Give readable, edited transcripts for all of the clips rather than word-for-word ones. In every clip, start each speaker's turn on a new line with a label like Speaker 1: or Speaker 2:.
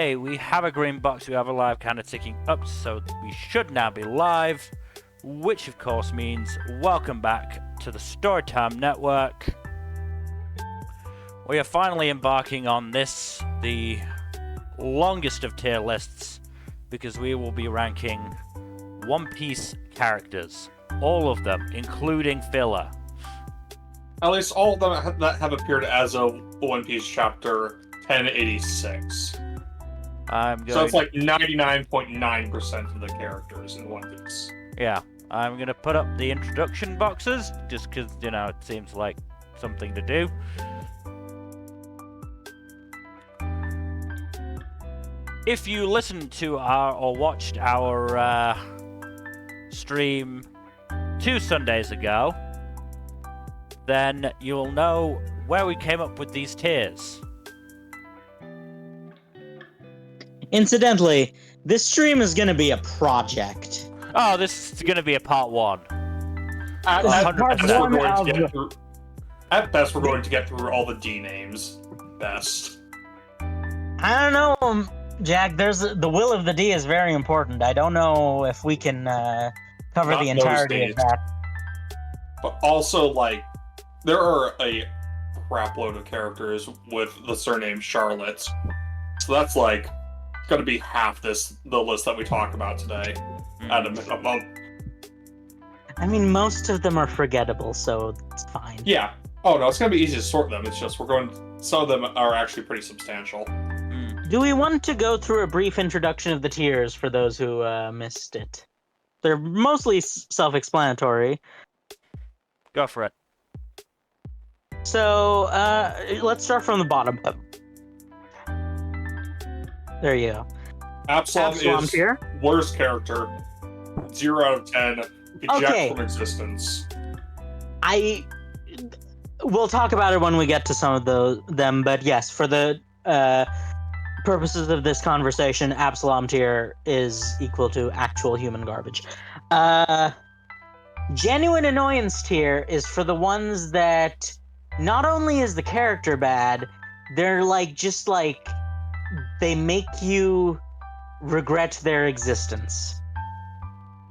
Speaker 1: Hey, we have a green box, we have a live counter ticking up, so we should now be live, which of course means welcome back to the Storytime Network. We are finally embarking on this, the longest of tier lists, because we will be ranking One Piece characters, all of them, including filler.
Speaker 2: At least all of them that have appeared as of One Piece chapter 1086. So it's like 99.9% of the characters in One Piece.
Speaker 1: Yeah, I'm going to put up the introduction boxes, just because, you know, it seems like something to do. If you listened to or watched our stream 2 Sundays ago, then you'll know where we came up with these tiers.
Speaker 3: Incidentally, this stream is going to be a project.
Speaker 1: Oh, this is going to be a part 1.
Speaker 2: At best, we're going to get through all the D names. Best.
Speaker 3: I don't know, Jack. The will of the D is very important. I don't know if we can cover the entirety of that.
Speaker 2: But also, like, there are a crapload of characters with the surname Charlotte. So that's like going to be half the list that we talk about today at a minimum.
Speaker 3: I mean, most of them are forgettable, so it's fine.
Speaker 2: Yeah. Oh no, it's going to be easy to sort them. It's just some of them are actually pretty substantial.
Speaker 3: Do we want to go through a brief introduction of the tiers for those who missed it? They're mostly self-explanatory.
Speaker 1: Go for it.
Speaker 3: So, let's start from the bottom. There you go.
Speaker 2: Absalom is
Speaker 3: tier.
Speaker 2: Worst character. 0 out of 10. Eject from existence.
Speaker 3: We'll talk about it when we get to some of them, but yes, for the purposes of this conversation, Absalom tier is equal to actual human garbage. Genuine annoyance tier is for the ones that not only is the character bad, they're they make you regret their existence.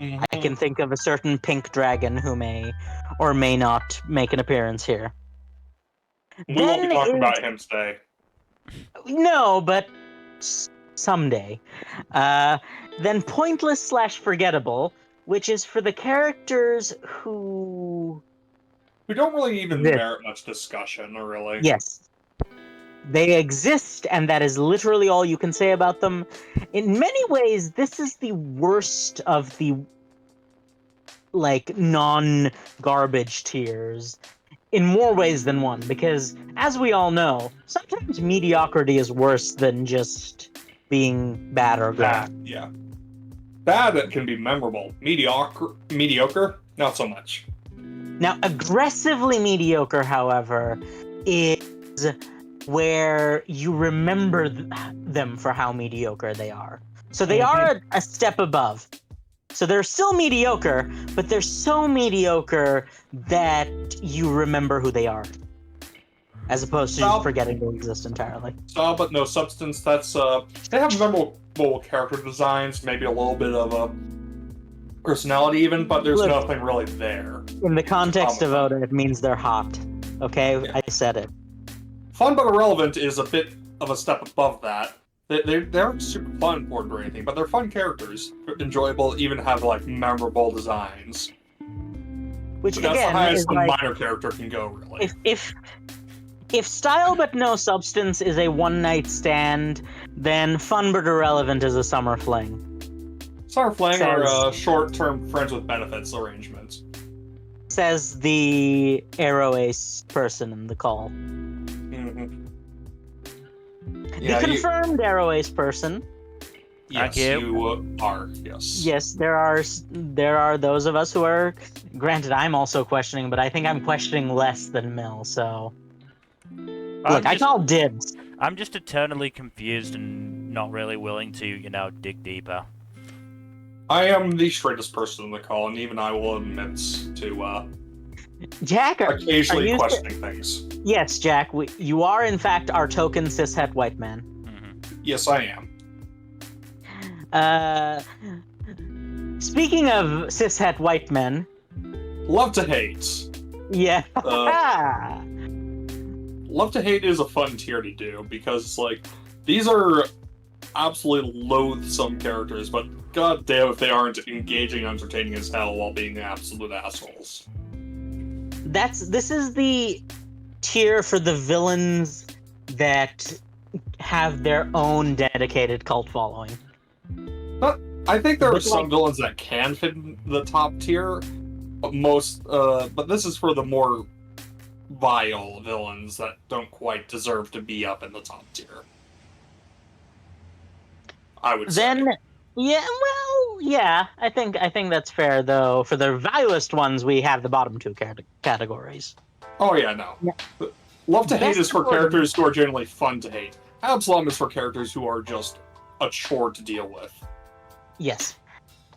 Speaker 3: Mm-hmm. I can think of a certain pink dragon who may or may not make an appearance here.
Speaker 2: We won't be talking about him today.
Speaker 3: No, but someday. Then pointless / forgettable, which is for the characters who
Speaker 2: don't really even merit much discussion, really.
Speaker 3: Yes. They exist, and that is literally all you can say about them. In many ways, this is the worst of the, non-garbage tiers. In more ways than one, because, as we all know, sometimes mediocrity is worse than just being bad or good.
Speaker 2: Bad, yeah. Bad, it can be memorable. Mediocre, not so much.
Speaker 3: Now, aggressively mediocre, however, is where you remember them for how mediocre they are. So they are a step above. So they're still mediocre, but they're so mediocre that you remember who they are, as opposed to just forgetting they exist entirely.
Speaker 2: Style but no substance. That's they have memorable character designs, maybe a little bit of a personality even, but there's nothing really there.
Speaker 3: In the context of Oda, it means they're hot. Okay, yeah. I said it.
Speaker 2: Fun but irrelevant is a bit of a step above that. They aren't super fun important or anything, but they're fun characters, enjoyable, even have memorable designs.
Speaker 3: Which
Speaker 2: but that's
Speaker 3: again
Speaker 2: the highest
Speaker 3: is
Speaker 2: a minor character can go, really.
Speaker 3: If style but no substance is a one-night stand, then fun but irrelevant is a summer fling.
Speaker 2: Summer fling are short-term friends with benefits arrangements.
Speaker 3: Says the Arrow Ace person in the call.
Speaker 2: Mm-hmm.
Speaker 3: The confirmed Arrow Ace person.
Speaker 2: Yes, you are. Yes.
Speaker 3: Yes, there are those of us who are. Granted, I'm also questioning, but I think I'm questioning less than Mill. So, look, I call dibs.
Speaker 1: I'm just eternally confused and not really willing to, dig deeper.
Speaker 2: I am the straightest person in the call, and even I will admit to
Speaker 3: Jack,
Speaker 2: occasionally questioning things.
Speaker 3: Yes, Jack, you are in fact our token cishet white man.
Speaker 2: Mm-hmm. Yes, I am.
Speaker 3: Uh, speaking of cishet white men,
Speaker 2: Love to hate.
Speaker 3: yeah.
Speaker 2: Love to hate is a fun tier to do because like these are absolutely loathsome characters, but god damn if they aren't engaging, entertaining as hell while being absolute assholes.
Speaker 3: This is the tier for the villains that have their own dedicated cult following.
Speaker 2: I think there are
Speaker 3: But,
Speaker 2: some
Speaker 3: like-
Speaker 2: villains that can fit in the top tier, but this is for the more vile villains that don't quite deserve to be up in the top tier. I would say.
Speaker 3: Then, yeah, I think that's fair though. For the vilest ones, we have the bottom two categories.
Speaker 2: Oh yeah, no.
Speaker 3: Yeah.
Speaker 2: Love to hate
Speaker 3: Best
Speaker 2: is for
Speaker 3: supporting.
Speaker 2: characters who are generally fun to hate. Absalom is for characters who are just a chore to deal with.
Speaker 3: Yes.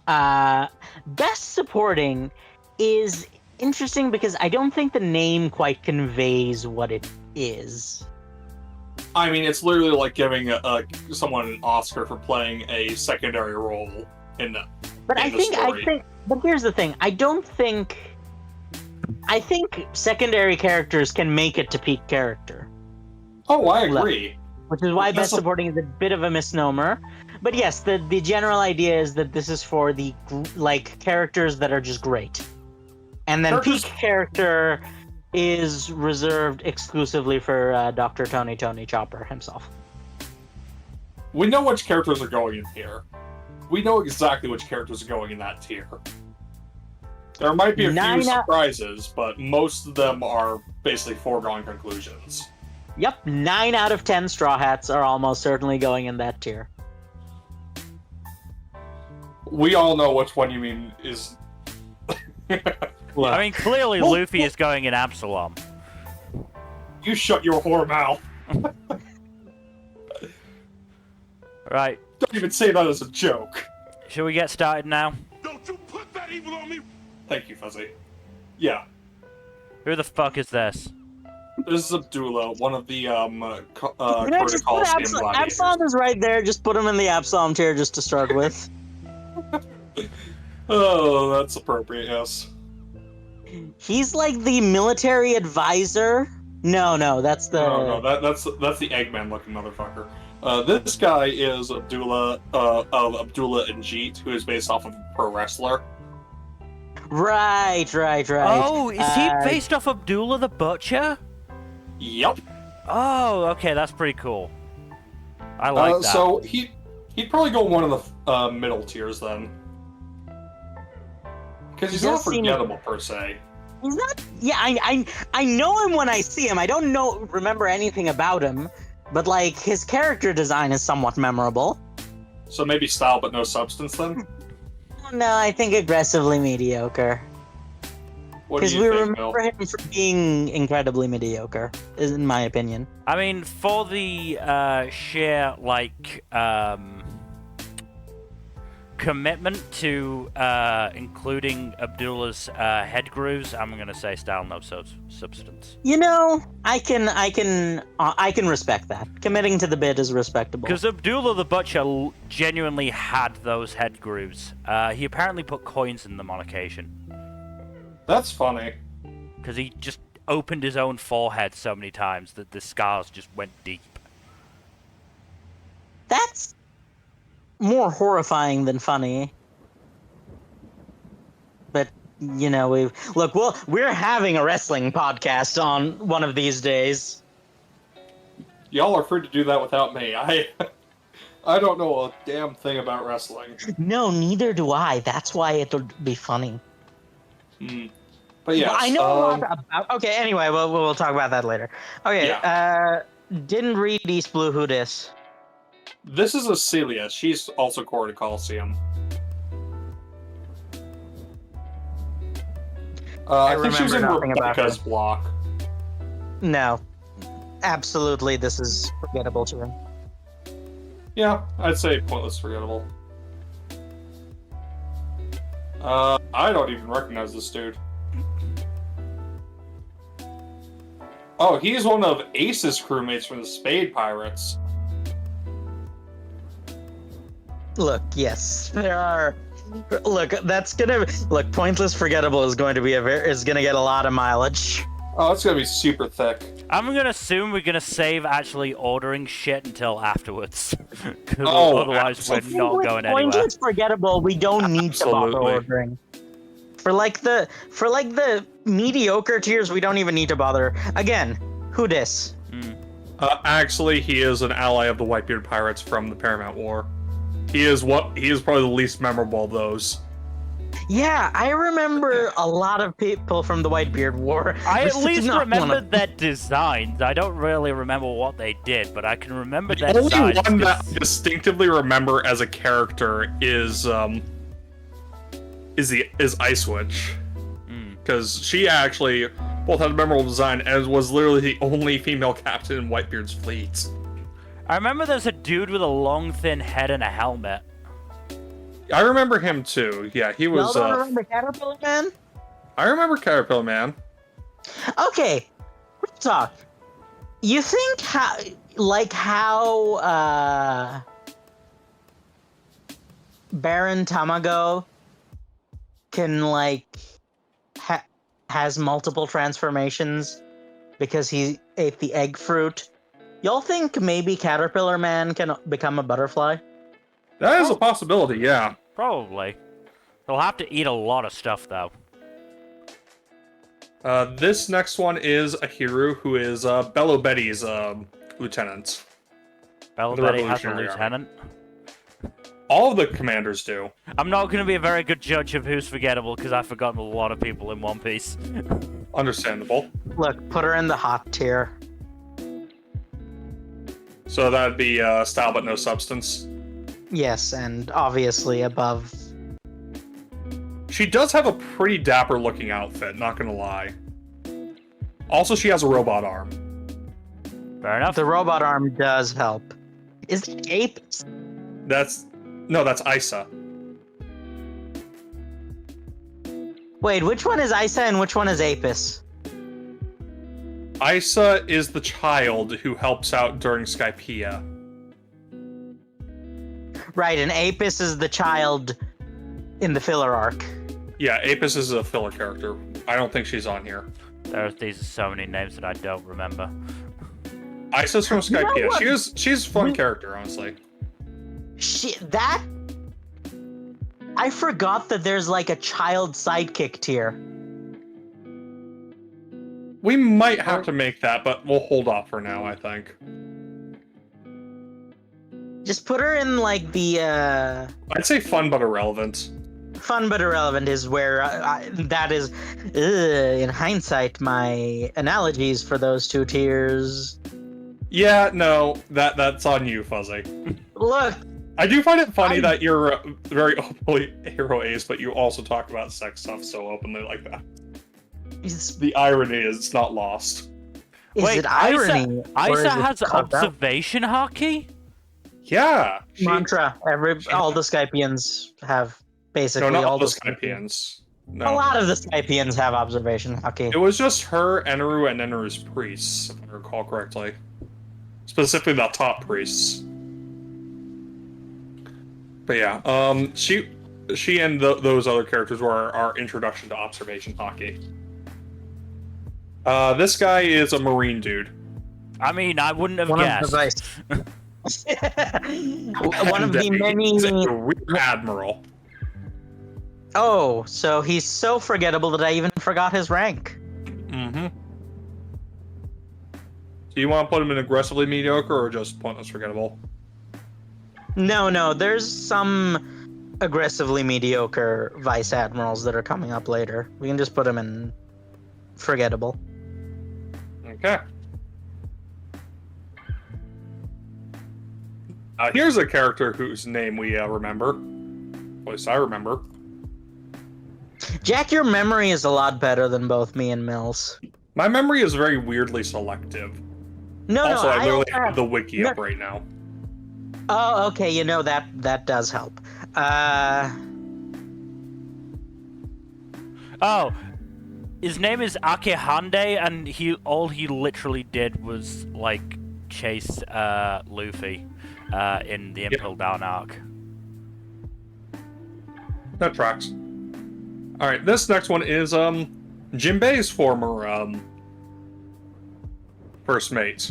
Speaker 3: Best supporting is interesting because I don't think the name quite conveys what it is.
Speaker 2: I mean, it's literally like giving someone an Oscar for playing a secondary role in the.
Speaker 3: But
Speaker 2: in the story.
Speaker 3: but here's the thing. I think secondary characters can make it to peak character,
Speaker 2: Oh, I agree.
Speaker 3: which is why
Speaker 2: That's
Speaker 3: best supporting is a bit of a misnomer. But yes, the general idea is that this is for the characters that are just great, and then
Speaker 2: Characters-
Speaker 3: peak character is reserved exclusively for Dr. Tony Chopper himself.
Speaker 2: We know which characters are going in here. We know exactly which characters are going in that tier. There might be a few surprises, but most of them are basically foregone conclusions.
Speaker 3: Yep, 9 out of 10 Straw Hats are almost certainly going in that tier.
Speaker 2: We all know which one you mean is.
Speaker 1: I mean, clearly
Speaker 2: Well,
Speaker 1: Luffy is going in Absalom.
Speaker 2: You shut your whore mouth.
Speaker 1: Right.
Speaker 2: Don't even say that as a joke.
Speaker 1: Shall we get started now?
Speaker 4: Don't you put that evil on me!
Speaker 2: Thank you, Fuzzy. Yeah.
Speaker 1: Who the fuck is this?
Speaker 2: This is Abdullah, one of the
Speaker 3: You know,
Speaker 2: Court
Speaker 3: just
Speaker 2: of
Speaker 3: put
Speaker 2: Colosseum gladiators.
Speaker 3: Absalom is right there. Just put him in the Absalom tier just to start with.
Speaker 2: Oh, that's appropriate,
Speaker 3: He's like the military advisor. No, that's the.
Speaker 2: No, that's the Eggman looking motherfucker. This guy is Abdullah of Abdullah and Jeet, who is based off of a pro wrestler.
Speaker 3: Right.
Speaker 1: Oh, is he based off Abdullah the Butcher?
Speaker 2: Yep.
Speaker 1: Oh, okay, that's pretty cool. I like that.
Speaker 2: So he'd probably go one of the middle tiers then, because he's not forgettable per se.
Speaker 3: He's not. Yeah, I know him when I see him. I don't remember anything about him, but like his character design is somewhat memorable.
Speaker 2: So maybe style but no substance then.
Speaker 3: No, I think aggressively mediocre.
Speaker 2: What do
Speaker 3: Because
Speaker 2: you
Speaker 3: we
Speaker 2: think,
Speaker 3: remember
Speaker 2: Mel?
Speaker 3: him for being incredibly mediocre, is in my opinion.
Speaker 1: I mean, for the sheer commitment to including Abdullah's head grooves, I'm gonna say style no substance.
Speaker 3: You know, I can respect that. Committing to the bit is respectable.
Speaker 1: Because Abdullah the Butcher genuinely had those head grooves. He apparently put coins in them on occasion.
Speaker 2: That's funny.
Speaker 1: Because he just opened his own forehead so many times that the scars just went deep.
Speaker 3: That's more horrifying than funny. But you know, we're having a wrestling podcast on one of these days.
Speaker 2: Y'all are free to do that without me. I don't know a damn thing about wrestling.
Speaker 3: No, neither do I. That's why it would be funny.
Speaker 2: But yeah,
Speaker 3: I know a lot about. Okay, anyway, we'll talk about that later. Okay,
Speaker 2: Yeah.
Speaker 3: Didn't read East Blue. Who dis?
Speaker 2: This is Acelia. She's also Court of Colosseum. I think she was in
Speaker 3: remember nothing about
Speaker 2: Rebecca's block.
Speaker 3: No, absolutely, this is forgettable to him.
Speaker 2: Yeah, I'd say pointless, forgettable. I don't even recognize this dude. Oh, he's one of Ace's crewmates from the Spade Pirates.
Speaker 3: Look, yes, there are. Look, that's gonna look pointless. Forgettable is going to be is gonna get a lot of mileage.
Speaker 2: Oh, it's gonna be super thick.
Speaker 1: I'm gonna assume we're gonna save actually ordering shit until afterwards. 'Cause
Speaker 2: Oh,
Speaker 1: otherwise we're
Speaker 2: absolutely.
Speaker 1: not going anywhere.
Speaker 3: Pointless, forgettable. We don't need to bother
Speaker 2: Absolutely.
Speaker 3: ordering. For like the mediocre tiers, we don't even need to bother. Again, who dis?
Speaker 2: Actually, he is an ally of the Whitebeard Pirates from the Paramount War. He is probably the least memorable of those.
Speaker 3: Yeah, I remember a lot of people from the Whitebeard War.
Speaker 1: I at
Speaker 3: This is
Speaker 1: least
Speaker 3: not one
Speaker 1: remember
Speaker 3: of-
Speaker 1: their designs. I don't really remember what they did, but I can remember their
Speaker 2: The only
Speaker 1: designs.
Speaker 2: one that
Speaker 1: 'cause-
Speaker 2: I distinctively remember as a character is Ice Witch, because she actually both had a memorable design and was literally the only female captain in Whitebeard's fleet.
Speaker 1: I remember there's a dude with a long, thin head and a helmet.
Speaker 2: I remember him too. Yeah, he was.
Speaker 3: Y'all don't remember Caterpillar Man?
Speaker 2: I remember Caterpillar Man.
Speaker 3: Okay, real talk. You think how Baron Tamago can has multiple transformations because he ate the egg fruit? Y'all think maybe Caterpillar Man can become a butterfly?
Speaker 2: That is a possibility. Yeah.
Speaker 1: Probably. They'll have to eat a lot of stuff, though.
Speaker 2: This next one is Ahiru, who is Bello Betty's lieutenant.
Speaker 1: Bella
Speaker 2: The
Speaker 1: Betty has a
Speaker 2: Revolutionary
Speaker 1: lieutenant.
Speaker 2: All of the commanders do.
Speaker 1: I'm not going to be a very good judge of who's forgettable because I've forgotten a lot of people in One Piece.
Speaker 2: Understandable.
Speaker 3: Look, put her in the hot tier.
Speaker 2: So that'd be style but no substance.
Speaker 3: Yes, and obviously above.
Speaker 2: She does have a pretty dapper looking outfit, not gonna lie. Also, she has a robot arm.
Speaker 1: Fair enough.
Speaker 3: The robot arm does help. Is it Ape?
Speaker 2: That's Isa.
Speaker 3: Wait, which one is Isa and which one is Apis?
Speaker 2: Isa is the child who helps out during Skypiea.
Speaker 3: Right, and Apis is the child in the filler arc.
Speaker 2: Yeah, Apis is a filler character. I don't think she's on here.
Speaker 1: These are so many names that I don't remember.
Speaker 2: Isa's from
Speaker 3: You know
Speaker 2: Skypiea.
Speaker 3: what?
Speaker 2: She's a fun character, honestly.
Speaker 3: I forgot that there's like a child sidekick tier.
Speaker 2: We might have to make that, but we'll hold off for now, I think.
Speaker 3: Just put her in like the
Speaker 2: I'd say fun but irrelevant.
Speaker 3: fun but irrelevant is where that is. In hindsight, my analogies for those two tiers.
Speaker 2: Yeah, no, that's on you, Fuzzy.
Speaker 3: Look,
Speaker 2: I do find it funny that you're very openly hero ace, but you also talk about sex stuff so openly like that. The irony is not lost.
Speaker 3: is
Speaker 1: Wait,
Speaker 3: it irony? or is
Speaker 1: Isa
Speaker 3: it
Speaker 1: has
Speaker 3: cut out?
Speaker 1: observation hockey?
Speaker 2: Yeah.
Speaker 3: Mantra. All the Skypians have basically
Speaker 2: No, not all the
Speaker 3: Skypians.
Speaker 2: Skypians.
Speaker 3: A
Speaker 2: No.
Speaker 3: lot of the Skypians have observation hockey.
Speaker 2: It was just her, Eneru, and Eneru's priests, if I recall correctly. Specifically the top priests. But yeah, she and those other characters were our introduction to observation hockey. This guy is a marine dude.
Speaker 1: I mean, I wouldn't have
Speaker 3: One
Speaker 1: guessed.
Speaker 3: of the one of the many.
Speaker 2: He's a rear admiral.
Speaker 3: Oh, so he's so forgettable that I even forgot his rank.
Speaker 2: Mm-hmm. Do you want to put him in aggressively mediocre or just pointless forgettable?
Speaker 3: No, there's some aggressively mediocre vice admirals that are coming up later. We can just put him in forgettable.
Speaker 2: Okay. Here's a character whose name we remember. At least I remember.
Speaker 3: Jack, your memory is a lot better than both me and Mills.
Speaker 2: My memory is very weirdly selective.
Speaker 3: No,
Speaker 2: Also, I literally
Speaker 3: also
Speaker 2: have the wiki up right now.
Speaker 3: Oh, okay. You know that does help.
Speaker 1: Oh, his name is Akehande, and all he literally did was like chase Luffy in the Impel Down arc.
Speaker 2: that tracks. Alright, this next one is, Jinbei's former, first mate,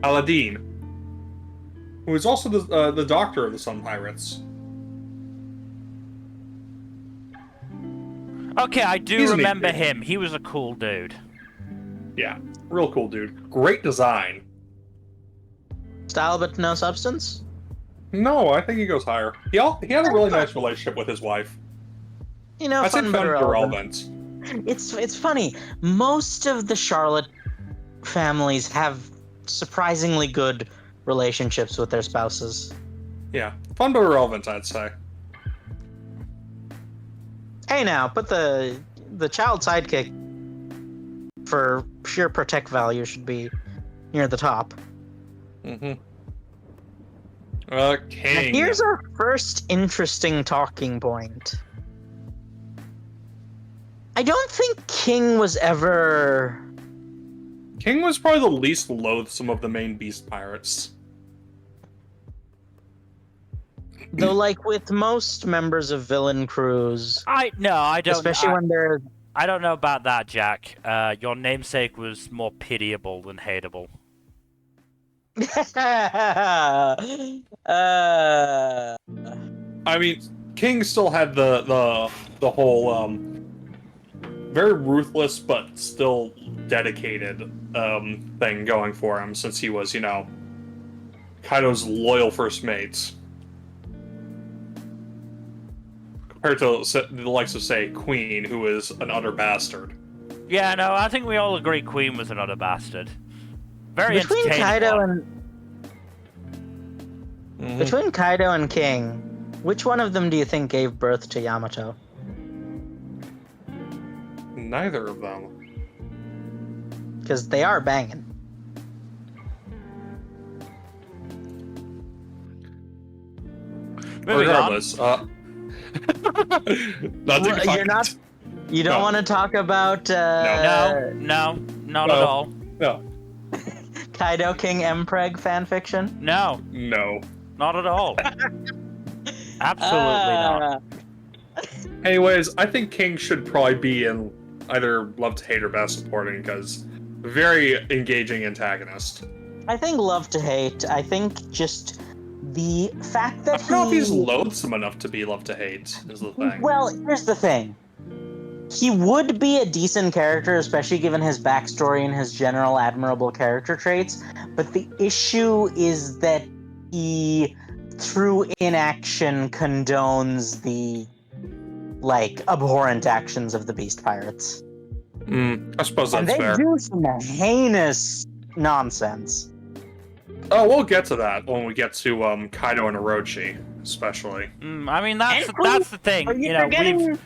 Speaker 2: Aladdin, who is also the doctor of the Sun Pirates.
Speaker 1: Okay, I do
Speaker 2: He's a neat
Speaker 1: remember
Speaker 2: dude.
Speaker 1: him. He was a cool dude.
Speaker 2: Yeah, real cool dude. Great design.
Speaker 3: Style but no substance?
Speaker 2: No, I think he goes higher. He had a really nice relationship with his wife.
Speaker 3: You know,
Speaker 2: I said
Speaker 3: fun but
Speaker 2: fun but
Speaker 3: irrelevant.
Speaker 2: irrelevant.
Speaker 3: It's funny. Most of the Charlotte families have surprisingly good relationships with their spouses.
Speaker 2: Yeah, fun but irrelevant, I'd say.
Speaker 3: Hey now, put the child sidekick for sheer protect value should be near the top.
Speaker 2: Mm-hmm.
Speaker 3: Now,
Speaker 2: King.
Speaker 3: here's our first interesting talking point. I don't think King was ever...
Speaker 2: King was probably the least loathsome of the main beast pirates.
Speaker 3: Though, like with most members of villain crews,
Speaker 1: I don't.
Speaker 3: especially when they're...
Speaker 1: I don't know about that, Jack. Your namesake was more pitiable than hateable.
Speaker 2: I mean, King still had the whole very ruthless but still dedicated thing going for him, since he was, you know, Kaido's loyal first mate. Compared to the likes of, say, Queen, who is an utter bastard.
Speaker 1: Yeah, no, I think we all agree Queen was another bastard. Very
Speaker 3: between
Speaker 1: entertaining
Speaker 3: Kaido
Speaker 1: one.
Speaker 3: and between Kaido and King, which one of them do you think gave birth to Yamato?
Speaker 2: Neither of them.
Speaker 3: Because they are banging.
Speaker 1: Moving
Speaker 2: Regardless,
Speaker 3: You're not. You don't want to talk about
Speaker 1: No, not at all.
Speaker 2: No.
Speaker 3: Kaido King Mpreg fanfiction?
Speaker 1: No,
Speaker 2: No.
Speaker 1: not at all. Absolutely not.
Speaker 2: Anyways, I think King should probably be in either love to hate or best supporting, because very engaging antagonist.
Speaker 3: I think love to hate. I think just the fact that
Speaker 2: I don't know if he's loathsome enough to be love to hate, is the thing.
Speaker 3: Well, here's the thing. He would be a decent character, especially given his backstory and his general admirable character traits, but the issue is that he, through inaction, condones the, like, abhorrent actions of the Beast Pirates.
Speaker 2: I suppose that's
Speaker 3: and they
Speaker 2: fair.
Speaker 3: do some heinous nonsense.
Speaker 2: Oh, we'll get to that when we get to Kaido and Orochi, especially.
Speaker 1: I mean, that's the thing. You know,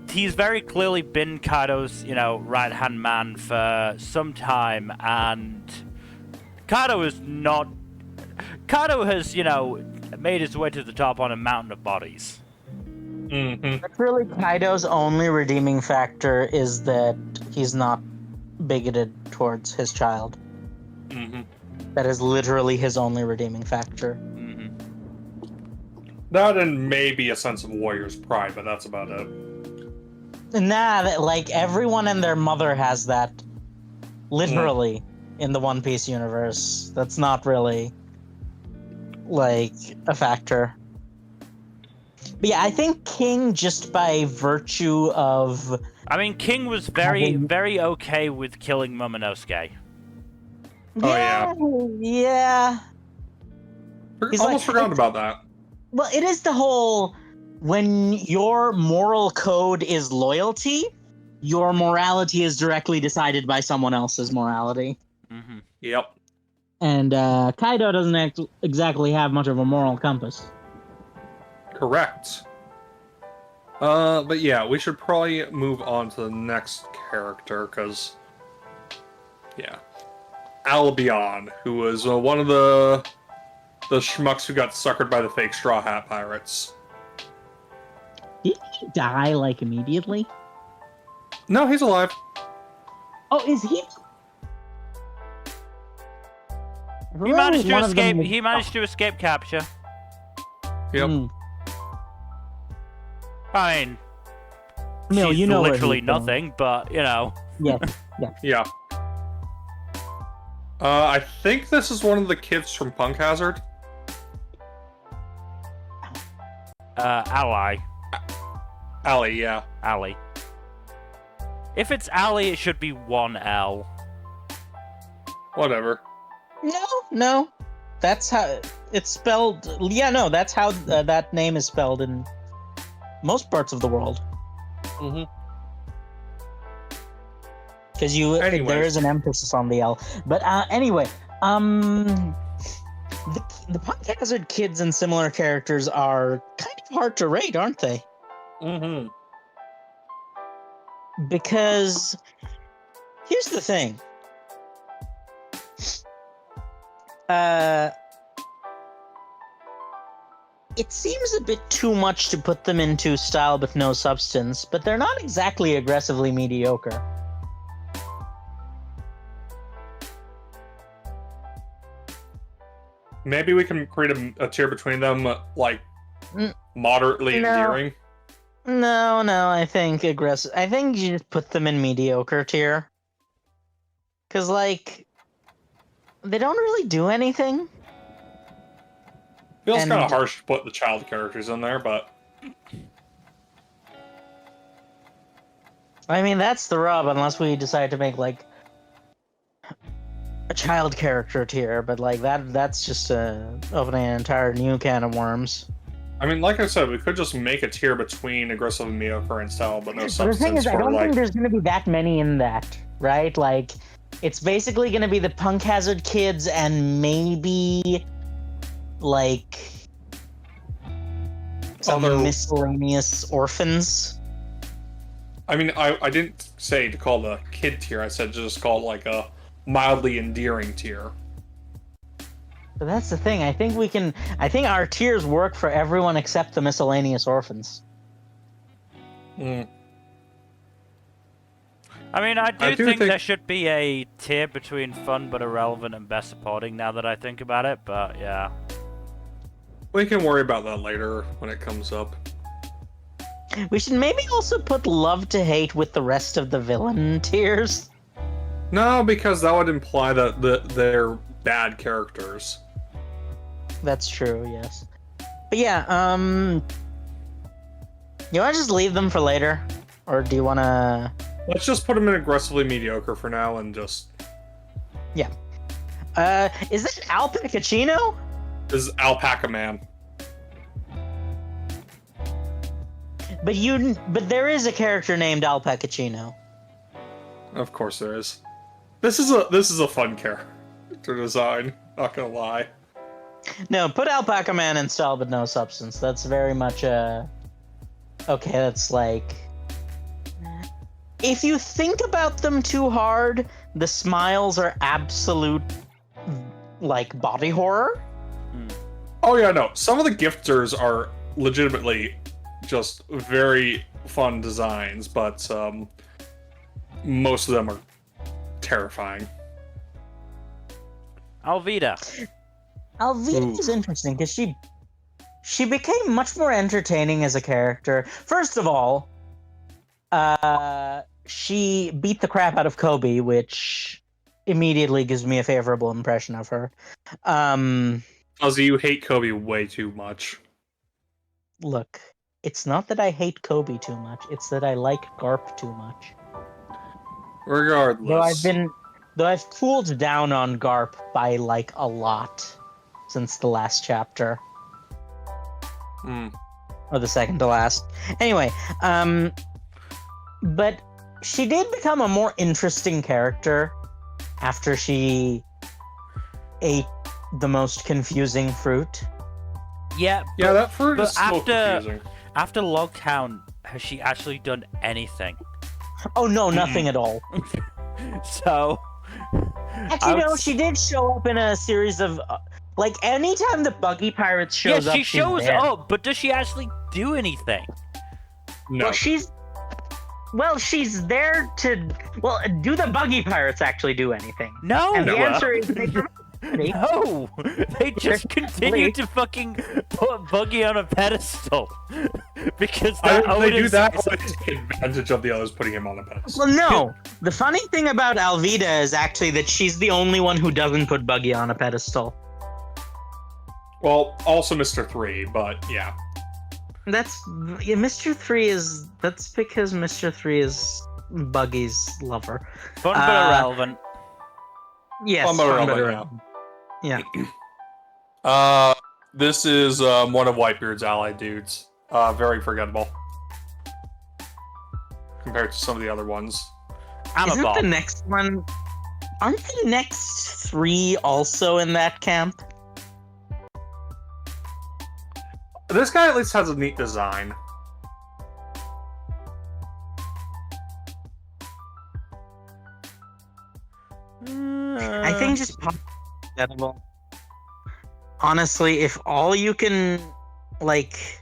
Speaker 1: he's very clearly been Kaido's, you know, right-hand man for some time, and Kaido is not... Kaido has, you know, made his way to the top on a mountain of bodies.
Speaker 3: That's really Kaido's only redeeming factor is that he's not bigoted towards his child. That is literally his only redeeming factor.
Speaker 2: That and maybe a sense of warrior's pride, but that's about it.
Speaker 3: Nah, like, everyone and their mother has that. Literally, in the One Piece universe. That's not really, like, a factor. But yeah, I think King, just by virtue of...
Speaker 1: I mean, King was very okay with killing Momonosuke.
Speaker 3: Yeah. He's
Speaker 2: Almost forgot about that.
Speaker 3: Well, it is the whole... When your moral code is loyalty, your morality is directly decided by someone else's morality.
Speaker 2: Yep.
Speaker 3: And Kaido doesn't exactly have much of a moral compass.
Speaker 2: Correct. But yeah, we should probably move on to the next character, because... Yeah. Albion, who was one of the schmucks who got suckered by the fake Straw Hat Pirates.
Speaker 3: Did he die, like, immediately?
Speaker 2: No, he's alive.
Speaker 3: Oh, is he?
Speaker 1: He managed to escape. He managed to escape capture.
Speaker 2: Yep.
Speaker 1: I mean,
Speaker 3: Mill,
Speaker 1: she's
Speaker 3: you know where
Speaker 1: literally
Speaker 3: he's going.
Speaker 1: nothing, but, you know.
Speaker 3: Yes.
Speaker 2: Yeah. I think this is one of the kids from Punk Hazard.
Speaker 1: Ally.
Speaker 2: Allie, yeah.
Speaker 1: Ally. If it's Ally, it should be 1L.
Speaker 2: Whatever.
Speaker 3: No. That's how it's spelled. Yeah, no, that's how that name is spelled in most parts of the world.
Speaker 2: Mm-hmm.
Speaker 3: Because
Speaker 2: Anyways.
Speaker 3: there is an emphasis on the L. But anyway, the Punk Hazard kids and similar characters are kind of hard to rate, aren't they?
Speaker 2: Mm-hmm.
Speaker 3: Because here's the thing. It seems a bit too much to put them into style with no substance, but they're not exactly aggressively mediocre.
Speaker 2: Maybe we can create a tier between them, like,
Speaker 3: Mm,
Speaker 2: moderately
Speaker 3: no.
Speaker 2: endearing.
Speaker 3: No, I think aggressive. I think you just put them in mediocre tier. Because, like, they don't really do anything.
Speaker 2: Feels
Speaker 3: And-
Speaker 2: kind of harsh to put the child characters in there, but...
Speaker 3: I mean, that's the rub, unless we decide to make, like, a child character tier, but, like, that's just opening an entire new can of worms.
Speaker 2: I mean, like I said, we could just make a tier between aggressive and mediocre and style, but no
Speaker 3: But the
Speaker 2: substance
Speaker 3: thing is, I
Speaker 2: for,
Speaker 3: don't
Speaker 2: like...
Speaker 3: think there's going to be that many in that, right? Like, it's basically going to be the Punk Hazard kids and maybe, like, some
Speaker 2: Other-
Speaker 3: miscellaneous orphans.
Speaker 2: I mean, I didn't say to call the kid tier, I said just call it, like, a mildly endearing tier.
Speaker 3: But that's the thing. I think our tiers work for everyone except the miscellaneous orphans.
Speaker 2: Mm.
Speaker 1: I mean, I
Speaker 2: do
Speaker 1: think
Speaker 2: think-
Speaker 1: there should be a tier between fun but irrelevant and best supporting now that I think about it, but yeah.
Speaker 2: We can worry about that later when it comes up.
Speaker 3: We should maybe also put love to hate with the rest of the villain tiers.
Speaker 2: No, because that would imply that they're bad characters.
Speaker 3: That's true, yes. But yeah, you want to just leave them for later? Or do you want to...
Speaker 2: Let's just put them in aggressively mediocre for now and just...
Speaker 3: is that Al Pacino?
Speaker 2: This is Alpaca Man.
Speaker 3: But there is a character named Al Pacino.
Speaker 2: Of course there is. This is a fun character design, not gonna lie.
Speaker 3: No, put Alpaca Man in style but no substance. That's very much okay, that's like... If you think about them too hard, the smiles are absolute, like, body horror.
Speaker 2: Oh yeah, no. Some of the gifters are legitimately just very fun designs, but most of them are terrifying.
Speaker 1: Alvida.
Speaker 3: Alvida is interesting because she became much more entertaining as a character. First of all, she beat the crap out of Kobe, which immediately gives me a favorable impression of her.
Speaker 2: Ozzy, you hate Kobe way too much.
Speaker 3: Look, it's not that I hate Kobe too much, it's that I like Garp too much.
Speaker 2: Regardless.
Speaker 3: Though I've cooled down on Garp by, like, a lot since the last chapter. Or the second to last. Anyway, but she did become a more interesting character after she ate the most confusing fruit.
Speaker 1: Yeah,
Speaker 2: Yeah, that fruit
Speaker 1: but
Speaker 2: is so confusing.
Speaker 1: after Logtown, has she actually done anything?
Speaker 3: Oh no, nothing at all.
Speaker 1: So...
Speaker 3: Actually, no, she did show up in a series of... like, anytime the Buggy Pirates shows
Speaker 1: yeah,
Speaker 3: up,
Speaker 1: she
Speaker 3: she's
Speaker 1: shows
Speaker 3: there.
Speaker 1: up, but does she actually do anything?
Speaker 2: No.
Speaker 3: Well, she's there to... Well, do the Buggy Pirates actually do anything?
Speaker 1: No!
Speaker 3: And the
Speaker 2: well.
Speaker 3: answer is they promote
Speaker 1: No! They just continue to fucking put Buggy on a pedestal. Because
Speaker 2: I
Speaker 1: that
Speaker 2: think they do
Speaker 1: Odin's-
Speaker 2: that to take advantage of the others putting him on a pedestal.
Speaker 3: Well, no. The funny thing about Alvida is actually that she's the only one who doesn't put Buggy on a pedestal.
Speaker 2: Well, also Mr. 3, but yeah.
Speaker 3: Mr. 3 is. That's because Mr. 3 is Buggy's lover.
Speaker 1: Fun but irrelevant.
Speaker 3: Yes,
Speaker 2: Fun but
Speaker 3: fun
Speaker 2: irrelevant,
Speaker 3: yeah.
Speaker 2: This is one of Whitebeard's allied dudes. Very forgettable. Compared to some of the other ones.
Speaker 1: I'm a
Speaker 3: Isn't
Speaker 1: bomb.
Speaker 3: the next one? Aren't the next 3 also in that camp?
Speaker 2: This guy at least has a neat design.
Speaker 3: I think just forgettable. Honestly, if all you can, like,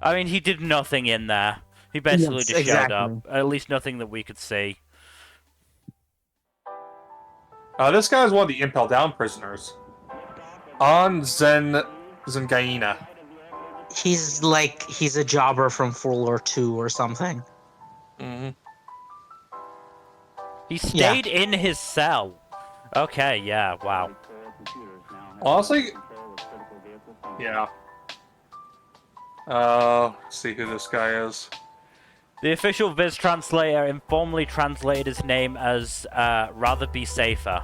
Speaker 1: I mean, he did nothing in there. He basically
Speaker 3: Yes,
Speaker 1: just showed
Speaker 3: exactly.
Speaker 1: up. At least nothing that we could see.
Speaker 2: This guy is one of the Impel Down prisoners. On Zengaina.
Speaker 3: he's a jobber from World War II or something.
Speaker 2: Mm-hmm.
Speaker 1: He stayed in his cell. Okay, yeah, wow.
Speaker 2: Honestly, yeah. Let's see who this guy is.
Speaker 1: The official Viz translator informally translated his name as rather be safer.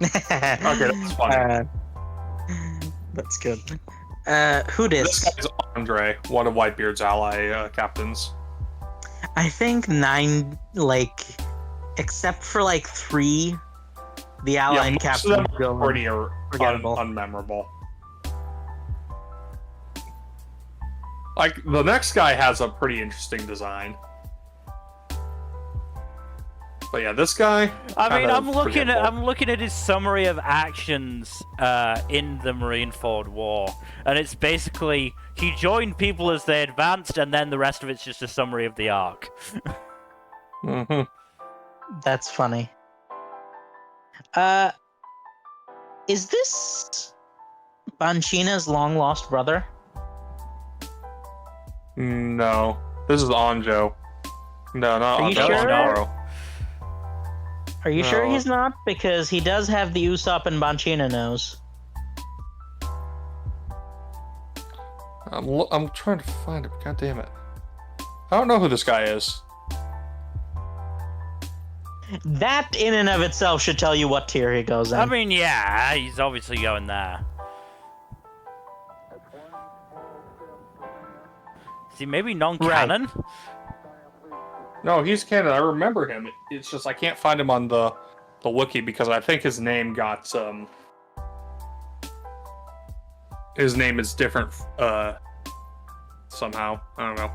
Speaker 3: Okay,
Speaker 2: that's funny.
Speaker 3: That's good. Who
Speaker 2: This
Speaker 3: dis?
Speaker 2: guy's Andre, one of Whitebeard's ally captains.
Speaker 3: I think 9, like, except for like 3, the allied
Speaker 2: most
Speaker 3: captains
Speaker 2: of them
Speaker 3: go
Speaker 2: are pretty
Speaker 3: forgettable.
Speaker 2: unmemorable. Like, the next guy has a pretty interesting design. But yeah, this guy.
Speaker 1: I mean,
Speaker 2: kind
Speaker 1: I'm
Speaker 2: of
Speaker 1: looking
Speaker 2: forgettable.
Speaker 1: at his summary of actions in the Marineford War, and it's basically he joined people as they advanced, and then the rest of it's just a summary of the arc.
Speaker 2: Mhm.
Speaker 3: That's funny. Is this Banchina's long lost brother?
Speaker 2: No, this is Anjo. No, not
Speaker 3: Are you
Speaker 2: Anjo.
Speaker 3: sure?
Speaker 2: Anjo.
Speaker 3: Are you sure
Speaker 2: No.
Speaker 3: he's not? Because he does have the Usopp and Banchina nose.
Speaker 2: I'm trying to find him. God damn it! I don't know who this guy is.
Speaker 3: That in and of itself should tell you what tier he goes in.
Speaker 1: I mean, yeah, he's obviously going there. Is he maybe non-canon?
Speaker 2: No, he's canon. I remember him. It's just I can't find him on the wiki because I think his name got his name is different somehow. I don't know.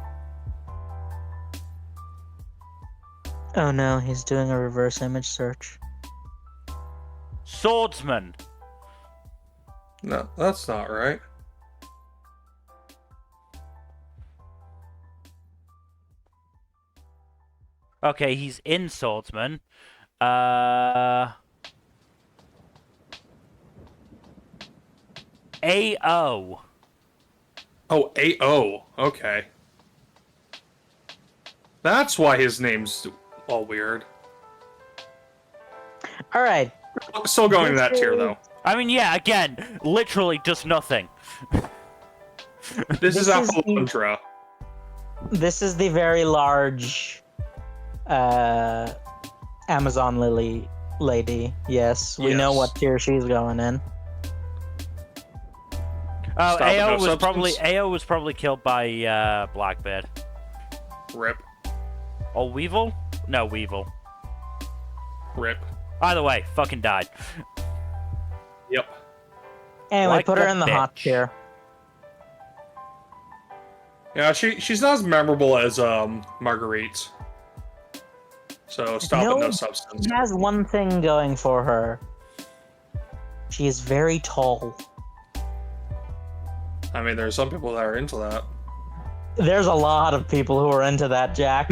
Speaker 3: Oh no, he's doing a reverse image search.
Speaker 1: Swordsman.
Speaker 2: No, that's not right.
Speaker 1: Okay, he's in Swordsman. AO.
Speaker 2: Oh, AO. Okay. That's why his name's all weird.
Speaker 3: Alright.
Speaker 2: Still going to that tier, though.
Speaker 1: I mean, yeah, again, literally does nothing.
Speaker 2: This is
Speaker 3: This is the-
Speaker 2: Apollondra.
Speaker 3: This is the very large Amazon Lily lady. Yes, we know
Speaker 2: Yes.
Speaker 3: what tier she's going in.
Speaker 1: Oh,
Speaker 2: Stop at
Speaker 1: AO
Speaker 2: no
Speaker 1: was
Speaker 2: substance.
Speaker 1: probably killed by Blackbeard.
Speaker 2: Rip.
Speaker 1: Or Weevil? No, Weevil.
Speaker 2: Rip.
Speaker 1: Either way, fucking died.
Speaker 2: Yep.
Speaker 3: Anyway,
Speaker 1: Like
Speaker 3: put her
Speaker 1: a
Speaker 3: in the hot
Speaker 1: bitch.
Speaker 3: tier.
Speaker 2: Yeah, she's not as memorable as Marguerite. So stop
Speaker 3: No.
Speaker 2: at no substance.
Speaker 3: She has one thing going for her. She is very tall.
Speaker 2: I mean, there are some people that are into that.
Speaker 3: There's a lot of people who are into that, Jack.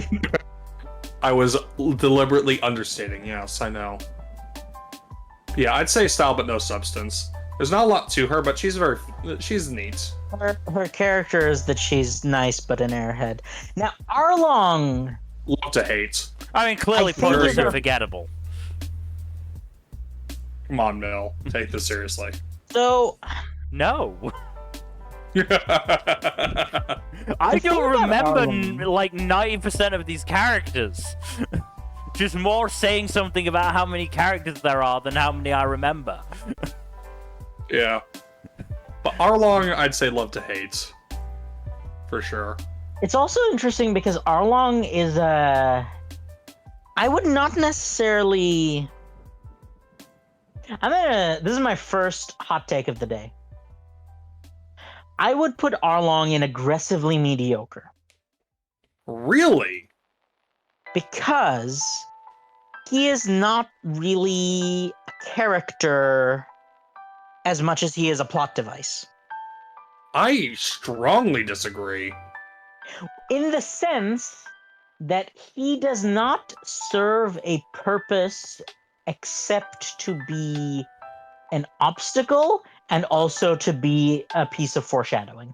Speaker 2: I was deliberately understating. Yes, I know. Yeah, I'd say style but no substance. There's not a lot to her, but she's neat.
Speaker 3: Her character is that she's nice but an airhead. Now, Arlong...
Speaker 2: Love to hate.
Speaker 1: I mean, clearly
Speaker 3: I think
Speaker 1: pointless
Speaker 3: they're-
Speaker 1: and forgettable.
Speaker 2: Come on, Mill. Take this seriously.
Speaker 3: So,
Speaker 1: No.
Speaker 3: The
Speaker 1: I
Speaker 3: thing
Speaker 1: don't
Speaker 3: about
Speaker 1: remember
Speaker 3: Arlong-
Speaker 1: like 90% of these characters. Just more saying something about how many characters there are than how many I remember.
Speaker 2: Yeah. But Arlong, I'd say love to hate. For sure.
Speaker 3: it's also interesting because Arlong is a... I would not necessarily... This is my first hot take of the day. I would put Arlong in aggressively mediocre.
Speaker 2: Really?
Speaker 3: Because he is not really a character as much as he is a plot device.
Speaker 2: I strongly disagree.
Speaker 3: In the sense that he does not serve a purpose except to be an obstacle and also to be a piece of foreshadowing.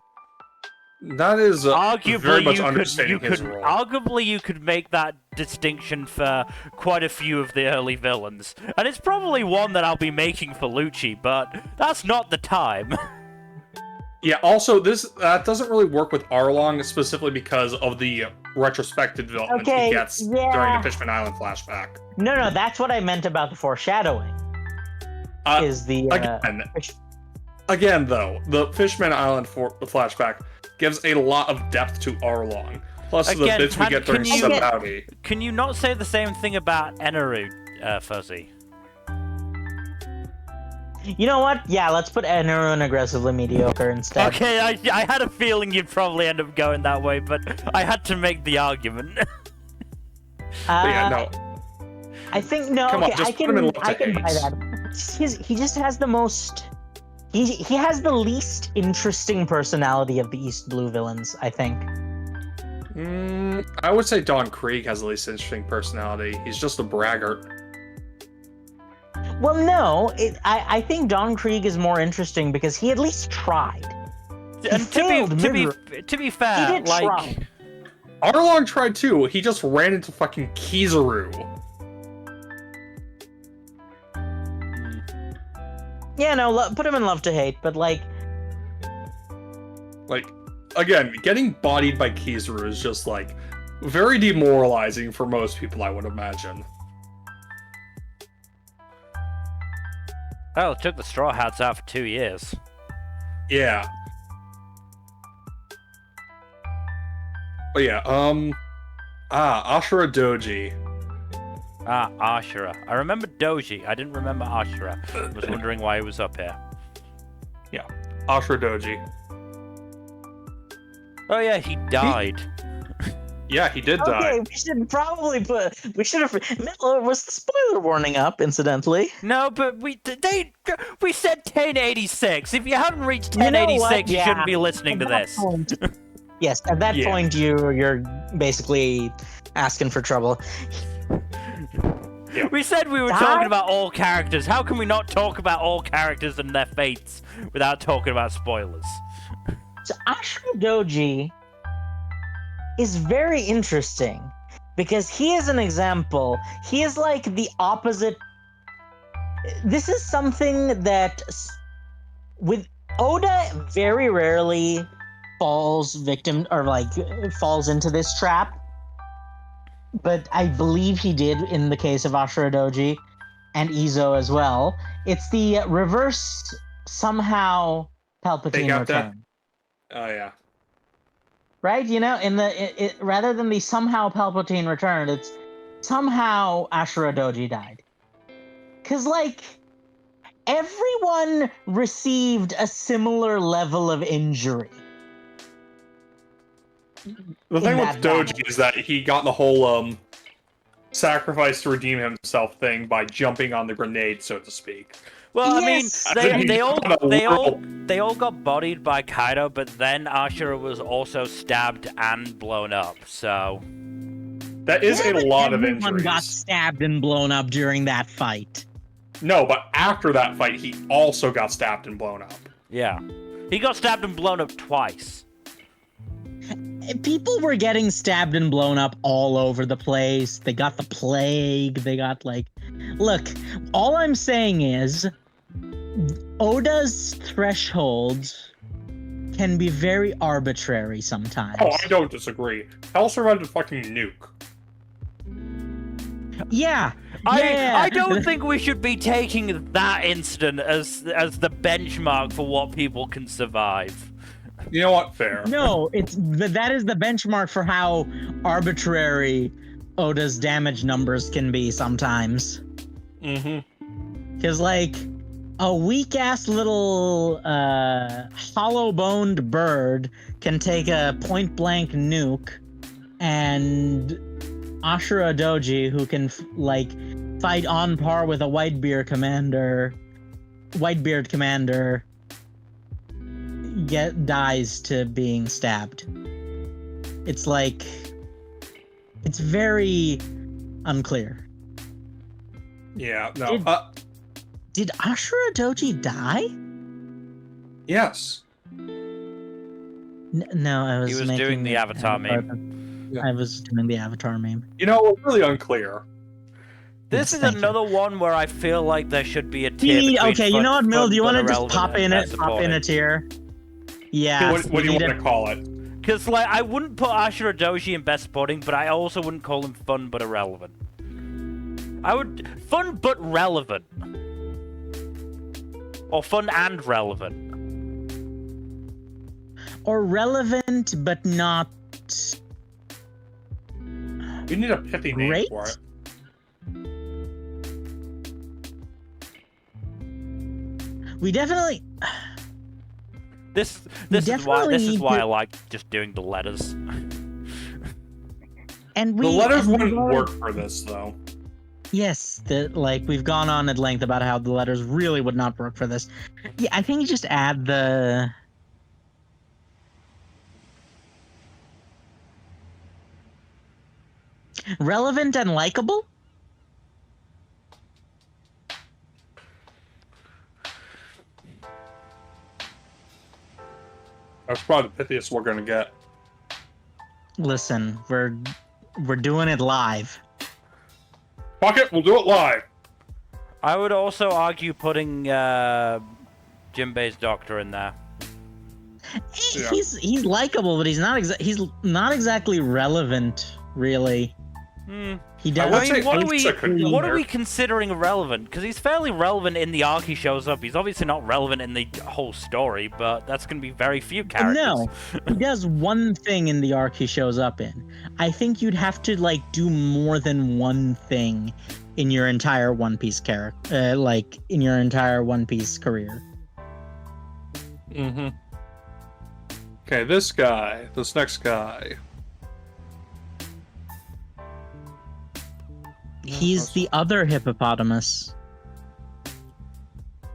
Speaker 2: That is very
Speaker 1: Arguably,
Speaker 2: much
Speaker 1: you
Speaker 2: understating
Speaker 1: could
Speaker 2: his role.
Speaker 1: arguably you could make that distinction for quite a few of the early villains, and it's probably one that I'll be making for Lucci, but that's not the time.
Speaker 2: Yeah, also, that doesn't really work with Arlong, specifically because of the retrospective development
Speaker 3: Okay,
Speaker 2: he gets
Speaker 3: yeah.
Speaker 2: during the Fishman Island flashback.
Speaker 3: No, that's what I meant about the foreshadowing. Is the
Speaker 2: Again, though, the Fishman Island flashback gives a lot of depth to Arlong. Plus
Speaker 1: Again,
Speaker 2: the bits we get during
Speaker 1: can you-
Speaker 2: Sabaudi.
Speaker 1: Can you not say the same thing about Eneru, Fuzzy?
Speaker 3: You know what? Yeah, let's put Eneru in aggressively mediocre instead.
Speaker 1: Okay, I had a feeling you'd probably end up going that way, but I had to make the argument.
Speaker 2: But yeah, no.
Speaker 3: I think no.
Speaker 2: Come on,
Speaker 3: Okay,
Speaker 2: just put him in love to
Speaker 3: I can buy
Speaker 2: hate.
Speaker 3: that. He just has the most. He has the least interesting personality of the East Blue villains, I think.
Speaker 2: I would say Don Krieg has the least interesting personality. He's just a braggart.
Speaker 3: Well, no, I think Don Krieg is more interesting because he at least tried.
Speaker 1: And
Speaker 3: failed
Speaker 1: to be fair,
Speaker 3: He did
Speaker 1: like
Speaker 3: try.
Speaker 2: Arlong tried too. He just ran into fucking Kizaru.
Speaker 3: Yeah, no, put him in love to hate, but like,
Speaker 2: Again, getting bodied by Kizaru is just like very demoralizing for most people, I would imagine.
Speaker 1: well, it took the Straw Hats out for 2 years.
Speaker 2: Yeah. But yeah, Ashura Doji.
Speaker 1: Ashura. I remember Doji. I didn't remember Ashura. I was wondering why he was up here.
Speaker 2: Ashura Doji.
Speaker 1: Oh yeah, he died.
Speaker 2: Yeah, he did die.
Speaker 3: okay, we should probably we should have. Was the spoiler warning up, incidentally?
Speaker 1: No, but we said 1086. If you haven't reached
Speaker 3: You know
Speaker 1: 1086,
Speaker 3: what?
Speaker 1: you
Speaker 3: Yeah.
Speaker 1: shouldn't be listening to
Speaker 3: At that
Speaker 1: this.
Speaker 3: point- yes, at that
Speaker 2: Yeah.
Speaker 3: point, you're basically asking for trouble.
Speaker 1: We said we were
Speaker 3: Die?
Speaker 1: talking about all characters. How can we not talk about all characters and their fates without talking about spoilers?
Speaker 3: So Ashura Doji is very interesting because he is an example. He is like the opposite. This is something that with Oda very rarely falls victim or like falls into this trap. But I believe he did in the case of Ashura Doji and Izo as well. It's the reverse somehow Palpatine
Speaker 2: Take out that-
Speaker 3: return.
Speaker 2: Oh yeah.
Speaker 3: Right? You know, in rather than the somehow Palpatine returned, it's somehow Ashura Doji died. Cause like everyone received a similar level of injury.
Speaker 2: The thing
Speaker 3: that
Speaker 2: with
Speaker 3: battle.
Speaker 2: Doji is that he got the whole sacrifice to redeem himself thing by jumping on the grenade, so to speak.
Speaker 1: Well,
Speaker 3: Yes!
Speaker 1: I mean,
Speaker 2: He
Speaker 1: they
Speaker 2: got
Speaker 1: all got bodied by Kaido, but then Ashura was also stabbed and blown up. So
Speaker 2: That is
Speaker 3: Yeah,
Speaker 2: a
Speaker 3: but
Speaker 2: lot of
Speaker 3: everyone
Speaker 2: injuries.
Speaker 3: got stabbed and blown up during that fight.
Speaker 2: No, but after that fight, he also got stabbed and blown up.
Speaker 1: Yeah. He got stabbed and blown up twice.
Speaker 3: People were getting stabbed and blown up all over the place. They got the plague. They got like... Look, all I'm saying is Oda's thresholds can be very arbitrary sometimes.
Speaker 2: Oh, I don't disagree. Hell survived a fucking nuke.
Speaker 3: Yeah.
Speaker 1: I don't think we should be taking that incident as the benchmark for what people can survive.
Speaker 2: You know what? Fair.
Speaker 3: No, that is the benchmark for how arbitrary Oda's damage numbers can be sometimes.
Speaker 2: Mm-hmm.
Speaker 3: Because, like, a weak-ass little hollow-boned bird can take a point-blank nuke, and Ashura Doji, who can, fight on par with a Whitebeard commander, dies to being stabbed. It's like... It's very unclear.
Speaker 2: Yeah, no.
Speaker 3: Did Ashura Doji die?
Speaker 2: Yes.
Speaker 3: No, I was.
Speaker 1: He was
Speaker 3: making
Speaker 1: doing the Avatar meme.
Speaker 2: Yeah.
Speaker 3: I was doing the Avatar meme.
Speaker 2: You know, it's really unclear.
Speaker 1: This
Speaker 3: Yes,
Speaker 1: is
Speaker 3: thank
Speaker 1: another one where I feel like there should be a tier between
Speaker 3: Okay, you know what, Mill? Do you want to just
Speaker 1: irrelevant
Speaker 3: pop in
Speaker 1: and
Speaker 3: it? Pop in a tier. Yeah.
Speaker 2: What do you want to call it?
Speaker 1: Because, like, I wouldn't put Ashura Doji in best supporting, but I also wouldn't call him fun but irrelevant. I would... Fun but relevant. Or fun and relevant.
Speaker 3: Or relevant, but not...
Speaker 2: We need a pithy name
Speaker 3: Great?
Speaker 2: for it.
Speaker 3: We definitely...
Speaker 1: This is why
Speaker 3: need
Speaker 1: I
Speaker 3: to-
Speaker 1: like just doing the letters.
Speaker 3: And
Speaker 2: The letters
Speaker 3: and
Speaker 2: wouldn't
Speaker 3: we've
Speaker 2: work for this, though.
Speaker 3: Yes, we've gone on at length about how the letters really would not work for this. Yeah, I think you just add the... Relevant and likable?
Speaker 2: That's probably the pithiest we're gonna get.
Speaker 3: Listen, we're doing it live.
Speaker 2: Fuck it, we'll do it live.
Speaker 1: I would also argue putting Jinbei's doctor in there.
Speaker 2: Yeah.
Speaker 3: He's likable, but he's not exactly relevant, really. He does.
Speaker 2: would say
Speaker 1: what
Speaker 2: Osa could be
Speaker 1: are
Speaker 2: there.
Speaker 1: we considering irrelevant? Because he's fairly relevant in the arc he shows up. He's obviously not relevant in the whole story, but that's going to be very few characters.
Speaker 3: No, he does one thing in the arc he shows up in. I think you'd have to do more than one thing in your entire One Piece character, in your entire One Piece career.
Speaker 2: Mm-hmm. Okay, this next guy.
Speaker 3: He's the other hippopotamus.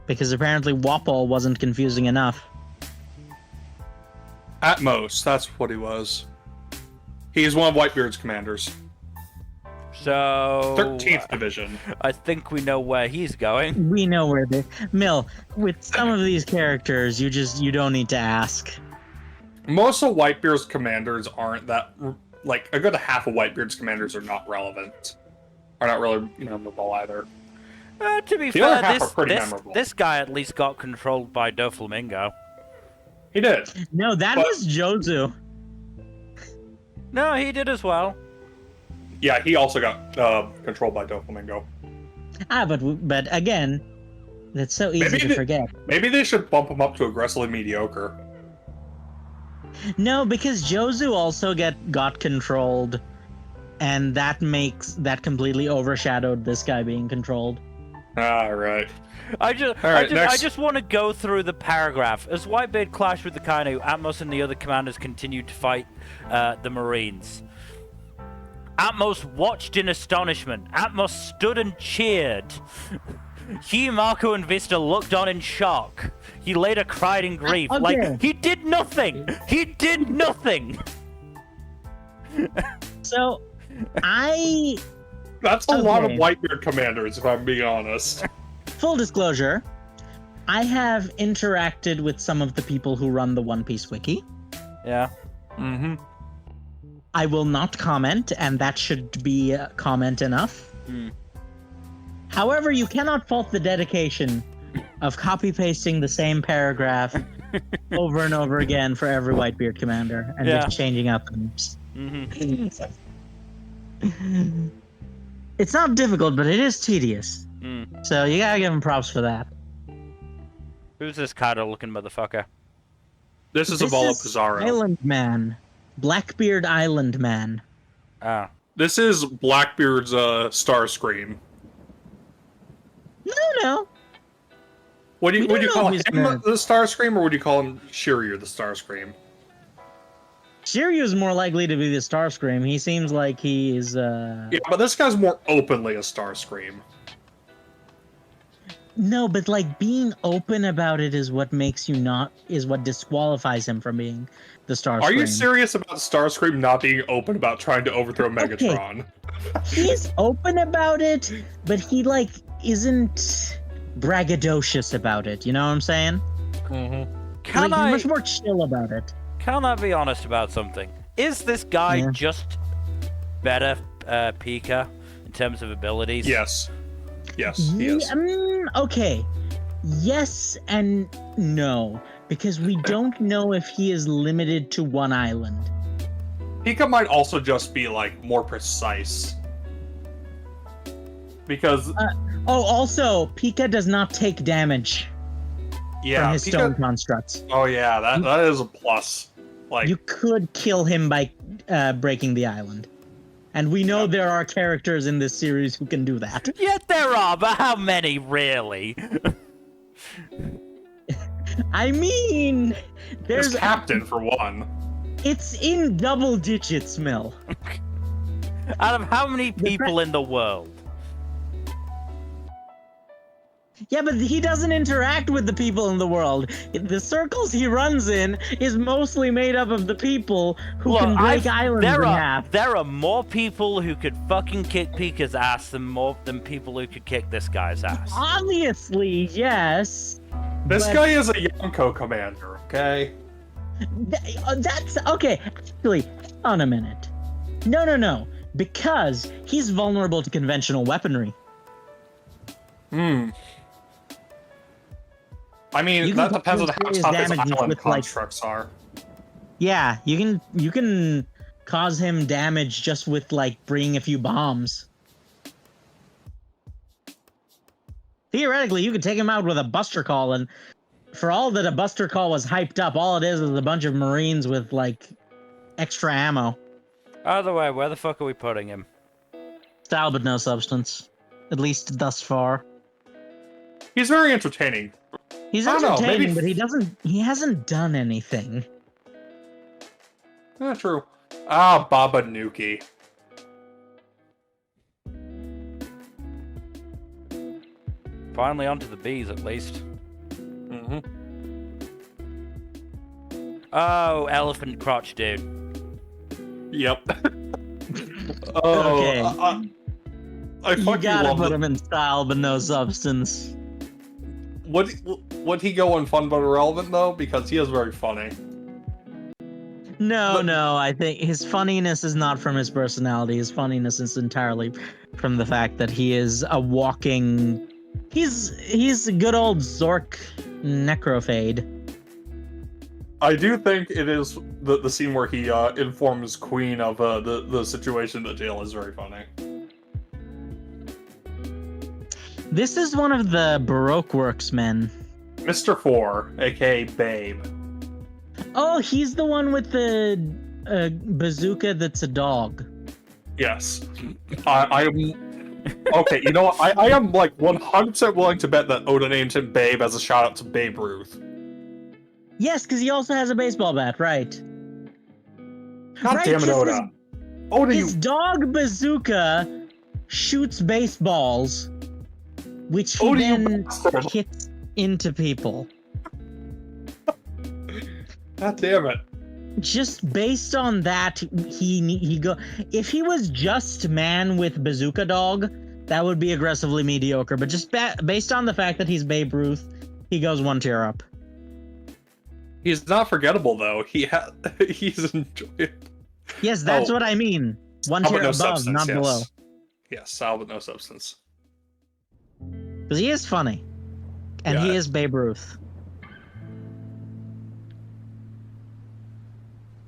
Speaker 3: Because apparently Wapol wasn't confusing enough.
Speaker 2: At most, that's what he was. He's one of Whitebeard's commanders.
Speaker 1: So
Speaker 2: 13th division.
Speaker 1: I think we know where he's going.
Speaker 3: We know where they... Mill, with some of these characters, you don't need to ask.
Speaker 2: Most of Whitebeard's commanders aren't that... a good half of Whitebeard's commanders are not relevant. Are not really memorable either.
Speaker 1: To be
Speaker 2: The other
Speaker 1: fair,
Speaker 2: half are pretty memorable.
Speaker 1: this guy at least got controlled by Doflamingo.
Speaker 2: He did.
Speaker 3: No, that was Jozu.
Speaker 1: No, he did as well.
Speaker 2: Yeah, he also got controlled by Doflamingo.
Speaker 3: But again, that's so easy to forget.
Speaker 2: Maybe they should bump him up to aggressively mediocre.
Speaker 3: No, because Jozu also got controlled, and that completely overshadowed this guy being controlled.
Speaker 2: Ah, right.
Speaker 1: I
Speaker 2: next.
Speaker 1: just want to go through the paragraph. As Whitebeard clashed with the Kainu, Atmos and the other commanders continued to fight the Marines. Atmos watched in astonishment. Atmos stood and cheered. He, Marco, and Vista looked on in shock. He later cried in grief.
Speaker 3: Okay.
Speaker 1: He did nothing! He did nothing!
Speaker 3: So,
Speaker 2: That's a lot of
Speaker 3: Okay.
Speaker 2: Whitebeard commanders, if I'm being honest.
Speaker 3: full disclosure, I have interacted with some of the people who run the One Piece wiki.
Speaker 1: Yeah.
Speaker 2: Mm-hmm.
Speaker 3: I will not comment, and that should be comment enough.
Speaker 1: Hmm.
Speaker 3: However, you cannot fault the dedication of copy-pasting the same paragraph over and over again for every Whitebeard commander, and
Speaker 1: Yeah.
Speaker 3: just changing out the names.
Speaker 1: Mm-hmm.
Speaker 3: It's not difficult, but it is tedious.
Speaker 1: Mm.
Speaker 3: So you gotta give him props for that.
Speaker 1: Who's this Kaido-looking motherfucker?
Speaker 2: This is
Speaker 3: This
Speaker 2: Avala
Speaker 3: is
Speaker 2: Pizarro.
Speaker 3: Island Man. Blackbeard Island Man.
Speaker 1: Oh.
Speaker 2: This is Blackbeard's Starscream.
Speaker 3: No.
Speaker 2: Would
Speaker 3: We
Speaker 2: you
Speaker 3: don't know
Speaker 2: call
Speaker 3: if
Speaker 2: him
Speaker 3: he's gonna-
Speaker 2: the Starscream, or would you call him Shiryu the Starscream?
Speaker 3: Shiryu's more likely to be the Starscream. He seems like he is,
Speaker 2: Yeah, but this guy's more openly a Starscream.
Speaker 3: No, but like being open about it is what makes you not is what disqualifies him from being the Starscream.
Speaker 2: Are you serious about Starscream not being open about trying to overthrow Megatron?
Speaker 3: He's open about it, but he like isn't braggadocious about it. You know what I'm saying?
Speaker 2: Mm-hmm.
Speaker 1: Can
Speaker 3: Like,
Speaker 1: I
Speaker 3: he's much more chill about it.
Speaker 1: can I be honest about something? Is this guy
Speaker 3: Yeah.
Speaker 1: just better Pika in terms of abilities?
Speaker 2: Yes. Yes, he is.
Speaker 3: Okay. Yes and no, because we don't know if he is limited to one island.
Speaker 2: Pika might also just be, like, more precise. Because,
Speaker 3: Oh, also, Pika does not take damage
Speaker 2: yeah,
Speaker 3: from his
Speaker 2: Pika...
Speaker 3: stone constructs.
Speaker 2: Oh, yeah, that is a plus. Like,
Speaker 3: You could kill him by breaking the island. And we know there are characters in this series who can do that.
Speaker 1: Yet there are, but how many really?
Speaker 3: I mean,
Speaker 2: there's
Speaker 3: there's
Speaker 2: Captain, for one.
Speaker 3: it's in double digits, Mill.
Speaker 1: Out of how many people in the world?
Speaker 3: Yeah, but he doesn't interact with the people in the world. The circles he runs in is mostly made up of the people who can break islands in half.
Speaker 1: There are more people who could fucking kick Pika's ass than people who could kick this guy's ass.
Speaker 3: Obviously, yes.
Speaker 2: This
Speaker 3: but
Speaker 2: guy is a Yonko commander, okay?
Speaker 3: That's okay. Actually, hang on a minute. No. Because he's vulnerable to conventional weaponry.
Speaker 2: I mean,
Speaker 3: You
Speaker 2: that
Speaker 3: can
Speaker 2: depends on
Speaker 3: cause
Speaker 2: how
Speaker 3: serious
Speaker 2: tough his
Speaker 3: damage
Speaker 2: island
Speaker 3: with, like-
Speaker 2: constructs are.
Speaker 3: Yeah, you can cause him damage just with like bringing a few bombs. Theoretically, you could take him out with a Buster Call, and for all that a Buster Call was hyped up, all it is a bunch of Marines with like extra ammo.
Speaker 1: Either way, where the fuck are we putting him?
Speaker 3: Style but no substance. At least thus far.
Speaker 2: He's very entertaining.
Speaker 3: He's
Speaker 2: I don't know,
Speaker 3: entertaining,
Speaker 2: maybe-
Speaker 3: but he hasn't done anything.
Speaker 2: Yeah, true. Ah, Baba Nuki.
Speaker 1: Finally onto the bees, at least.
Speaker 2: Mm-hmm.
Speaker 1: Oh, elephant crotch dude.
Speaker 2: Yep. Oh,
Speaker 3: Okay.
Speaker 2: I
Speaker 3: You
Speaker 2: fucking
Speaker 3: gotta
Speaker 2: love
Speaker 3: put
Speaker 2: the...
Speaker 3: him in style but no substance.
Speaker 2: Would he go on fun but irrelevant, though? Because he is very funny.
Speaker 3: No, I think his funniness is not from his personality. His funniness is entirely from the fact that he is a walking... He's a good old Zork necrophage.
Speaker 2: I do think it is the scene where he informs Queen of the situation in the jail is very funny.
Speaker 3: This is one of the Baroque Works men.
Speaker 2: Mr. 4, aka Babe.
Speaker 3: Oh, he's the one with the bazooka that's a dog.
Speaker 2: Yes. I am... Okay, you know what? I am like 100% willing to bet that Oda named him Babe as a shout out to Babe Ruth.
Speaker 3: Yes, because he also has a baseball bat, right?
Speaker 2: God
Speaker 3: Right,
Speaker 2: damn it,
Speaker 3: 'cause
Speaker 2: Oda. Oda,
Speaker 3: His
Speaker 2: you...
Speaker 3: dog bazooka shoots baseballs, which he
Speaker 2: Oda, you
Speaker 3: then
Speaker 2: bastard.
Speaker 3: hits into people.
Speaker 2: God damn it.
Speaker 3: Just based on that, he go. If he was just man with bazooka dog, That would be aggressively mediocre, but just based on the fact that he's Babe Ruth, he goes 1 tier up.
Speaker 2: He's not forgettable though. He's enjoyable.
Speaker 3: Yes, that's what I mean. 1
Speaker 2: All
Speaker 3: tier
Speaker 2: but no
Speaker 3: above,
Speaker 2: substance,
Speaker 3: not
Speaker 2: yes.
Speaker 3: below.
Speaker 2: Yes, all but no substance.
Speaker 3: Because he is funny. And he is Babe Ruth.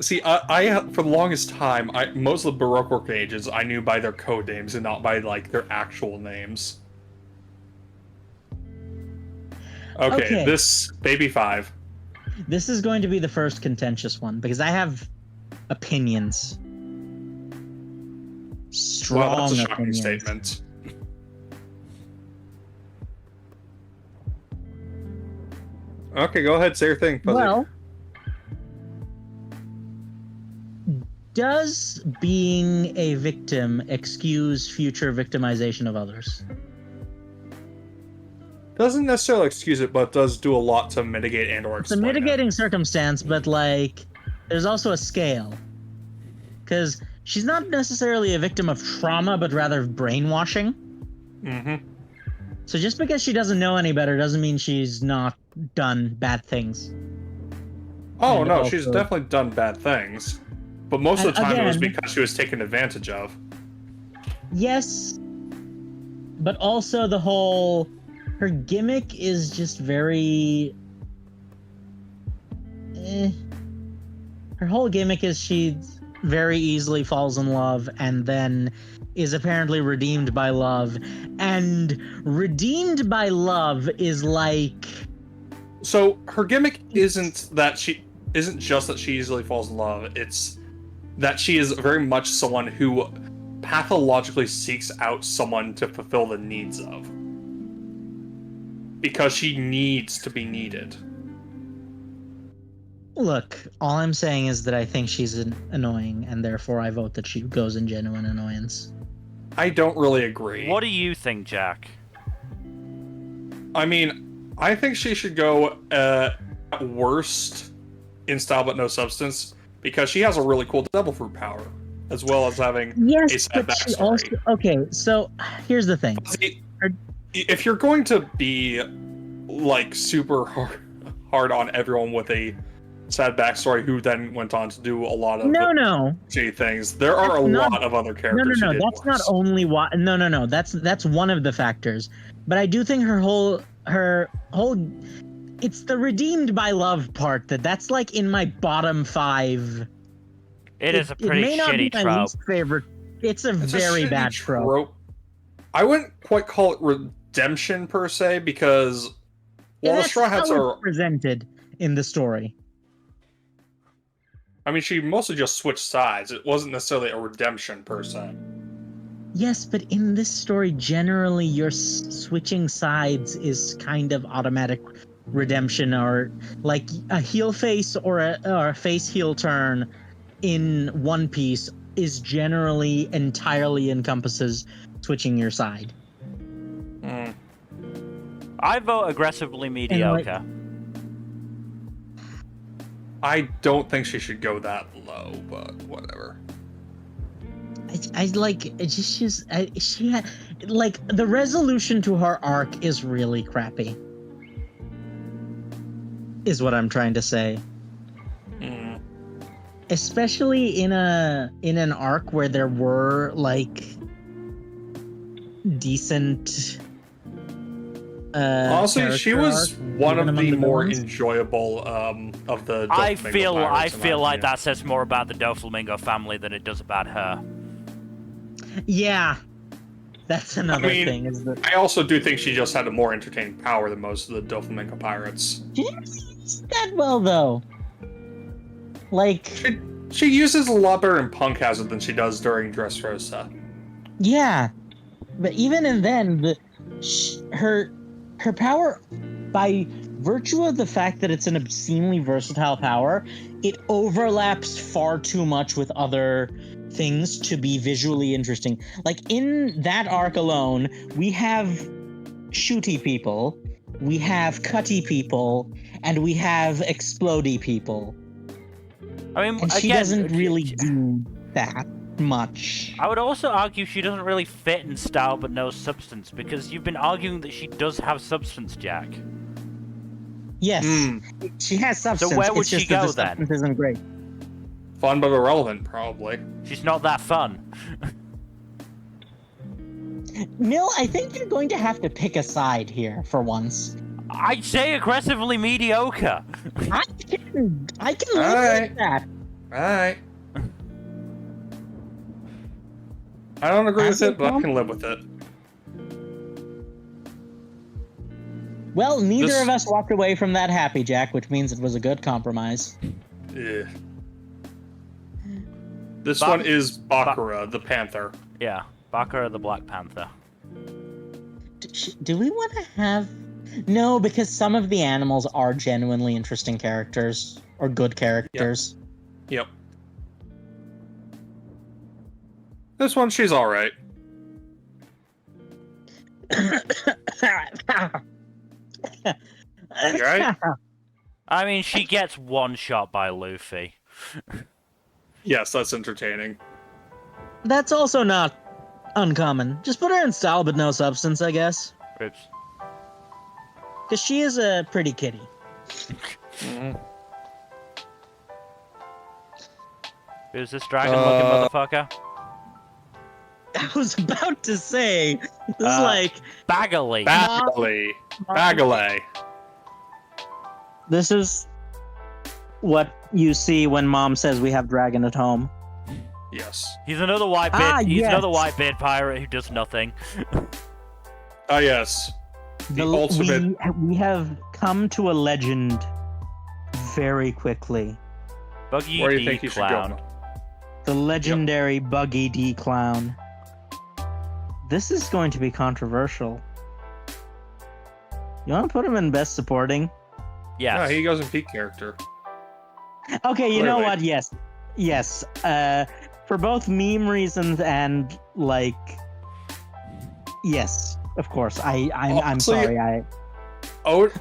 Speaker 2: See, I for the longest time, most of the Baroque work ages I knew by their code names and not by like their actual names. Okay, this Baby 5.
Speaker 3: This is going to be the first contentious one because I have opinions. Strong
Speaker 2: Well, that's a shocking
Speaker 3: opinions.
Speaker 2: statement. Okay, go ahead, say your thing, Fuzzy.
Speaker 3: Well, does being a victim excuse future victimization of others?
Speaker 2: Doesn't necessarily excuse it, but does do a lot to mitigate and or
Speaker 3: It's a
Speaker 2: explain
Speaker 3: mitigating circumstance, but like, there's also a scale. Because she's not necessarily a victim of trauma, but rather brainwashing.
Speaker 2: Mm-hmm.
Speaker 3: So just because she doesn't know any better doesn't mean she's not done bad things.
Speaker 2: Oh,
Speaker 3: And
Speaker 2: no,
Speaker 3: also-
Speaker 2: she's definitely done bad things. But most of the
Speaker 3: And
Speaker 2: time it was
Speaker 3: again-
Speaker 2: because she was taken advantage of.
Speaker 3: Yes, but also the whole... Her gimmick is just very... Her whole gimmick is she very easily falls in love and then is apparently redeemed by love. And redeemed by love is like...
Speaker 2: So her gimmick isn't just that she easily falls in love. It's that she is very much someone who pathologically seeks out someone to fulfill the needs of. Because she needs to be needed.
Speaker 3: Look, all I'm saying is that I think she's annoying, and therefore I vote that she goes in genuine annoyance.
Speaker 2: I don't really agree.
Speaker 1: What do you think, Jack?
Speaker 2: I mean, I think she should go at worst in style but no substance, because she has a really cool devil fruit power, as well as having a sad
Speaker 3: but she
Speaker 2: backstory.
Speaker 3: also... Okay, so here's the thing.
Speaker 2: See, if you're going to be like super hard on everyone with a sad backstory who then went on to do a lot of shitty things, there are a lot of other characters.
Speaker 3: No, that's not only why. No. That's one of the factors. But I do think her whole it's the redeemed by love part that's like in my bottom 5.
Speaker 1: It is a pretty
Speaker 3: it may not
Speaker 1: shitty
Speaker 3: be my
Speaker 1: trope.
Speaker 3: least favorite. It's a very
Speaker 2: shitty
Speaker 3: bad trope.
Speaker 2: I wouldn't quite call it redemption per se, because while the
Speaker 3: That's
Speaker 2: Straw Hats
Speaker 3: how
Speaker 2: are...
Speaker 3: it's presented in the story.
Speaker 2: I mean, she mostly just switched sides. It wasn't necessarily a redemption per se.
Speaker 3: Yes, but in this story, generally, your switching sides is kind of automatic redemption, or like a heel face or a face heel turn in One Piece is generally entirely encompasses switching your side.
Speaker 1: I vote aggressively mediocre.
Speaker 2: I don't think she should go that low, but whatever.
Speaker 3: I like it's just she had like the resolution to her arc is really crappy. Is what I'm trying to say. Especially in an arc where there were like decent
Speaker 2: honestly, she was one of the more
Speaker 3: villains.
Speaker 2: enjoyable of the
Speaker 1: I
Speaker 2: Doflamingo
Speaker 1: feel
Speaker 2: pirates, in my
Speaker 1: like
Speaker 2: opinion.
Speaker 1: that says more about the Doflamingo family than it does about her.
Speaker 3: Yeah, that's another thing. Is that
Speaker 2: I also do think she just had a more entertaining power than most of the Doflamingo pirates.
Speaker 3: she didn't use that well though. Like
Speaker 2: She uses a lot better in Punk Hazard than she does during Dressrosa.
Speaker 3: yeah, but even in then, her power, by virtue of the fact that it's an obscenely versatile power, it overlaps far too much with other things to be visually interesting. Like in that arc alone, we have shooty people, we have cutty people, and we have explodey people.
Speaker 1: I mean,
Speaker 3: And she
Speaker 1: again,
Speaker 3: doesn't really do that. much.
Speaker 1: I would also argue she doesn't really fit in style but no substance, because you've been arguing that she does have substance, Jack.
Speaker 3: Yes, she has substance.
Speaker 1: So where would
Speaker 3: it's just
Speaker 1: she go
Speaker 3: that the substance isn't great.
Speaker 2: Fun but irrelevant, probably.
Speaker 1: She's not that fun.
Speaker 3: Mill, I think you're going to have to pick a side here for once.
Speaker 1: I'd say aggressively mediocre.
Speaker 3: I can live
Speaker 2: Alright.
Speaker 3: with that.
Speaker 2: Alright. I don't agree
Speaker 3: As
Speaker 2: with
Speaker 3: it
Speaker 2: it, but I
Speaker 3: comes-
Speaker 2: can live with it.
Speaker 3: Well, neither
Speaker 2: This-
Speaker 3: of us walked away from that happy, Jack, which means it was a good compromise.
Speaker 2: Yeah. This
Speaker 1: Ba-
Speaker 2: one is Bakura, the panther.
Speaker 1: Yeah, Bakura the Black Panther.
Speaker 3: Do we want to have... No, because some of the animals are genuinely interesting characters. Or good characters.
Speaker 2: Yep. This one, she's alright. Right?
Speaker 1: I mean, she gets one shot by Luffy.
Speaker 2: Yes, that's entertaining.
Speaker 3: That's also not uncommon. Just put her in style but no substance, I guess.
Speaker 1: Oops.
Speaker 3: Because she is a pretty kitty.
Speaker 1: Who's this dragon-looking motherfucker?
Speaker 3: I was about to say, this is like...
Speaker 1: Baggly.
Speaker 2: Bagalay.
Speaker 3: This is what you see when mom says we have dragon at home.
Speaker 2: Yes.
Speaker 1: He's another white beard.
Speaker 3: Ah,
Speaker 1: He's
Speaker 3: yes.
Speaker 1: another white beard pirate who does nothing.
Speaker 2: Ah, yes. The ultimate.
Speaker 3: We have come to a legend very quickly.
Speaker 1: Buggy
Speaker 2: Where do you
Speaker 1: D
Speaker 2: think you should
Speaker 1: Clown.
Speaker 2: go?
Speaker 3: The legendary Buggy D Clown. This is going to be controversial. You want to put him in best supporting?
Speaker 1: Yes.
Speaker 2: No, he goes in peak character.
Speaker 3: Okay, you know
Speaker 2: Clearly.
Speaker 3: what? Yes. Yes. For both meme reasons and, like... Yes, of course. I'm
Speaker 2: Honestly,
Speaker 3: sorry.
Speaker 2: Oda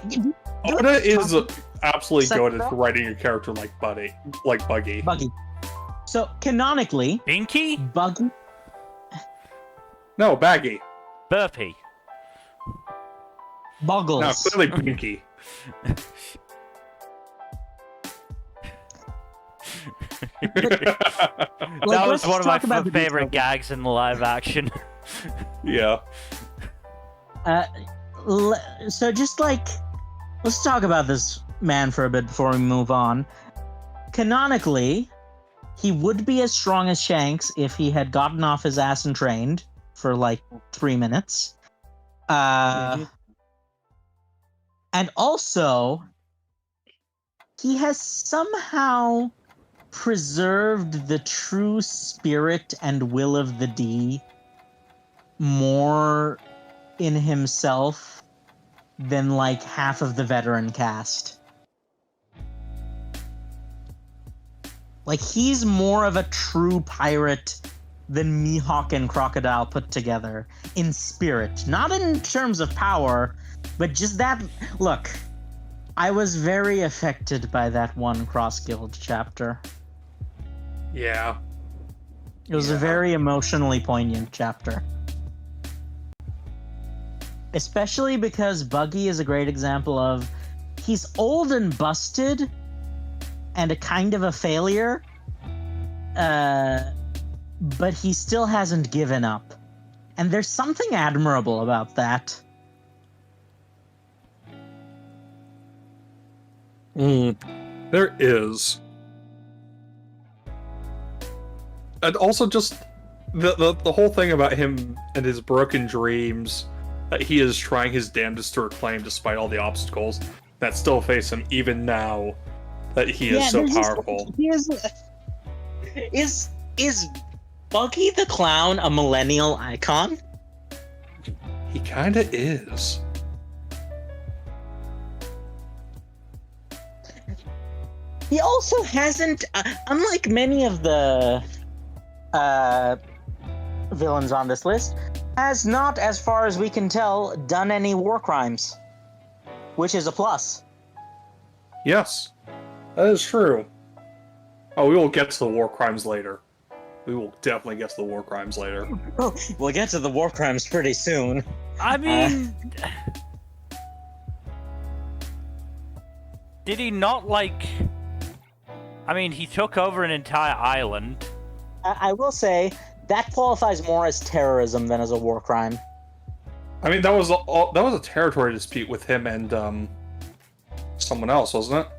Speaker 2: is absolutely
Speaker 3: Sakura?
Speaker 2: good at writing a character like Buggy.
Speaker 3: Buggy. So, canonically,
Speaker 1: Binky?
Speaker 3: Buggy...
Speaker 2: No, Baggy.
Speaker 1: Burpee.
Speaker 3: Boggles.
Speaker 2: No, clearly Binky.
Speaker 1: That was
Speaker 3: let's
Speaker 1: one of my
Speaker 3: talk about the
Speaker 1: favorite
Speaker 3: details.
Speaker 1: gags in live action.
Speaker 2: Yeah.
Speaker 3: So just like, let's talk about this man for a bit before we move on. Canonically, he would be as strong as Shanks if he had gotten off his ass and trained for like 3 minutes. And also, he has somehow preserved the true spirit and will of the D more in himself than like half of the veteran cast. Like, he's more of a true pirate than Mihawk and Crocodile put together in spirit. Not in terms of power, but just that... Look, I was very affected by that one Cross Guild chapter.
Speaker 2: Yeah.
Speaker 3: It was a very emotionally poignant chapter. Especially because Buggy is a great example of... He's old and busted, and a kind of a failure, but he still hasn't given up. And there's something admirable about that.
Speaker 2: There is. And also just the whole thing about him and his broken dreams, that he is trying his damnedest to reclaim despite all the obstacles that still face him even now, that he is so
Speaker 3: there's this-
Speaker 2: powerful.
Speaker 3: Is Buggy the Clown a millennial icon?
Speaker 2: He kinda is.
Speaker 3: He also hasn't, unlike many of the villains on this list, has not, as far as we can tell, done any war crimes, which is a plus.
Speaker 2: Yes, that is true. Oh, we will get to the war crimes later. We will definitely get to the war crimes later.
Speaker 3: Oh, we'll get to the war crimes pretty soon.
Speaker 1: I mean, did he not like? I mean, he took over an entire island.
Speaker 3: I will say that qualifies more as terrorism than as a war crime.
Speaker 2: I mean, that was a territory dispute with him and someone else, wasn't it?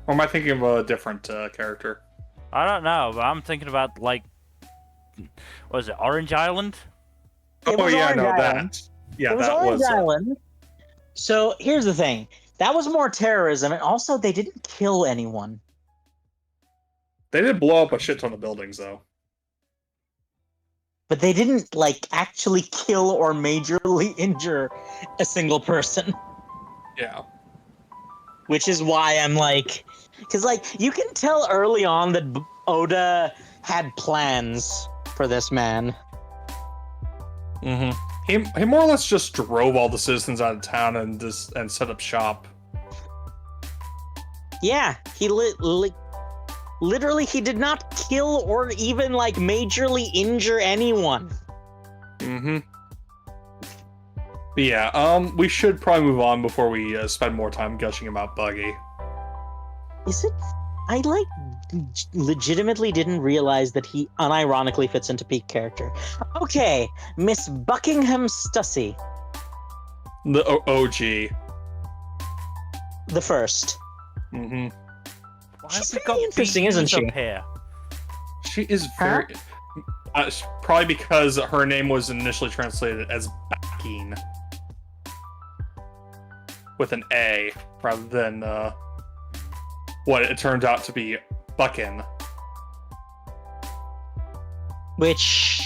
Speaker 2: Or am I thinking of a different character?
Speaker 1: I don't know, but I'm thinking about like, what is it, Orange Island?
Speaker 3: It was
Speaker 2: yeah,
Speaker 3: Orange
Speaker 2: no,
Speaker 3: Island.
Speaker 2: that. Yeah,
Speaker 3: It was
Speaker 2: that
Speaker 3: Orange
Speaker 2: was.
Speaker 3: Island. So here's the thing: that was more terrorism, and also they didn't kill anyone.
Speaker 2: They did blow up a shit ton of buildings, though.
Speaker 3: But they didn't like actually kill or majorly injure a single person.
Speaker 2: Yeah.
Speaker 3: Which is why I'm like, because like you can tell early on that Oda had plans for this man.
Speaker 2: Mm-hmm. He more or less just drove all the citizens out of town and set up shop.
Speaker 3: Yeah, he literally he did not kill or even like majorly injure anyone.
Speaker 2: Mm-hmm. But yeah, we should probably move on before we spend more time gushing about Buggy.
Speaker 3: Is it? I like legitimately didn't realize that he unironically fits into peak character. Okay, Miss Buckingham Stussy,
Speaker 2: The OG.
Speaker 3: the first.
Speaker 2: Mm-hmm.
Speaker 1: Why
Speaker 3: She's
Speaker 1: have we
Speaker 3: pretty
Speaker 1: got
Speaker 3: interesting,
Speaker 1: BUs
Speaker 3: isn't she?
Speaker 1: up here?
Speaker 2: She is very... probably because her name was initially translated as Backing. With an A, rather than what it turned out to be Buckin.
Speaker 3: Which,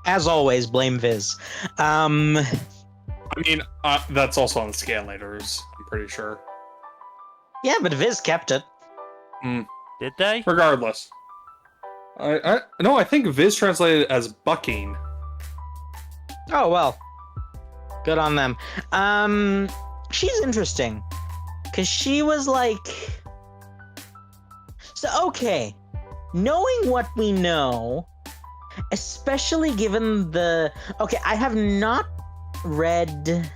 Speaker 3: as always, blame Viz.
Speaker 2: I mean, that's also on the scanlators, I'm pretty sure.
Speaker 3: Yeah, but Viz kept it.
Speaker 1: Did they?
Speaker 2: Regardless. No, I think Viz translated as Bucking.
Speaker 3: Oh well, good on them. She's interesting because she was like, so okay, knowing what we know, especially given the I have not read.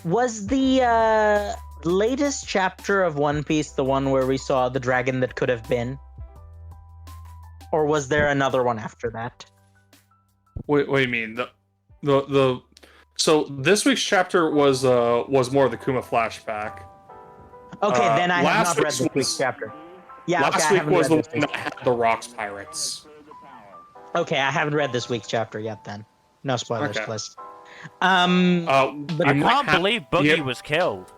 Speaker 3: Was the latest chapter of One Piece the one where we saw the dragon that could have been? Or was there another one after that?
Speaker 2: What do you mean? So this week's chapter was more of the Kuma flashback.
Speaker 3: Okay, then I have
Speaker 2: last
Speaker 3: not read this
Speaker 2: week's
Speaker 3: week's chapter. Yeah,
Speaker 2: last
Speaker 3: okay, I
Speaker 2: week
Speaker 3: haven't
Speaker 2: was
Speaker 3: read
Speaker 2: the
Speaker 3: this
Speaker 2: one
Speaker 3: week's.
Speaker 2: that had the Rocks Pirates.
Speaker 3: Okay, I haven't read this week's chapter yet then. No spoilers,
Speaker 2: Okay.
Speaker 3: please.
Speaker 2: But
Speaker 1: I can't believe Buggy was killed.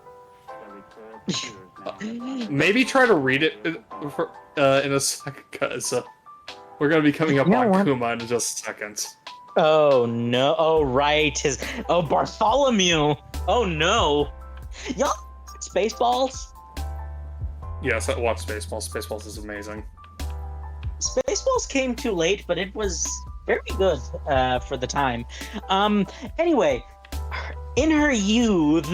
Speaker 2: Maybe try to read it in a second, because we're going to be coming up
Speaker 3: You know
Speaker 2: on
Speaker 3: what?
Speaker 2: Kuma in just a second.
Speaker 3: Oh no, oh right, Bartholomew. Oh no. Y'all Spaceballs?
Speaker 2: Yes, I watched Spaceballs. Spaceballs is amazing.
Speaker 3: Spaceballs came too late, but it was very good for the time. Anyway, in her youth,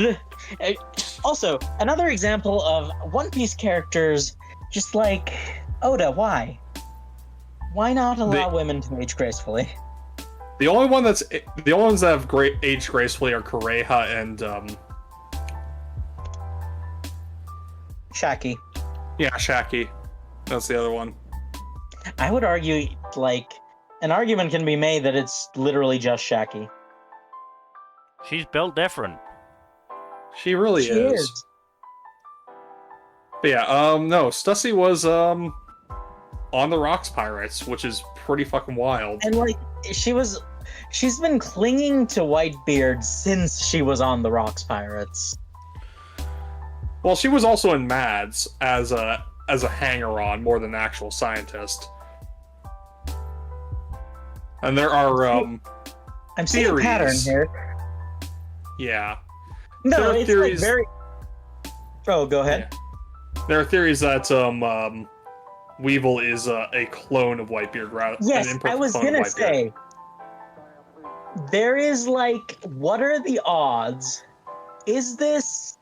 Speaker 3: also another example of One Piece characters just like Oda. Why not allow women to age gracefully?
Speaker 2: The only ones that have aged gracefully are Kureha and
Speaker 3: Shaki.
Speaker 2: yeah, Shaki. That's the other one.
Speaker 3: I would argue, like, an argument can be made that it's literally just Shaki.
Speaker 1: She's built different.
Speaker 2: She really
Speaker 3: She
Speaker 2: is. But yeah, no, Stussy was on the Rocks Pirates, which is pretty fucking wild.
Speaker 3: And like she's been clinging to Whitebeard since she was on the Rocks Pirates.
Speaker 2: Well, she was also in Mads as a hanger-on more than an actual scientist. And there are
Speaker 3: I'm seeing a
Speaker 2: theories.
Speaker 3: pattern here.
Speaker 2: Yeah.
Speaker 3: No,
Speaker 2: There are
Speaker 3: it's
Speaker 2: theories-
Speaker 3: like very. Oh, go ahead.
Speaker 2: There are theories that Weevil is a clone of Whitebeard, an
Speaker 3: Yes,
Speaker 2: imperfect
Speaker 3: I was
Speaker 2: clone of
Speaker 3: gonna
Speaker 2: Whitebeard.
Speaker 3: say. There is like, what are the odds? Is this?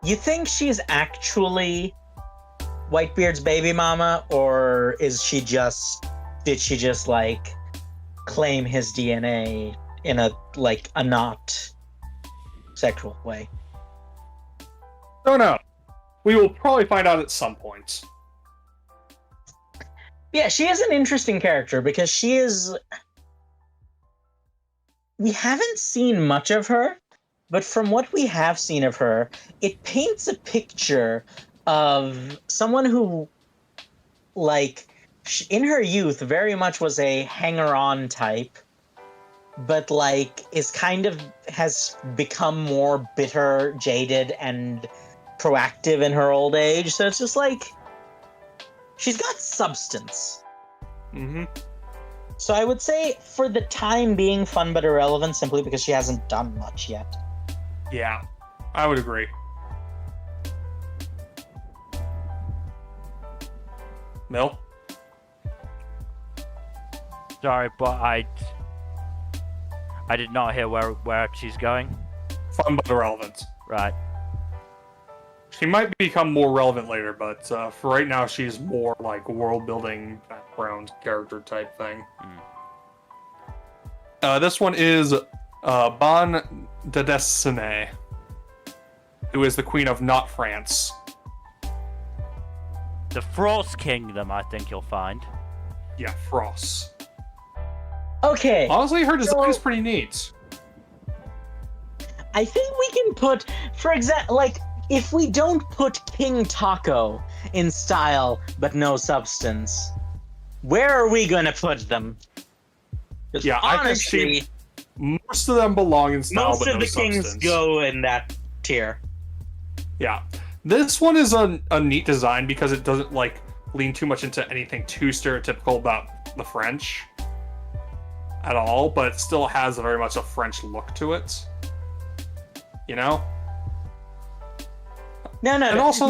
Speaker 3: You think she's actually Whitebeard's baby mama, or did she just like claim his DNA in a not sexual way?
Speaker 2: Don't know. We will probably find out at some point.
Speaker 3: Yeah, she is an interesting character because we haven't seen much of her, but from what we have seen of her, it paints a picture of someone who, in her youth, very much was a hanger-on type, but, has become more bitter, jaded, and proactive in her old age. So it's just she's got substance.
Speaker 2: Mm-hmm.
Speaker 3: So I would say, for the time being, fun but irrelevant, simply because she hasn't done much yet.
Speaker 2: Yeah, I would agree. Mill?
Speaker 1: Sorry, but I did not hear where she's going.
Speaker 2: Fun but irrelevant.
Speaker 1: Right.
Speaker 2: She might become more relevant later, but for right now, she's more like world-building, background character type thing. This one is Ban de Destinée, who is the queen of not France.
Speaker 1: The Frost Kingdom, I think you'll find.
Speaker 2: Yeah, Frost.
Speaker 3: Okay.
Speaker 2: Honestly, her design is pretty neat.
Speaker 3: I think we can put, for example, if we don't put King Taco in style but no substance, where are we gonna put them?
Speaker 2: Yeah,
Speaker 3: honestly,
Speaker 2: I think most of them belong in style
Speaker 3: most
Speaker 2: but
Speaker 3: of
Speaker 2: no
Speaker 3: the
Speaker 2: substance.
Speaker 3: kings go in that tier.
Speaker 2: Yeah. This one is a neat design because it doesn't lean too much into anything too stereotypical about the French at all, but it still has very much a French look to it. You know?
Speaker 3: No,
Speaker 2: And also,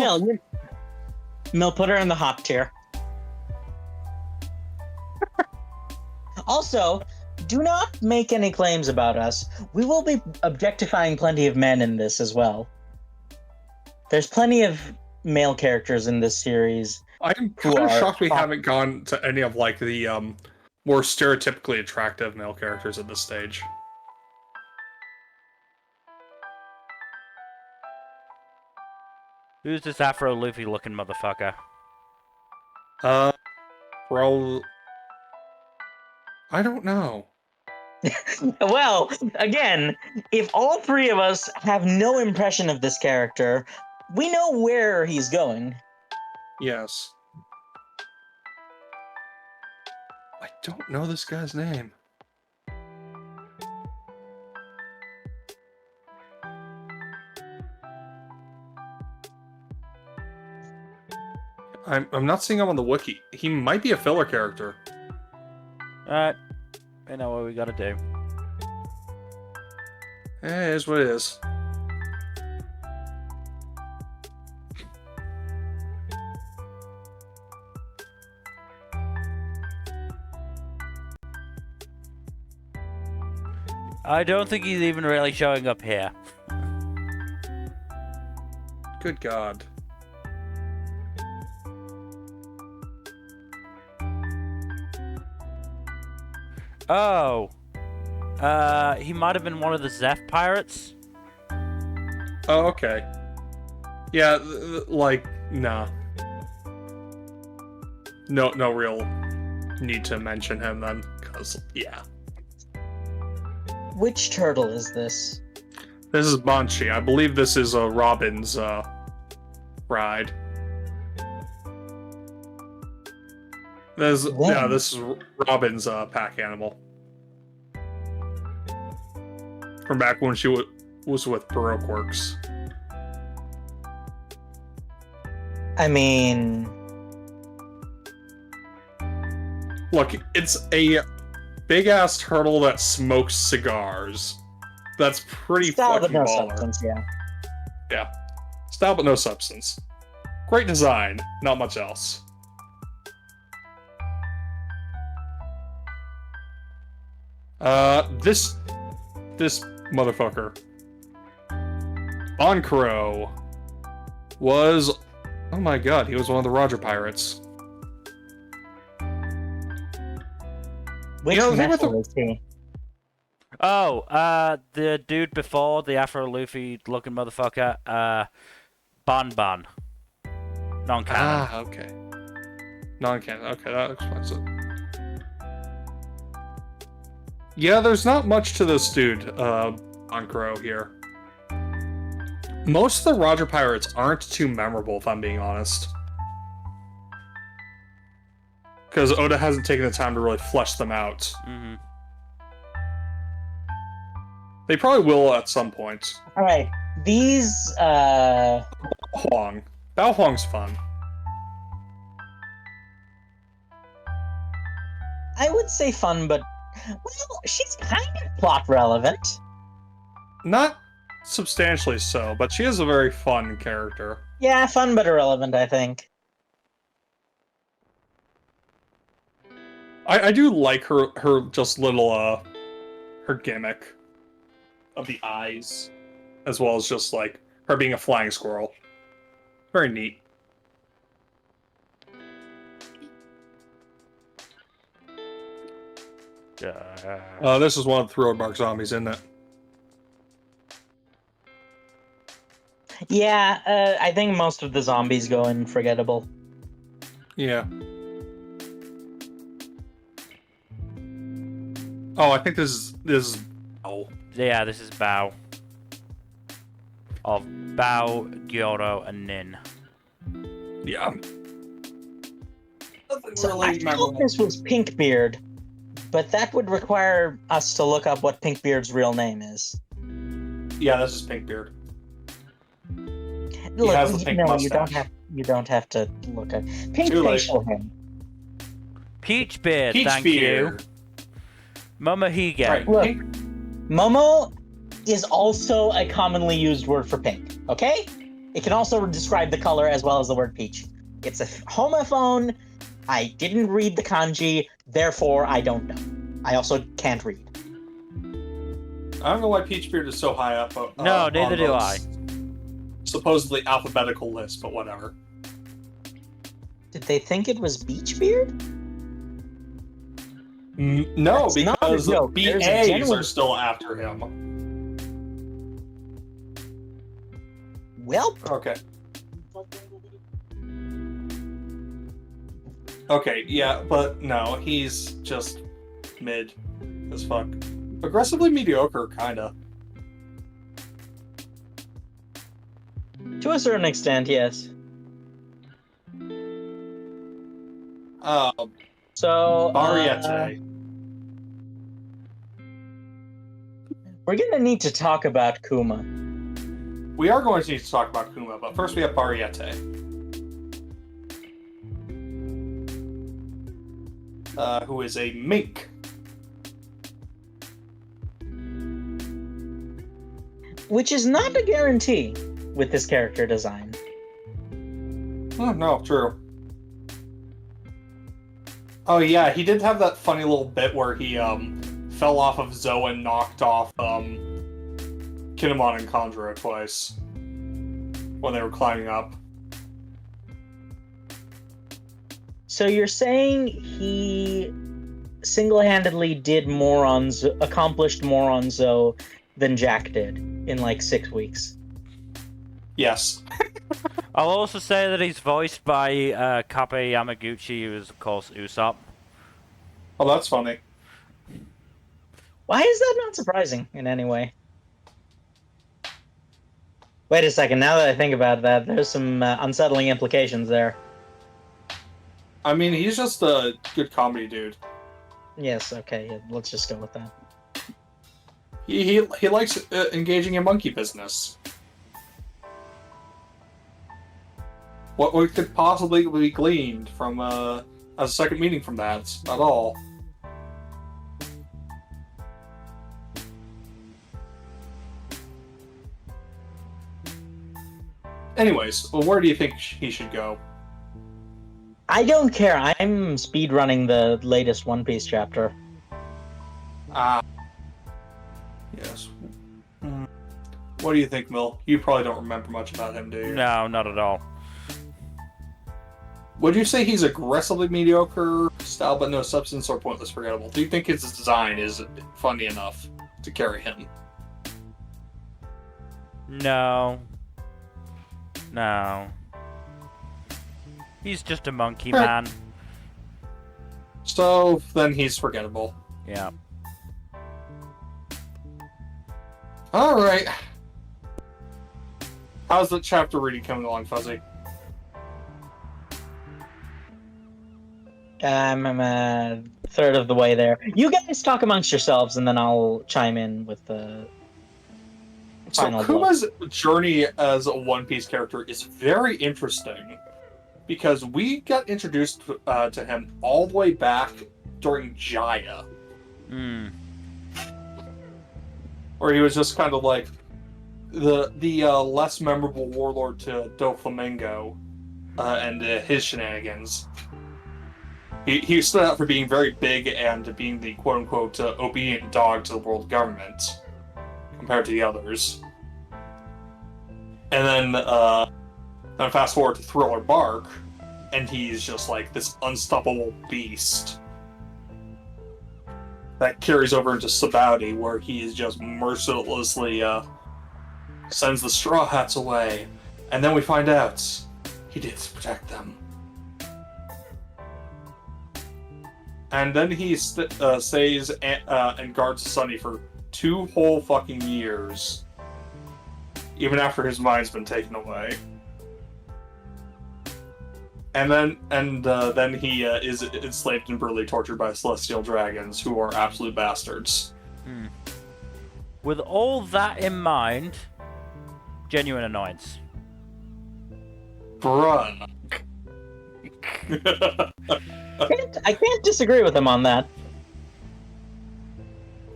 Speaker 3: Mill, put her in the hot tier. Also, do not make any claims about us. We will be objectifying plenty of men in this as well. There's plenty of male characters in this series.
Speaker 2: I'm kind of shocked we haven't gone to any of the more stereotypically attractive male characters at this stage.
Speaker 1: Who's this Afro Luffy looking motherfucker?
Speaker 2: Bro, I don't know.
Speaker 3: Well, again, if all three of us have no impression of this character, we know where he's going.
Speaker 2: Yes. I don't know this guy's name. I'm not seeing him on the wiki. He might be a filler character.
Speaker 1: Alright. I know what we gotta do.
Speaker 2: It is what it is.
Speaker 1: I don't think he's even really showing up here.
Speaker 2: Good God.
Speaker 1: Oh. He might have been one of the Zeph pirates.
Speaker 2: Oh, okay. Yeah, nah. No real need to mention him then, because, yeah.
Speaker 3: Which turtle is this?
Speaker 2: This is Banshee. I believe this is a Robin's ride. This is Robin's pack animal. From back when she was with Baroque Works.
Speaker 3: I mean...
Speaker 2: Look, it's a big-ass turtle that smokes cigars. That's pretty
Speaker 3: style
Speaker 2: fucking
Speaker 3: but no
Speaker 2: baller.
Speaker 3: substance, yeah.
Speaker 2: Yeah. Style but no substance. Great design, not much else. This motherfucker. Bonkro was Oh my god, he was one of the Roger Pirates.
Speaker 3: Which
Speaker 2: You know, the thing with
Speaker 3: metal is he?
Speaker 1: Oh, the dude before, the Afro Luffy looking motherfucker, Bon. Non-canon.
Speaker 2: Ah, okay. Non-canon. Okay, that explains it. Yeah, there's not much to this dude, on Crow here. Most of the Roger Pirates aren't too memorable, if I'm being honest. Because Oda hasn't taken the time to really flesh them out.
Speaker 1: Mm-hmm.
Speaker 2: They probably will at some point.
Speaker 3: Alright, these,
Speaker 2: Huang. Bao Huang's fun.
Speaker 3: I would say fun, but, well, she's kind of plot relevant.
Speaker 2: Not substantially so, but she is a very fun character.
Speaker 3: Yeah, fun but irrelevant, I think.
Speaker 2: I do like her just little, her gimmick of the eyes, as well as just, like, her being a flying squirrel. Very neat. This is one of the Thriller Bark zombies, isn't it?
Speaker 3: Yeah, I think most of the zombies go in forgettable.
Speaker 2: Yeah. Oh, I think this is. Oh.
Speaker 1: Yeah, this is Bao. Of Bao, Gyoro, and Nin.
Speaker 2: Yeah.
Speaker 3: So I thought this was Pinkbeard, but that would require us to look up what Pinkbeard's real name is.
Speaker 2: Yeah, this is Pinkbeard.
Speaker 3: Look,
Speaker 2: has the pink mustache.
Speaker 3: You don't have to look at pink facial hair.
Speaker 1: Peachbeard,
Speaker 2: Peach
Speaker 1: thank
Speaker 2: beard.
Speaker 1: you. Momohige.
Speaker 2: Right.
Speaker 3: Look,
Speaker 2: Pink.
Speaker 3: Momo is also a commonly used word for pink, okay? It can also describe the color as well as the word peach. It's a homophone. I didn't read the kanji, therefore I don't know. I also can't read.
Speaker 2: I don't know why Peachbeard is so high up.
Speaker 1: No, neither do I.
Speaker 2: Supposedly alphabetical list, but whatever.
Speaker 3: Did they think it was Beachbeard?
Speaker 2: No,
Speaker 3: That's not a
Speaker 2: because
Speaker 3: joke.
Speaker 2: BAs
Speaker 3: There's a genuine-
Speaker 2: are still after him.
Speaker 3: Well,
Speaker 2: Okay. Okay, yeah, but no, he's just mid as fuck. Aggressively mediocre, kinda.
Speaker 3: to a certain extent, yes. So,
Speaker 2: Ariete.
Speaker 3: we're gonna need to talk about Kuma.
Speaker 2: We are going to need to talk about Kuma, but first we have Ariete. Who is a mink.
Speaker 3: Which is not a guarantee with this character design.
Speaker 2: Oh, no, true. Oh yeah, he did have that funny little bit where he fell off of Zoa and knocked off Kinemon and Conjuro twice when they were climbing up.
Speaker 3: So you're saying he single-handedly did more on accomplished more on Zo than Jack did in like 6 weeks?
Speaker 2: Yes.
Speaker 1: I'll also say that he's voiced by Kabe Yamaguchi, who is, of course, Usopp.
Speaker 2: Oh, that's funny.
Speaker 3: Why is that not surprising in any way? Wait a second, now that I think about that, there's some unsettling implications there.
Speaker 2: I mean, he's just a good comedy dude.
Speaker 3: Yes, okay, yeah, let's just go with that.
Speaker 2: He likes engaging in monkey business. What could possibly be gleaned from as a second meaning from that? Not all. Anyways, well, where do you think he should go?
Speaker 3: I don't care, I'm speedrunning the latest One Piece chapter.
Speaker 2: Yes. What do you think, Mill? You probably don't remember much about him, do you?
Speaker 1: No, not at all.
Speaker 2: Would you say he's aggressively mediocre style but no substance, or pointless forgettable? Do you think his design is funny enough to carry him?
Speaker 1: No. No. He's just a monkey
Speaker 2: Right.
Speaker 1: man.
Speaker 2: So then he's forgettable.
Speaker 1: Yeah.
Speaker 2: Alright. How's the chapter reading coming along, Fuzzy?
Speaker 3: I'm a third of the way there. You guys talk amongst yourselves, and then I'll chime in with the
Speaker 2: So
Speaker 3: final blow.
Speaker 2: Kuma's journey as a One Piece character is very interesting, because we got introduced to him all the way back during Jaya, where he was just kind of like the less memorable warlord to Doflamingo and his shenanigans. He stood out for being very big and being the quote-unquote obedient dog to the world government compared to the others. And then fast forward to Thriller Bark, and he's just like this unstoppable beast that carries over into Sabaody, where he is just mercilessly sends the Straw Hats away, and then we find out he did to protect them. And then he stays and guards Sunny for 2 whole fucking years, even after his mind's been taken away. And then he is enslaved and brutally tortured by celestial dragons, who are absolute bastards.
Speaker 1: With all that in mind, genuine annoyance.
Speaker 2: Bruh.
Speaker 3: I can't disagree with him on that.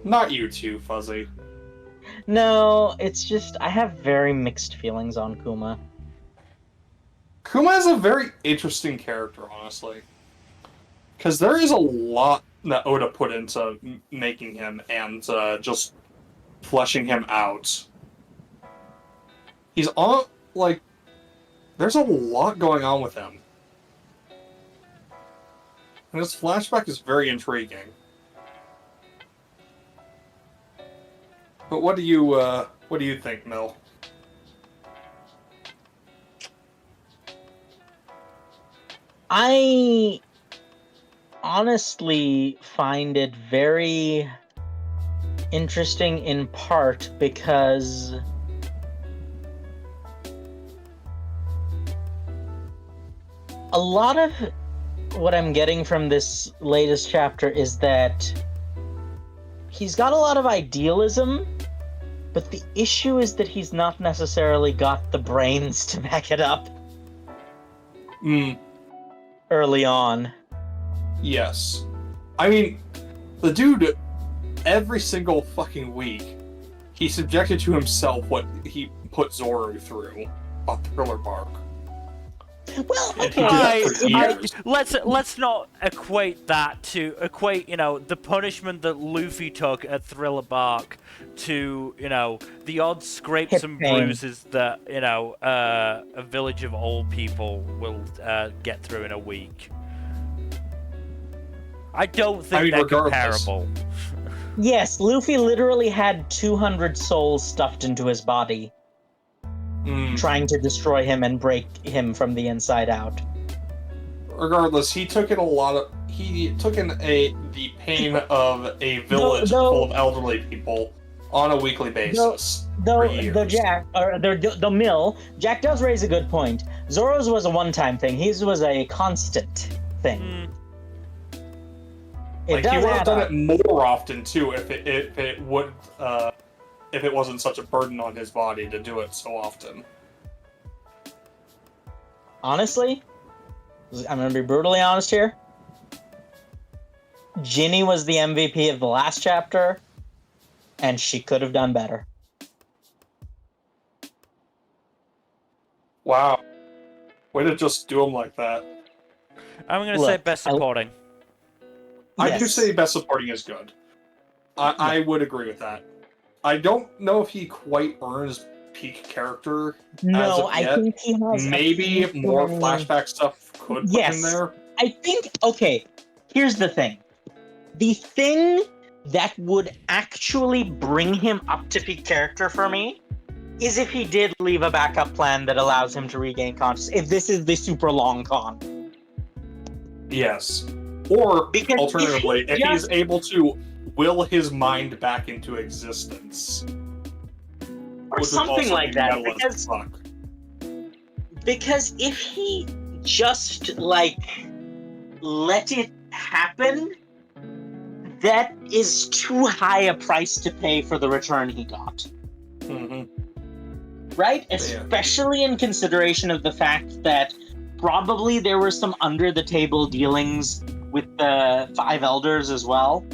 Speaker 2: Not you two, Fuzzy.
Speaker 3: No, it's just I have very mixed feelings on Kuma.
Speaker 2: Kuma is a very interesting character, honestly. Because there is a lot that Oda put into making him and just fleshing him out. He's on, like, there's a lot going on with him. And his flashback is very intriguing. But what do you think, Mil?
Speaker 3: I honestly find it very interesting in part because a lot of what I'm getting from this latest chapter is that he's got a lot of idealism, but the issue is that he's not necessarily got the brains to back it up early on.
Speaker 2: Yes. I mean, the dude, every single fucking week, he subjected to himself what he put Zoro through on Thriller Bark.
Speaker 3: Well,
Speaker 2: And he
Speaker 3: okay.
Speaker 2: did that for years.
Speaker 1: Let's not equate that to the punishment that Luffy took at Thriller Bark to the odd scrapes
Speaker 3: Hip
Speaker 1: and
Speaker 3: pain.
Speaker 1: bruises that a village of old people will get through in a week. I don't think they're
Speaker 2: regardless.
Speaker 1: comparable.
Speaker 3: Yes, Luffy literally had 200 souls stuffed into his body, trying to destroy him and break him from the inside out.
Speaker 2: Regardless, he took in the pain of a village full of elderly people on a weekly basis. for years.
Speaker 3: Jack does raise a good point. Zoro's was a one-time thing. His was a constant thing.
Speaker 2: Like he would have done it more often too if it wasn't such a burden on his body to do it so often.
Speaker 3: Honestly, I'm gonna be brutally honest here. Ginny was the MVP of the last chapter, and she could have done better.
Speaker 2: Wow. Way to just do him like that.
Speaker 1: I'm going to say best supporting.
Speaker 2: I do say best supporting is good. I would agree with that. I don't know if he quite earns peak character as of yet.
Speaker 3: I think he has
Speaker 2: Maybe more flashback stuff could put
Speaker 3: Yes.
Speaker 2: him there.
Speaker 3: I think, okay, here's the thing. The thing that would actually bring him up to peak character for me is if he did leave a backup plan that allows him to regain consciousness. If this is the super long con.
Speaker 2: Yes. Or,
Speaker 3: Because
Speaker 2: alternatively, if
Speaker 3: just-
Speaker 2: he's able to will his mind back into existence.
Speaker 3: Or
Speaker 2: which would
Speaker 3: something
Speaker 2: also
Speaker 3: like
Speaker 2: be
Speaker 3: that.
Speaker 2: metal as fuck.
Speaker 3: Because if he just, like, let it happen, that is too high a price to pay for the return he got.
Speaker 2: Mhm.
Speaker 3: Right?
Speaker 2: Yeah.
Speaker 3: Especially in consideration of the fact that probably there were some under-the-table dealings with the Five Elders as well.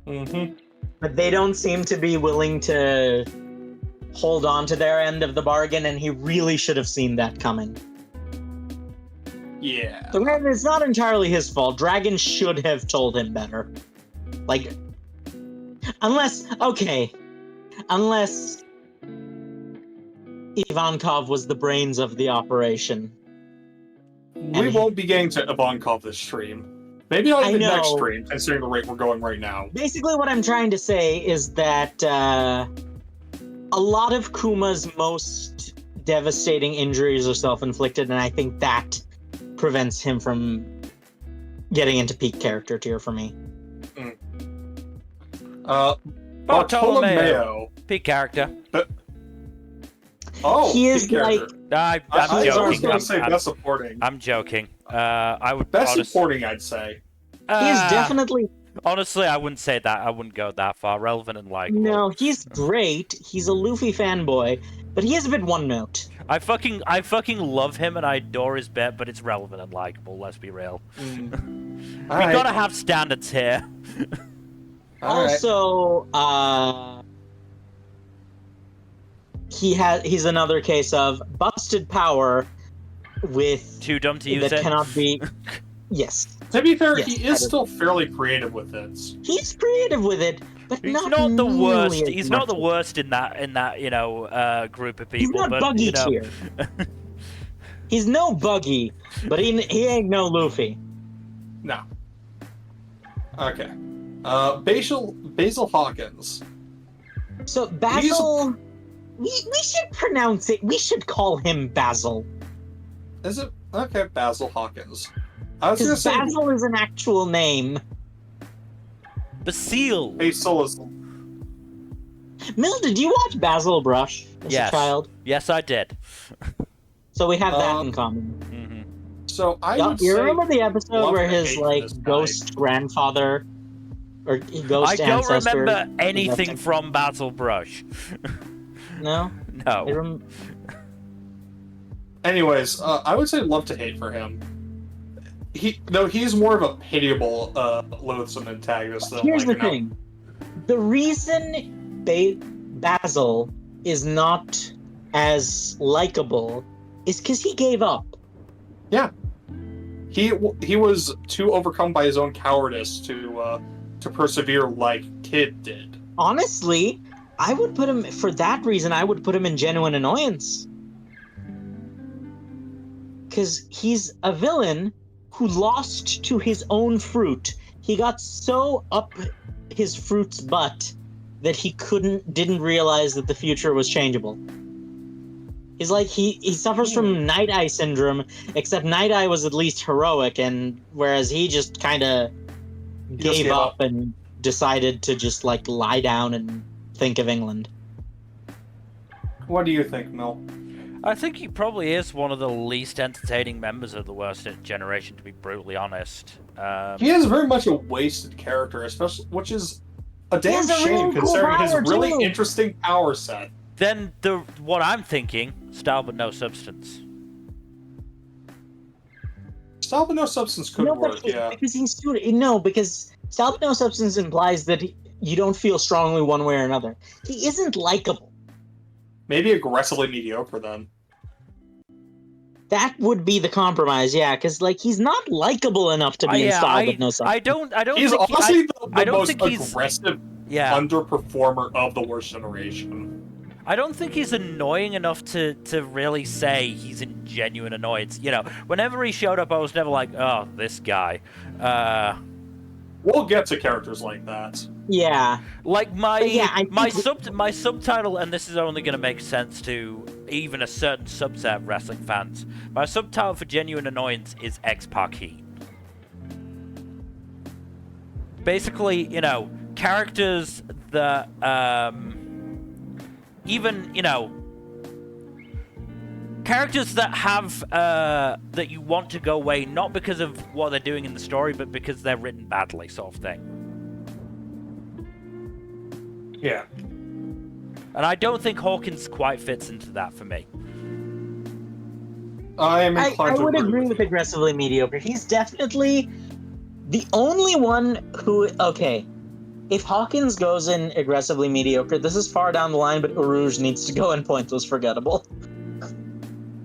Speaker 2: Mhm.
Speaker 3: But they don't seem to be willing to hold on to their end of the bargain, and he really should have seen that coming.
Speaker 2: Yeah.
Speaker 3: So granted, it's not entirely his fault. Dragon should have told him better. Like, unless Ivankov was the brains of the operation.
Speaker 2: We
Speaker 3: And-
Speaker 2: won't be getting to Ivankov this stream. Maybe not
Speaker 3: I
Speaker 2: even next
Speaker 3: know.
Speaker 2: stream, considering the rate we're going right now.
Speaker 3: Basically, what I'm trying to say is that a lot of Kuma's most devastating injuries are self-inflicted, and I think that prevents him from getting into peak character tier for me.
Speaker 2: Bartolomeo.
Speaker 1: Peak character.
Speaker 2: Oh,
Speaker 3: He is
Speaker 2: peak character.
Speaker 1: I'm
Speaker 2: I was
Speaker 1: joking.
Speaker 2: going to say best supporting.
Speaker 1: I'm joking. I would
Speaker 2: Best supporting, I'd say.
Speaker 3: He is definitely
Speaker 1: Honestly, I wouldn't say that. I wouldn't go that far. Relevant and likable.
Speaker 3: no. He's great. He's a Luffy fanboy, but he is a bit one note.
Speaker 1: I fucking love him and I adore his bit, but it's relevant and likable. Let's be real. We gotta have standards here.
Speaker 3: Also, he's another case of busted power with
Speaker 1: Too dumb to use
Speaker 3: that
Speaker 1: it.
Speaker 3: cannot be. Yes,
Speaker 2: To be fair,
Speaker 3: Yes,
Speaker 2: he
Speaker 3: I
Speaker 2: is
Speaker 3: do.
Speaker 2: still fairly creative with it.
Speaker 3: he's creative with it, but
Speaker 1: He's
Speaker 3: not
Speaker 1: not the
Speaker 3: nearly
Speaker 1: worst.
Speaker 3: as
Speaker 1: He's not
Speaker 3: much
Speaker 1: the
Speaker 3: as-
Speaker 1: worst in that group of people.
Speaker 3: He's not
Speaker 1: but,
Speaker 3: buggy
Speaker 1: you know,
Speaker 3: tier. He's no buggy, but he ain't no Luffy.
Speaker 2: No. Okay. Basil Hawkins.
Speaker 3: So Basil, we should pronounce it. We should call him Basil,
Speaker 2: Is it? Okay, Basil Hawkins. I was going to
Speaker 3: because
Speaker 2: say
Speaker 3: Basil is an actual name.
Speaker 1: Basil.
Speaker 2: Basil is...
Speaker 3: Mil, did you watch Basil Brush as
Speaker 1: Yes.
Speaker 3: a child?
Speaker 1: Yes, I did.
Speaker 3: So we have that in common.
Speaker 1: hmm
Speaker 2: So I
Speaker 3: Yeah,
Speaker 2: would
Speaker 3: you
Speaker 2: say...
Speaker 3: remember the episode
Speaker 2: love
Speaker 3: where
Speaker 2: to
Speaker 3: his
Speaker 2: hate for
Speaker 3: like
Speaker 2: this guy.
Speaker 3: ghost grandfather or ghost
Speaker 1: I don't
Speaker 3: ancestor?
Speaker 1: remember anything
Speaker 3: was
Speaker 1: from Basil Brush.
Speaker 3: No. I
Speaker 1: No.
Speaker 3: rem-
Speaker 2: Anyways, I would say love to hate for him. He's more of a pitiable, loathsome antagonist than
Speaker 3: Here's the
Speaker 2: like,
Speaker 3: thing: the reason Basil is not as likable is because he gave up.
Speaker 2: He was too overcome by his own cowardice to persevere like Kid did.
Speaker 3: Honestly, I would put him for that reason. I would put him in genuine annoyance. Because he's a villain who lost to his own fruit. He got so up his fruit's butt that he didn't realize that the future was changeable. He's like, he suffers from Night Eye syndrome, except Night Eye was at least heroic, and whereas he just kind of
Speaker 2: just
Speaker 3: gave up and decided to just like lie down and think of England.
Speaker 2: What do you think, Mel?
Speaker 1: I think he probably is one of the least entertaining members of the Worst Generation, to be brutally honest.
Speaker 2: He is very much a wasted character, especially, which is a damn
Speaker 3: has a
Speaker 2: shame
Speaker 3: really cool
Speaker 2: considering his
Speaker 3: power,
Speaker 2: really
Speaker 3: too.
Speaker 2: interesting power set.
Speaker 1: Then what I'm thinking, style but no substance.
Speaker 2: Style but no substance could work, yeah.
Speaker 3: Because because Style but no substance implies that you don't feel strongly one way or another. He isn't likable.
Speaker 2: Maybe aggressively mediocre then.
Speaker 3: That would be the compromise, yeah, because like he's not likable enough to be in Style but no substance.
Speaker 1: I don't
Speaker 2: He's
Speaker 1: think
Speaker 2: honestly
Speaker 1: I
Speaker 2: the
Speaker 1: don't
Speaker 2: most
Speaker 1: think he's-
Speaker 2: aggressive underperformer of the Worst Generation.
Speaker 1: I don't think he's annoying enough to really say he's genuine annoyance. You know, whenever he showed up, I was never like, oh, this guy.
Speaker 2: We'll get to characters like that.
Speaker 3: Yeah.
Speaker 1: Like
Speaker 3: I
Speaker 1: my
Speaker 3: think
Speaker 1: my subtitle, and this is only going to make sense to even a certain subset of wrestling fans. My subtitle for genuine annoyance is X-Pac Heat. Basically, you know, characters that even, you know, characters that have that you want to go away not because of what they're doing in the story, but because they're written badly, sort of thing.
Speaker 2: Yeah.
Speaker 1: And I don't think Hawkins quite fits into that for me.
Speaker 2: I am
Speaker 3: I
Speaker 2: inclined to
Speaker 3: would agree with
Speaker 2: you.
Speaker 3: aggressively mediocre. He's definitely the only one who. Okay, if Hawkins goes in aggressively mediocre, this is far down the line, but Uruj needs to go in pointless forgettable.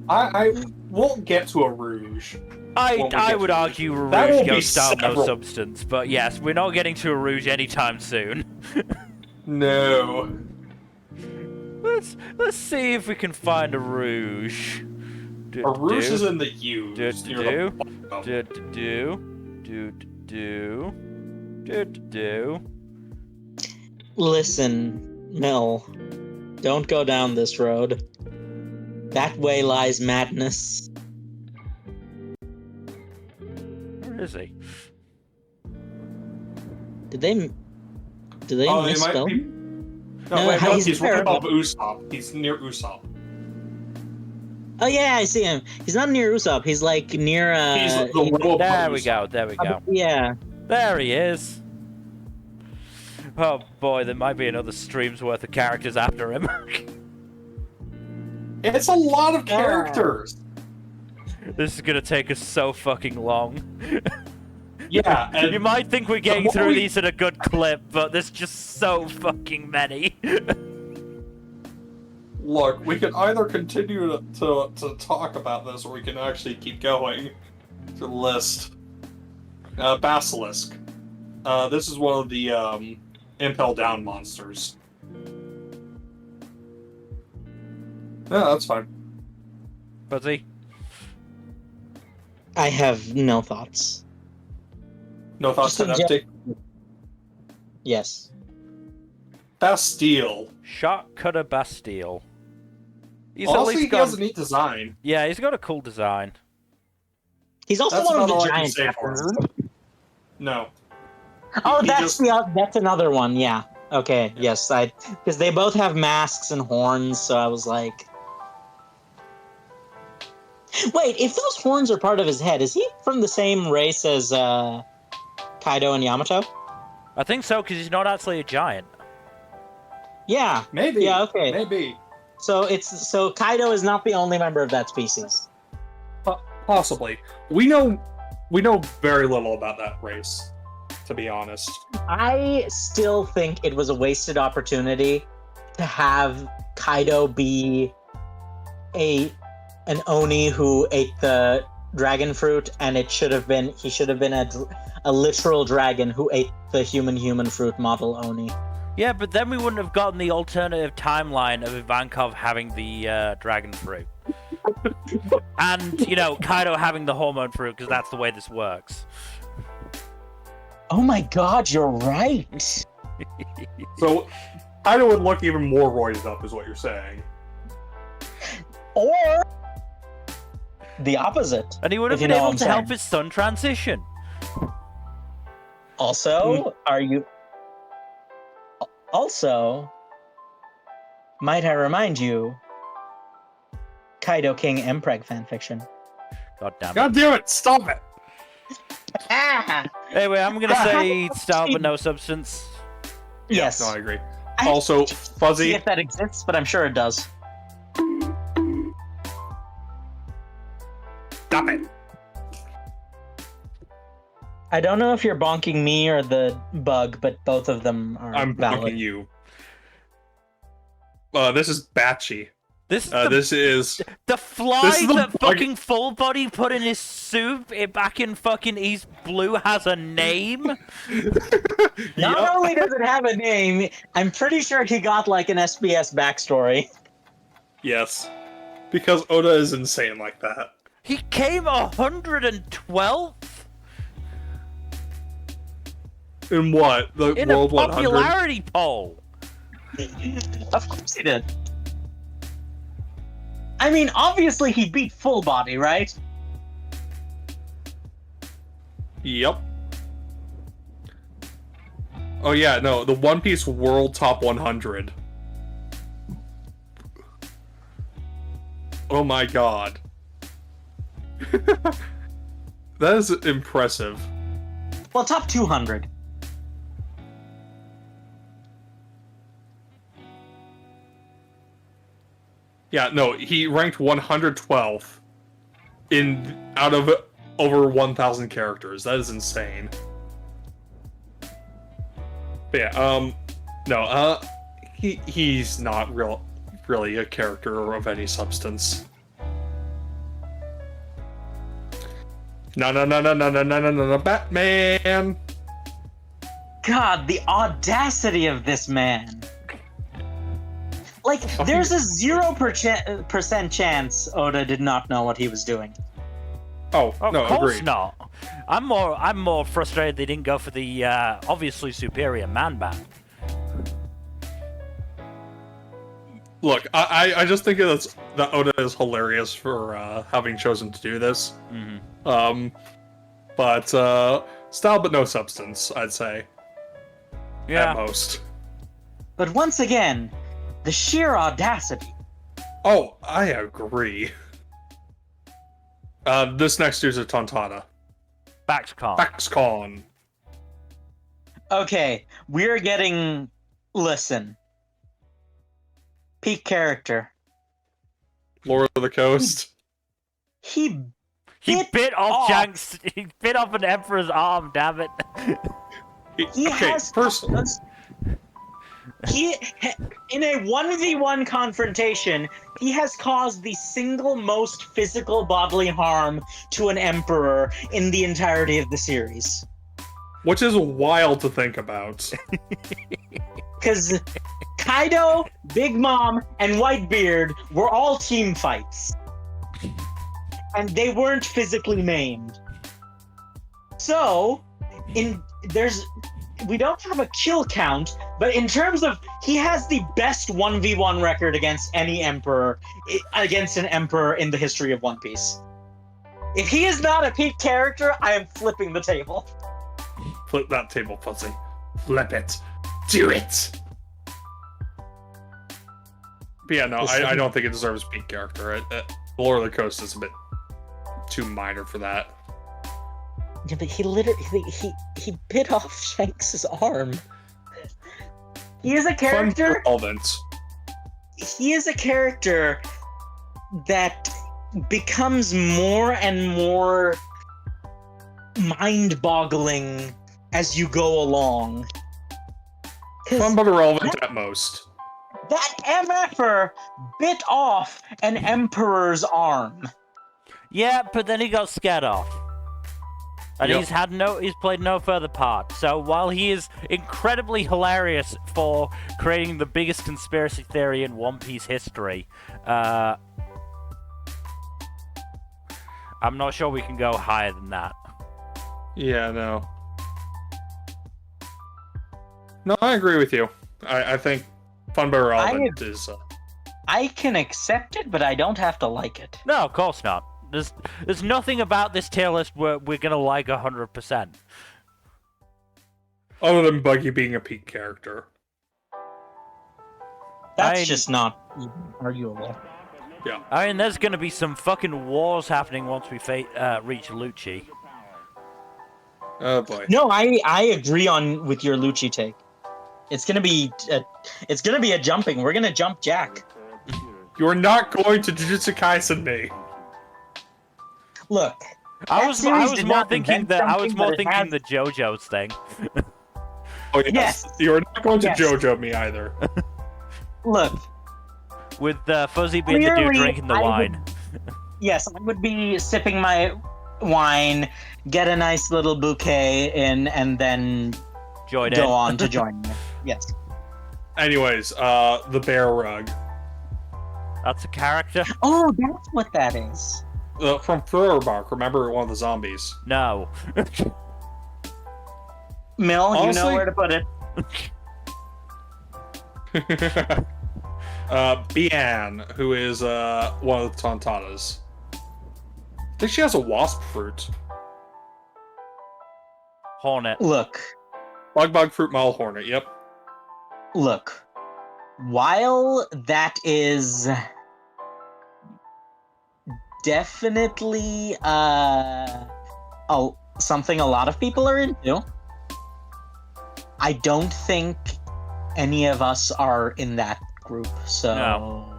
Speaker 2: I won't get to a Rouge.
Speaker 1: I would argue
Speaker 2: That will
Speaker 1: Rouge
Speaker 2: be
Speaker 1: goes style no
Speaker 2: several.
Speaker 1: substance, but yes, we're not getting to a Rouge anytime soon.
Speaker 2: No.
Speaker 1: Let's see if we can find a Rouge.
Speaker 2: A Rouge is in the U.
Speaker 3: Listen, Mel, don't go down this road. That way lies madness.
Speaker 1: Where is he?
Speaker 3: Did they
Speaker 2: Oh, they
Speaker 3: misspell?
Speaker 2: might be. No,
Speaker 3: No,
Speaker 2: wait, no,
Speaker 3: he's
Speaker 2: he's right
Speaker 3: there.
Speaker 2: above Usopp. He's near Usopp.
Speaker 3: Oh yeah, I see him. He's not near Usopp. He's like near.
Speaker 2: He's the row
Speaker 1: There
Speaker 2: above
Speaker 1: we
Speaker 2: Usopp.
Speaker 1: go. There we go.
Speaker 3: Yeah.
Speaker 1: There he is. Oh boy, there might be another stream's worth of characters after him.
Speaker 2: It's a lot of characters.
Speaker 1: This is gonna take us so fucking long.
Speaker 2: Yeah, and
Speaker 1: You might think we're getting
Speaker 2: more
Speaker 1: through
Speaker 2: we-
Speaker 1: these in a good clip, but there's just so fucking many.
Speaker 2: look, we can either continue to talk about this, or we can actually keep going to the list. Basilisk. This is one of the Impel Down monsters. Yeah, that's fine.
Speaker 1: Fuzzy?
Speaker 3: I have no thoughts.
Speaker 2: No thoughts
Speaker 3: Just
Speaker 2: on
Speaker 3: in
Speaker 2: empty.
Speaker 3: Yes.
Speaker 2: Bastille.
Speaker 1: Shot Cutter Bastille. He's
Speaker 2: Honestly,
Speaker 1: at
Speaker 2: he
Speaker 1: least
Speaker 2: has
Speaker 1: got...
Speaker 2: a neat design.
Speaker 1: Yeah, he's got a cool design.
Speaker 3: He's also
Speaker 2: That's
Speaker 3: one of
Speaker 2: about
Speaker 3: the
Speaker 2: all I can
Speaker 3: giant
Speaker 2: say for
Speaker 3: captains.
Speaker 2: him. No.
Speaker 3: Oh,
Speaker 2: He
Speaker 3: that's
Speaker 2: just-
Speaker 3: that's another one. Yeah. Okay. Yes, because they both have masks and horns, so I was like, wait, if those horns are part of his head, is he from the same race as Kaido and Yamato?
Speaker 1: I think so, because he's not actually a giant.
Speaker 3: Yeah.
Speaker 2: Maybe.
Speaker 3: Yeah. Okay.
Speaker 2: Maybe.
Speaker 3: So Kaido is not the only member of that species.
Speaker 2: Possibly. We know very little about that race, to be honest.
Speaker 3: I still think it was a wasted opportunity to have Kaido be an Oni who ate the dragon fruit, and he should have been a literal dragon who ate the human fruit model Oni.
Speaker 1: Yeah, but then we wouldn't have gotten the alternative timeline of Ivankov having the dragon fruit. And, you know, Kaido having the hormone fruit, because that's the way this works.
Speaker 3: Oh my god, you're right.
Speaker 2: So, Kaido would look even more roided up, is what you're saying.
Speaker 3: Or the opposite.
Speaker 1: And he would have
Speaker 3: If you
Speaker 1: been
Speaker 3: know what
Speaker 1: able
Speaker 3: I'm
Speaker 1: to help
Speaker 3: saying.
Speaker 1: his son transition.
Speaker 3: Also, might I remind you, Kaido King Mpreg fanfiction.
Speaker 1: God damn it.
Speaker 2: God damn it! Stop it!
Speaker 1: Anyway, I'm gonna say style but no substance.
Speaker 3: Yes.
Speaker 2: No, I agree.
Speaker 3: I
Speaker 2: Also,
Speaker 3: have to see
Speaker 2: Fuzzy.
Speaker 3: if that exists, but I'm sure it does.
Speaker 2: Stop it!
Speaker 3: I don't know if you're bonking me or the bug, but both of them are
Speaker 2: I'm
Speaker 3: valid.
Speaker 2: blocking you. This is Batchy.
Speaker 1: This is
Speaker 2: This is
Speaker 1: the fly
Speaker 2: this is the
Speaker 1: that
Speaker 2: bug-
Speaker 1: fucking Full Body put in his soup back in fucking East Blue has a name?
Speaker 3: Not only does it have a name, I'm pretty sure he got like an SBS backstory.
Speaker 2: yes, Because Oda is insane like that.
Speaker 1: He came 112th
Speaker 2: In what? The
Speaker 1: in
Speaker 2: World
Speaker 1: a
Speaker 2: 100?
Speaker 1: popularity poll.
Speaker 3: Of course he did. I mean, obviously he beat Full Body, right?
Speaker 2: Yep. Oh yeah, no, the One Piece World Top 100. Oh my god. That is impressive.
Speaker 3: Well, top 200.
Speaker 2: Yeah, no, he ranked 112th out of over 1,000 characters. That is insane. But yeah, no, he's not really a character of any substance. No, Batman!
Speaker 3: God, the audacity of this man. Like, there's a 0% chance Oda did not know what he was doing.
Speaker 2: Oh,
Speaker 1: Of
Speaker 2: no,
Speaker 1: course
Speaker 2: agreed.
Speaker 1: not. I'm more frustrated they didn't go for the obviously superior Man Bat.
Speaker 2: Look, I just think that Oda is hilarious for having chosen to do this.
Speaker 1: Mm-hmm.
Speaker 2: But style but no substance, I'd say.
Speaker 1: Yeah.
Speaker 2: At most.
Speaker 3: But once again, the sheer audacity.
Speaker 2: Oh, I agree. This next year's a Tontana.
Speaker 1: Baxcon.
Speaker 2: Baxcon.
Speaker 3: Okay, we're getting... Listen. Peak character.
Speaker 2: Lord of the Coast.
Speaker 3: He
Speaker 1: He bit off
Speaker 3: off.
Speaker 1: Shanks. He bit off an Emperor's arm. Damn it.
Speaker 3: He
Speaker 2: Okay,
Speaker 3: has
Speaker 2: first...
Speaker 3: he in a 1v1 confrontation, he has caused the single most physical bodily harm to an emperor in the entirety of the series.
Speaker 2: Which is wild to think about.
Speaker 3: Because Kaido, Big Mom, and Whitebeard were all team fights. And they weren't physically maimed. So, we don't have a kill count, but in terms of, he has the best 1v1 record against any emperor, against an emperor in the history of One Piece. If he is not a peak character, I am flipping the table.
Speaker 2: Flip that table, pussy. Flip it. Do it! But yeah, no, I don't think it deserves peak character. Lord of the Coast is a bit too minor for that.
Speaker 3: Yeah, but he literally he bit off Shanks' arm. He is a character. He is a character that becomes more and more mind-boggling as you go along.
Speaker 2: Fun but irrelevant at most.
Speaker 3: That MFer bit off an emperor's arm.
Speaker 1: Yeah, but then he got scared off. And
Speaker 2: Yep.
Speaker 1: he's played no further part. So while he is incredibly hilarious for creating the biggest conspiracy theory in One Piece history, I'm not sure we can go higher than that.
Speaker 2: Yeah, no. No, I agree with you. I think fun but irrelevant is...
Speaker 3: I can accept it, but I don't have to like it.
Speaker 1: No, of course not. There's nothing about this tier list where we're gonna like 100%.
Speaker 2: Other than Buggy being a peak character.
Speaker 3: That's just not even arguable.
Speaker 2: Yeah.
Speaker 1: I mean, there's gonna be some fucking wars happening once we reach Lucci.
Speaker 2: Oh boy.
Speaker 3: No, I agree with your Lucci take. It's gonna be a jumping. We're gonna jump Jack.
Speaker 2: You're not going to Jujutsu Kaisen me.
Speaker 3: Look,
Speaker 1: I was more thinking the
Speaker 3: the
Speaker 1: JoJo's thing.
Speaker 2: Oh yes. You're not going to
Speaker 3: Yes.
Speaker 2: JoJo me either.
Speaker 3: Look.
Speaker 1: With Fuzzy being the dude
Speaker 3: Clearly,
Speaker 1: drinking the wine.
Speaker 3: Yes, I would be sipping my wine, get a nice little bouquet in, and then
Speaker 1: Join
Speaker 3: go
Speaker 1: in.
Speaker 3: on to join you. Yes.
Speaker 2: Anyways, the bear rug.
Speaker 1: That's a character?
Speaker 3: Oh, that's what that is.
Speaker 2: From Furbark, remember one of the zombies?
Speaker 1: No.
Speaker 3: Mill, you
Speaker 2: Honestly-
Speaker 3: know where to put it.
Speaker 2: Bian, who is one of the Tontatas. I think she has a wasp fruit.
Speaker 1: Hornet.
Speaker 3: Look,
Speaker 2: Bug fruit mile hornet, yep.
Speaker 3: look. While that is definitely something a lot of people are into, I don't think any of us are in that group. So
Speaker 1: No.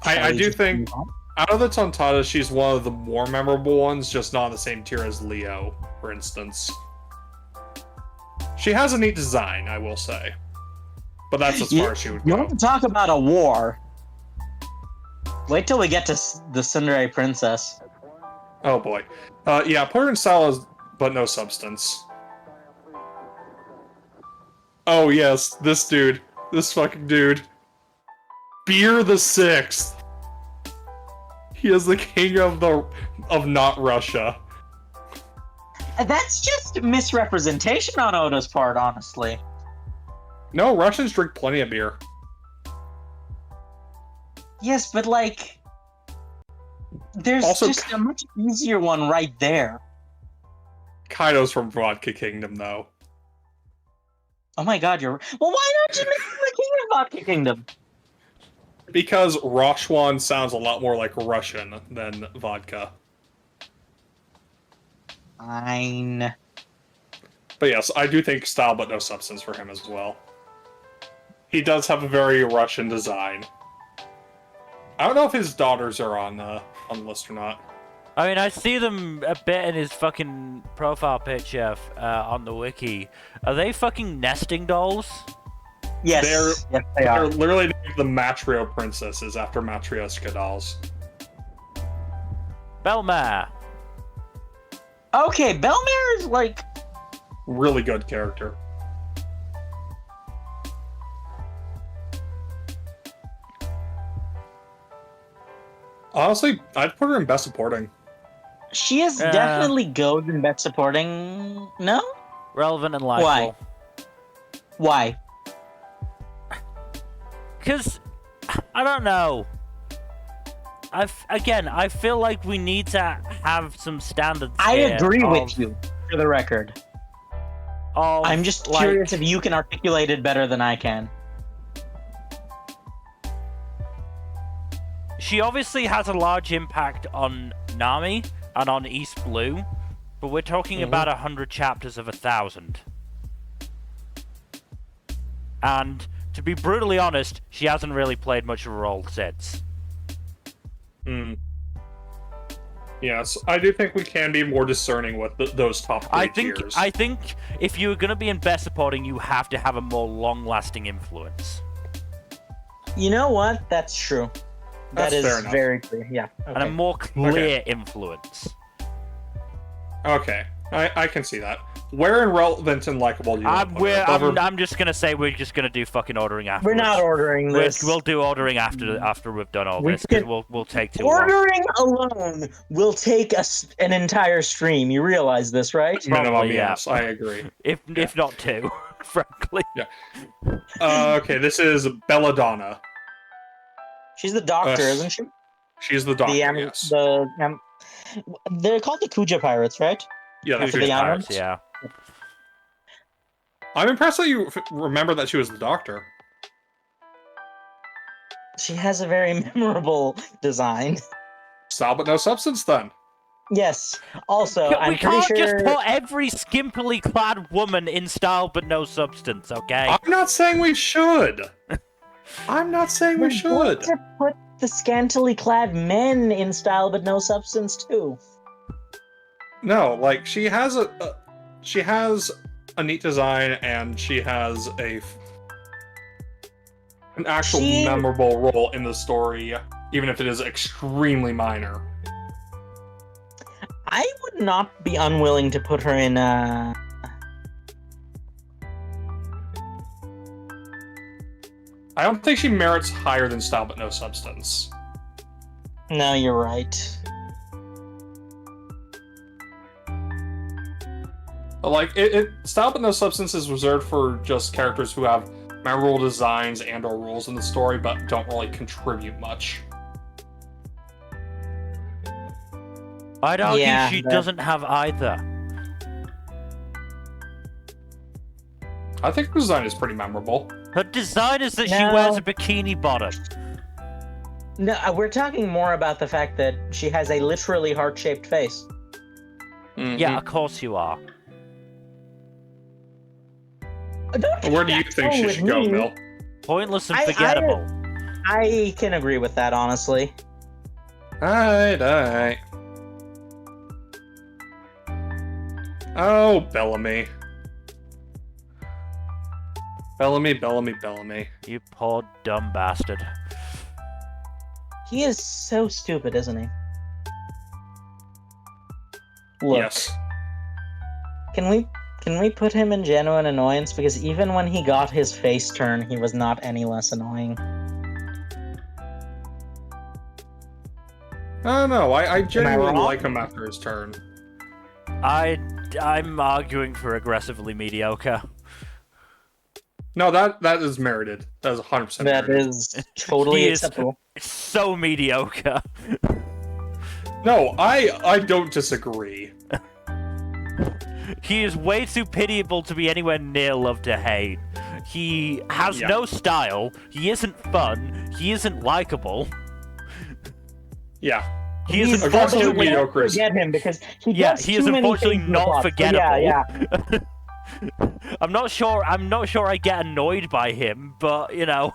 Speaker 2: I
Speaker 3: shall we
Speaker 2: do
Speaker 3: just
Speaker 2: think
Speaker 3: move on?
Speaker 2: out of the Tontatas, she's one of the more memorable ones, just not on the same tier as Leo, for instance. She has a neat design, I will say. But that's as far as she would
Speaker 3: You
Speaker 2: go.
Speaker 3: want to talk about a war? Wait till we get to the Tsundere Princess.
Speaker 2: Oh boy. Yeah, put her in style but no substance. Oh yes, this dude. This fucking dude. Beer the Sixth. He is the king of not Russia.
Speaker 3: That's just misrepresentation on Oda's part, honestly.
Speaker 2: No, Russians drink plenty of beer.
Speaker 3: Yes, but like, there's
Speaker 2: Also,
Speaker 3: just a much easier one right there.
Speaker 2: Kaido's from Vodka Kingdom, though.
Speaker 3: Oh my god, you're... Well, why not just make him the king of Vodka Kingdom?
Speaker 2: Because Roshwan sounds a lot more like Russian than vodka.
Speaker 3: Fine.
Speaker 2: But yes, I do think style but no substance for him as well. He does have a very Russian design. I don't know if his daughters are on the list or not.
Speaker 1: I mean, I see them a bit in his fucking profile picture on the wiki. Are they fucking nesting dolls?
Speaker 3: Yes, yes they
Speaker 2: They're
Speaker 3: are.
Speaker 2: literally named the Matrio princesses after Matryoshka dolls.
Speaker 1: Belmare.
Speaker 3: Okay, Belmare is like...
Speaker 2: Really good character. Honestly, I'd put her in best supporting.
Speaker 3: She is definitely goes in best supporting... No?
Speaker 1: Relevant and likable.
Speaker 3: Why?
Speaker 1: Because, I don't know. I feel like we need to have some standards.
Speaker 3: I
Speaker 1: here
Speaker 3: agree
Speaker 1: of-
Speaker 3: with you, for the record.
Speaker 1: of,
Speaker 3: I'm just
Speaker 1: like-
Speaker 3: curious if you can articulate it better than I can.
Speaker 1: She obviously has a large impact on Nami and on East Blue, but we're talking about 100 chapters of 1,000. And to be brutally honest, she hasn't really played much of a role since.
Speaker 2: Yes, I do think we can be more discerning with those top three tiers.
Speaker 1: I think if you're going to be in best supporting, you have to have a more long-lasting influence.
Speaker 3: You know what? That's true.
Speaker 2: That's
Speaker 3: That is
Speaker 2: fair enough.
Speaker 3: very clear. Yeah.
Speaker 1: And a
Speaker 3: Okay.
Speaker 1: more clear influence.
Speaker 2: Okay, I can see that. Where in relevant and likable do you want to put her? Above or-
Speaker 1: I'm just going to say we're just going to do fucking ordering
Speaker 3: We're
Speaker 1: afterwards.
Speaker 3: not ordering this.
Speaker 1: We'll do ordering after we've done all
Speaker 3: We
Speaker 1: this, because
Speaker 3: can-
Speaker 1: we'll take too long.
Speaker 3: Ordering alone will take us an entire stream. You realize this, right?
Speaker 2: Minimum,
Speaker 1: Probably, yeah.
Speaker 2: yes, I agree.
Speaker 1: If not two, frankly.
Speaker 2: Okay, this is Belladonna.
Speaker 3: She's the doctor, isn't she?
Speaker 2: She's the doctor, yes.
Speaker 3: They're called the Kuja Pirates, right?
Speaker 2: Yeah,
Speaker 3: after
Speaker 2: she's
Speaker 3: the
Speaker 2: the
Speaker 3: islands?
Speaker 1: Pirates, yeah.
Speaker 2: I'm impressed that you remember that she was the doctor.
Speaker 3: She has a very memorable design.
Speaker 2: Style but no substance, then.
Speaker 3: Yes. Also,
Speaker 1: We
Speaker 3: I'm pretty
Speaker 1: can't
Speaker 3: sure.
Speaker 1: just put every skimpily clad woman in style but no substance, okay?
Speaker 2: I'm not saying we should. I'm not saying we
Speaker 3: We're going
Speaker 2: should.
Speaker 3: to put the scantily clad men in style but no substance too.
Speaker 2: No, like she has a neat design, and she has an actual memorable role in the story, even if it is extremely minor.
Speaker 3: I would not be unwilling to put her in
Speaker 2: I don't think she merits higher than style but no substance.
Speaker 3: No, you're right.
Speaker 2: But, like, Style But No Substance is reserved for just characters who have memorable designs and/or roles in the story, but don't really contribute much.
Speaker 1: I'd argue
Speaker 3: Yeah,
Speaker 1: she
Speaker 3: but-
Speaker 1: doesn't have either.
Speaker 2: I think her design is pretty memorable.
Speaker 1: Her design is that she
Speaker 3: No.
Speaker 1: wears a bikini bottom.
Speaker 3: No, we're talking more about the fact that she has a literally heart-shaped face.
Speaker 1: Yeah, of course you are.
Speaker 3: Don't
Speaker 2: Where do you
Speaker 3: take
Speaker 2: think
Speaker 3: that
Speaker 2: she
Speaker 3: with
Speaker 2: should go,
Speaker 3: me.
Speaker 2: Mill?
Speaker 1: Pointless and
Speaker 3: I-
Speaker 1: forgettable.
Speaker 3: I can agree with that, honestly.
Speaker 2: Alright. Oh, Bellamy. Bellamy.
Speaker 1: You poor dumb bastard.
Speaker 3: He is so stupid, isn't he? Look,
Speaker 2: Yes.
Speaker 3: can we put him in genuine annoyance? Because even when he got his face turn, he was not any less annoying.
Speaker 2: I don't know. I genuinely
Speaker 3: wrong?
Speaker 2: like him after his turn.
Speaker 1: I'm arguing for aggressively mediocre.
Speaker 2: No, that is merited. That is 100%
Speaker 3: That
Speaker 2: merited.
Speaker 3: is totally
Speaker 1: He is-
Speaker 3: acceptable.
Speaker 1: It's so mediocre.
Speaker 2: No, I don't disagree.
Speaker 1: He is way too pitiable to be anywhere near love to hate. He has
Speaker 2: Yeah.
Speaker 1: no style. He isn't fun. He isn't likable.
Speaker 2: Yeah.
Speaker 1: He is
Speaker 3: He's
Speaker 2: aggressively
Speaker 3: unfortunately-
Speaker 2: mediocre is-
Speaker 3: Forget him because he
Speaker 1: Yeah,
Speaker 3: does
Speaker 1: he
Speaker 3: too
Speaker 1: is
Speaker 3: many
Speaker 1: unfortunately
Speaker 3: things in the
Speaker 1: not
Speaker 3: plot. So
Speaker 1: forgettable.
Speaker 3: Yeah.
Speaker 1: I'm not sure I get annoyed by him, but you know.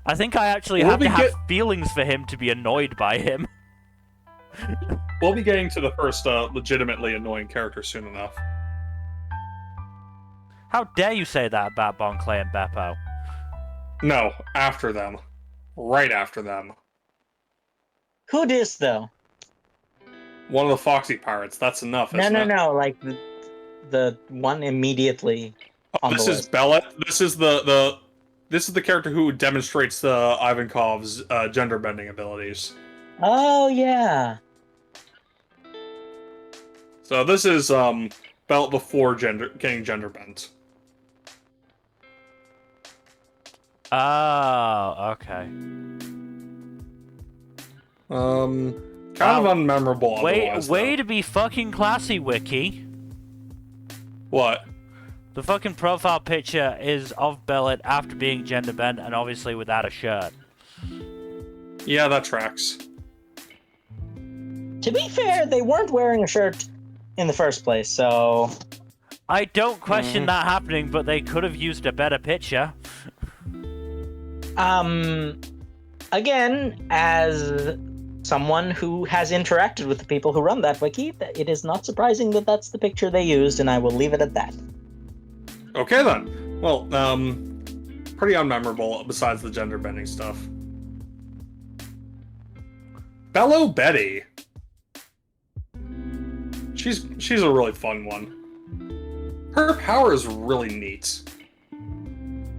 Speaker 1: I think I actually
Speaker 2: We'll
Speaker 1: have to
Speaker 2: be
Speaker 1: have feelings for him to be annoyed by him.
Speaker 2: We'll be getting to the first legitimately annoying character soon enough.
Speaker 1: How dare you say that about Bon Clay and Beppo?
Speaker 2: No, after them. Right after them.
Speaker 3: Who dis though?
Speaker 2: One of the Foxy Pirates. That's enough,
Speaker 3: No,
Speaker 2: isn't it?
Speaker 3: like the one immediately on
Speaker 2: This
Speaker 3: the
Speaker 2: is
Speaker 3: list.
Speaker 2: Bella. This is the character who demonstrates Ivankov's gender bending abilities.
Speaker 3: Oh yeah.
Speaker 2: So this is Bella before getting gender bent.
Speaker 1: Oh, okay.
Speaker 2: Kind of unmemorable otherwise.
Speaker 1: Way
Speaker 2: though.
Speaker 1: to be fucking classy, Wiki.
Speaker 2: What?
Speaker 1: The fucking profile picture is of Bellet after being gender bent and obviously without a shirt.
Speaker 2: Yeah, that tracks.
Speaker 3: To be fair, they weren't wearing a shirt in the first place, so
Speaker 1: I don't question that happening, but they could have used a better picture.
Speaker 3: again, as someone who has interacted with the people who run that wiki, it is not surprising that that's the picture they used, and I will leave it at that.
Speaker 2: Okay then. Well, pretty unmemorable besides the gender bending stuff. Bello Betty. She's a really fun one. Her power is really neat.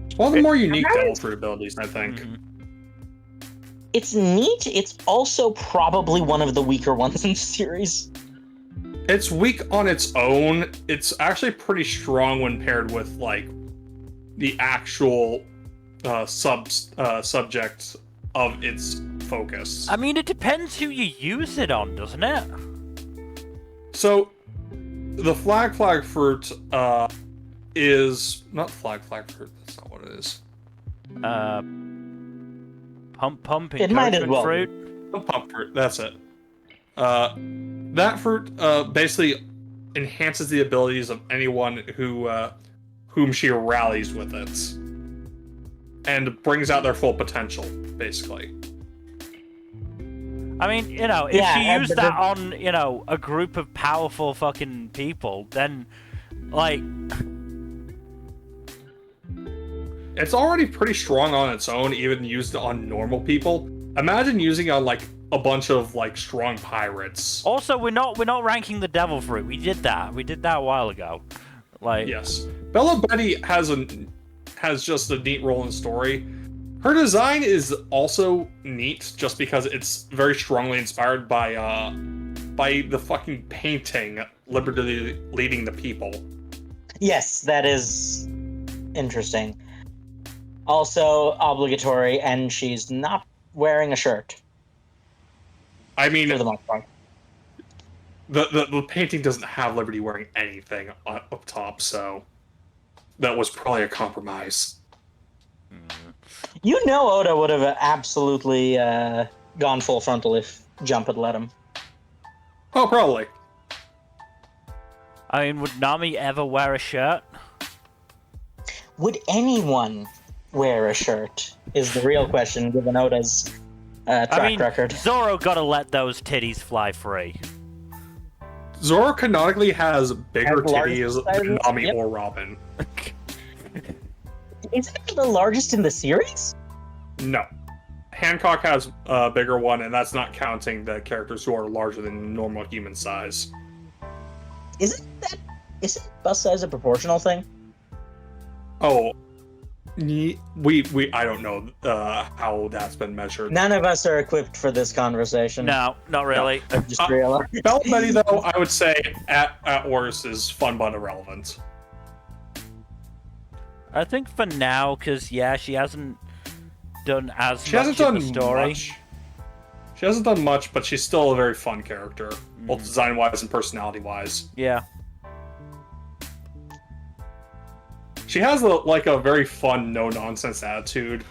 Speaker 2: It's one of the more unique Devil Fruit abilities, I think.
Speaker 1: Mhm.
Speaker 3: It's neat. It's also probably one of the weaker ones in the series.
Speaker 2: It's weak on its own. It's actually pretty strong when paired with like the actual subject of its focus.
Speaker 1: I mean, it depends who you use it on, doesn't it?
Speaker 2: So, the flag fruit is not flag fruit. That's not what it is.
Speaker 1: Pump
Speaker 3: It might as
Speaker 1: encouragement
Speaker 3: well.
Speaker 1: fruit.
Speaker 2: The pump fruit. That's it. That fruit basically enhances the abilities of anyone whom she rallies with it, and brings out their full potential. Basically.
Speaker 1: I mean, you know, if
Speaker 3: Yeah,
Speaker 1: she used
Speaker 3: but
Speaker 1: that on, you know, a group of powerful fucking people, then, like,
Speaker 2: It's already pretty strong on its own, even used on normal people. Imagine using it on like a bunch of like strong pirates.
Speaker 1: also we're not ranking the devil fruit. We did that a while ago. Like,
Speaker 2: Yes, Bella Betty has just a neat role in the story. Her design is also neat, just because it's very strongly inspired by the fucking painting "Liberty Leading the People."
Speaker 3: Yes, that is interesting. Also obligatory, and she's not wearing a shirt
Speaker 2: I mean,
Speaker 3: for the most part.
Speaker 2: the painting doesn't have Liberty wearing anything up top, so that was probably a compromise.
Speaker 3: You know, Oda would have absolutely gone full frontal if Jump had let him.
Speaker 2: Oh, probably.
Speaker 1: I mean, would Nami ever wear a shirt?
Speaker 3: Would anyone wear a shirt? Is the real question, given Oda's track record.
Speaker 1: Zoro gotta let those titties fly free.
Speaker 2: Zoro canonically has bigger
Speaker 3: Has large
Speaker 2: titties
Speaker 3: sizes?
Speaker 2: than Nami
Speaker 3: Yep.
Speaker 2: or Robin.
Speaker 3: Is it the largest in the series?
Speaker 2: No. Hancock has a bigger one, and that's not counting the characters who are larger than normal human size.
Speaker 3: Isn't bust size a proportional thing?
Speaker 2: Oh, we I don't know how that's been measured.
Speaker 3: None of us are equipped for this conversation.
Speaker 1: No, not really.
Speaker 3: I just realized.
Speaker 2: Bell Betty, though, I would say at worst is fun but irrelevant.
Speaker 1: I think for now, because yeah, she hasn't done as
Speaker 2: She
Speaker 1: much
Speaker 2: hasn't
Speaker 1: in
Speaker 2: done
Speaker 1: the story.
Speaker 2: much. She hasn't done much, but she's still a very fun character, both design-wise and personality-wise.
Speaker 1: Yeah.
Speaker 2: She has a very fun, no-nonsense attitude.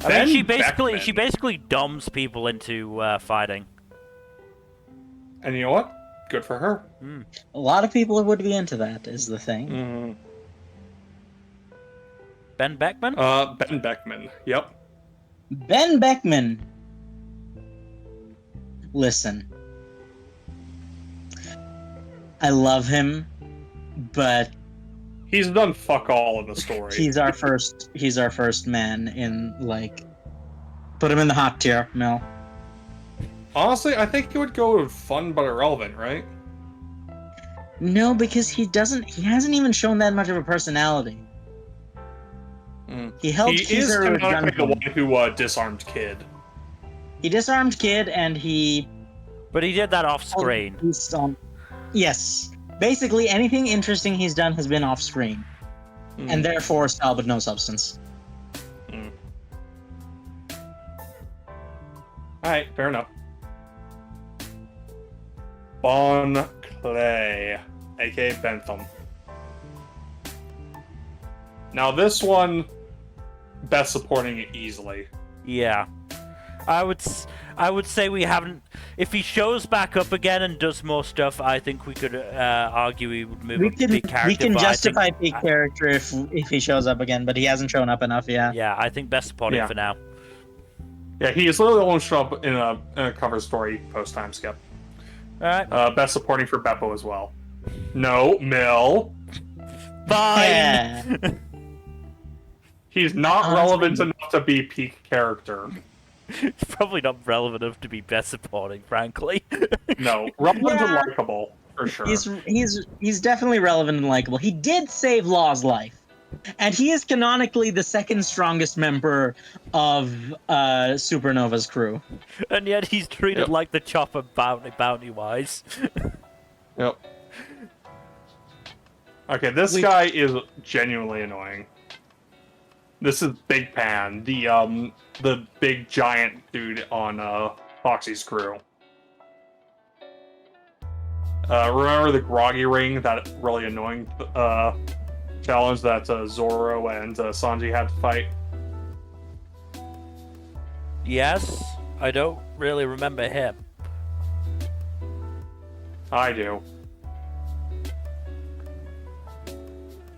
Speaker 1: I mean, she
Speaker 2: Beckman.
Speaker 1: basically dumbs people into fighting.
Speaker 2: And you know what? Good for her.
Speaker 3: A lot of people would be into that, is the thing.
Speaker 1: Ben Beckman?
Speaker 2: Ben Beckman. Yep.
Speaker 3: Ben Beckman. Listen. I love him, but
Speaker 2: He's done fuck all in the story.
Speaker 3: he's our first man in, put him in the hot tier, Mel.
Speaker 2: Honestly, I think he would go with fun but irrelevant, right?
Speaker 3: No, because he hasn't even shown that much of a personality. He helped
Speaker 2: He is
Speaker 3: Kizaru
Speaker 2: canonically the
Speaker 3: Gunpei.
Speaker 2: one who disarmed Kid.
Speaker 3: He disarmed Kid, and he...
Speaker 1: But he did that off screen.
Speaker 3: Yes. Basically, anything interesting he's done has been off screen. And therefore, style but no substance.
Speaker 2: Alright, fair enough. Bon Clay, aka Bentham. Now this one, best supporting it easily.
Speaker 1: Yeah. I would say we haven't. If he shows back up again and does more stuff, I think we could argue he would move up to peak character.
Speaker 3: We can
Speaker 1: but
Speaker 3: justify peak character if he shows up again, but he hasn't shown up enough yet.
Speaker 1: Yeah, I think best supporting for now.
Speaker 2: Yeah, he is literally the one show up in a cover story post time skip.
Speaker 1: Alright.
Speaker 2: Best supporting for Beppo as well. No, Mill.
Speaker 1: Fine!
Speaker 2: He's not relevant enough to be peak character.
Speaker 1: It's probably not relevant enough to be best supporting, frankly.
Speaker 2: No, relevant and likable, for sure.
Speaker 3: He's definitely relevant and likable. He did save Law's life. And he is canonically the second strongest member of Supernova's crew.
Speaker 1: And yet he's treated like the chopper bounty-wise.
Speaker 2: Yep. Okay, this guy is genuinely annoying. This is Big Pan, the big giant dude on Foxy's crew. Remember the groggy ring, that really annoying challenge that Zoro and Sanji had to fight?
Speaker 1: Yes, I don't really remember him.
Speaker 2: I do.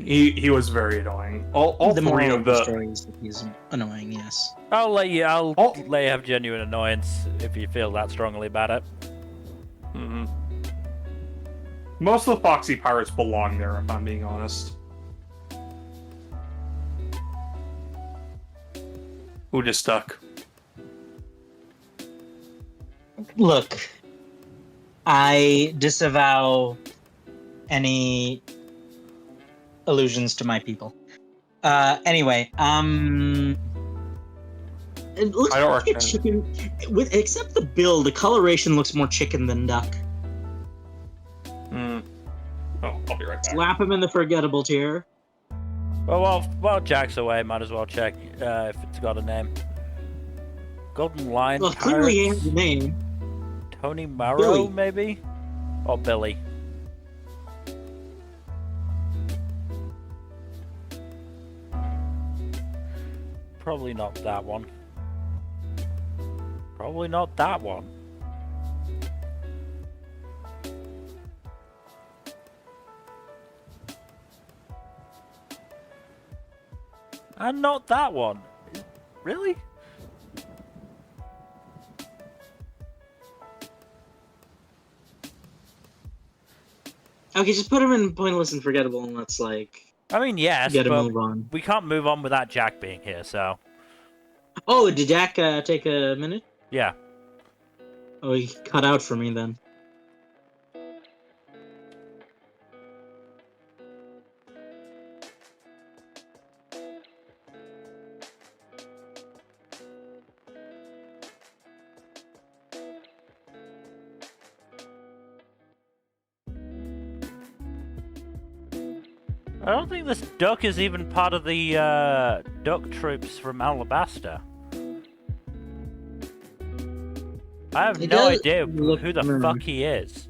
Speaker 2: He was very annoying. All
Speaker 3: The
Speaker 2: three
Speaker 3: moral
Speaker 2: of
Speaker 3: of the
Speaker 2: the
Speaker 3: story is that he's annoying, yes.
Speaker 1: I'll let you have genuine annoyance if you feel that strongly about it.
Speaker 2: most of the Foxy pirates belong there, if I'm being honest. Who just stuck?
Speaker 3: Look, I disavow any allusions to my people. Anyway, it looks
Speaker 2: I don't
Speaker 3: like a
Speaker 2: recommend.
Speaker 3: chicken. Except the build, the coloration looks more chicken than duck.
Speaker 2: Oh, I'll be right back.
Speaker 3: Slap him in the forgettable tier.
Speaker 1: Well, while Jack's away, might as well check if it's got a name. Golden Lion
Speaker 3: Well, clearly he has
Speaker 1: Pirates?
Speaker 3: a name.
Speaker 1: Tony Morrow,
Speaker 3: Billy.
Speaker 1: maybe? Or Billy. Probably not that one. Probably not that one. And not that one. Really?
Speaker 3: Okay, just put him in pointless and forgettable, and let's
Speaker 1: I mean, yes,
Speaker 3: get a
Speaker 1: but
Speaker 3: move on.
Speaker 1: we can't move on without Jack being here, so...
Speaker 3: Oh, did Jack take a minute?
Speaker 1: Yeah.
Speaker 3: Oh, he cut out for me then.
Speaker 1: I don't think this duck is even part of the duck troops from Alabasta. I have
Speaker 3: It
Speaker 1: no
Speaker 3: does
Speaker 1: idea
Speaker 3: look
Speaker 1: who the
Speaker 3: familiar.
Speaker 1: fuck he is.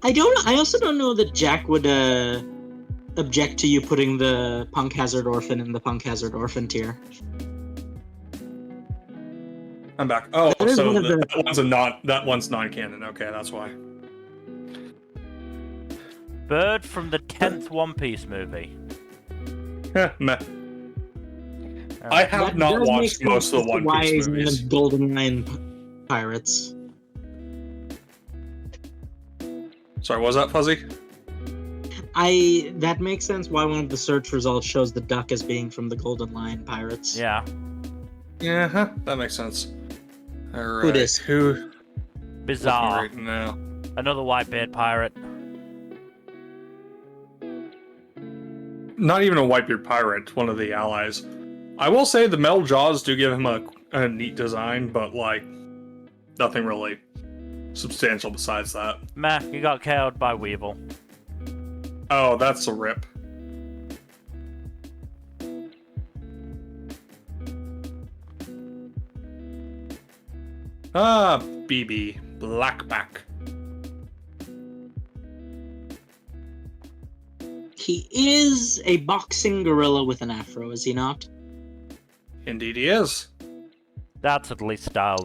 Speaker 3: I also don't know that Jack would object to you putting the Punk Hazard Orphan in the Punk Hazard Orphan tier.
Speaker 2: I'm back. Oh,
Speaker 3: That is
Speaker 2: so
Speaker 3: one of the-
Speaker 2: that one's non-canon. Okay, that's why.
Speaker 1: Bird from the 10th One Piece movie.
Speaker 2: Meh.
Speaker 1: Oh.
Speaker 2: I have
Speaker 3: That
Speaker 2: not
Speaker 3: does make
Speaker 2: watched most of
Speaker 3: sense
Speaker 2: the
Speaker 3: as to
Speaker 2: One
Speaker 3: why
Speaker 2: Piece
Speaker 3: he's in
Speaker 2: movies.
Speaker 3: the Golden Line Pirates.
Speaker 2: Sorry, what was that, Fuzzy?
Speaker 3: That makes sense why one of the search results shows the duck as being from the Golden Lion Pirates.
Speaker 1: Yeah.
Speaker 2: Yeah, that makes sense. All right,
Speaker 3: Who dis?
Speaker 2: who?
Speaker 1: Bizarre.
Speaker 2: Right now.
Speaker 1: Another white-beard pirate.
Speaker 2: Not even a Whitebeard pirate, one of the allies. I will say the metal jaws do give him a neat design, but like nothing really substantial besides that.
Speaker 1: Meh, he got KO'd by Weevil.
Speaker 2: Oh, that's a rip. Ah, BB. Blackback.
Speaker 3: He is a boxing gorilla with an afro, is he not?
Speaker 2: Indeed he is.
Speaker 1: That's at least style,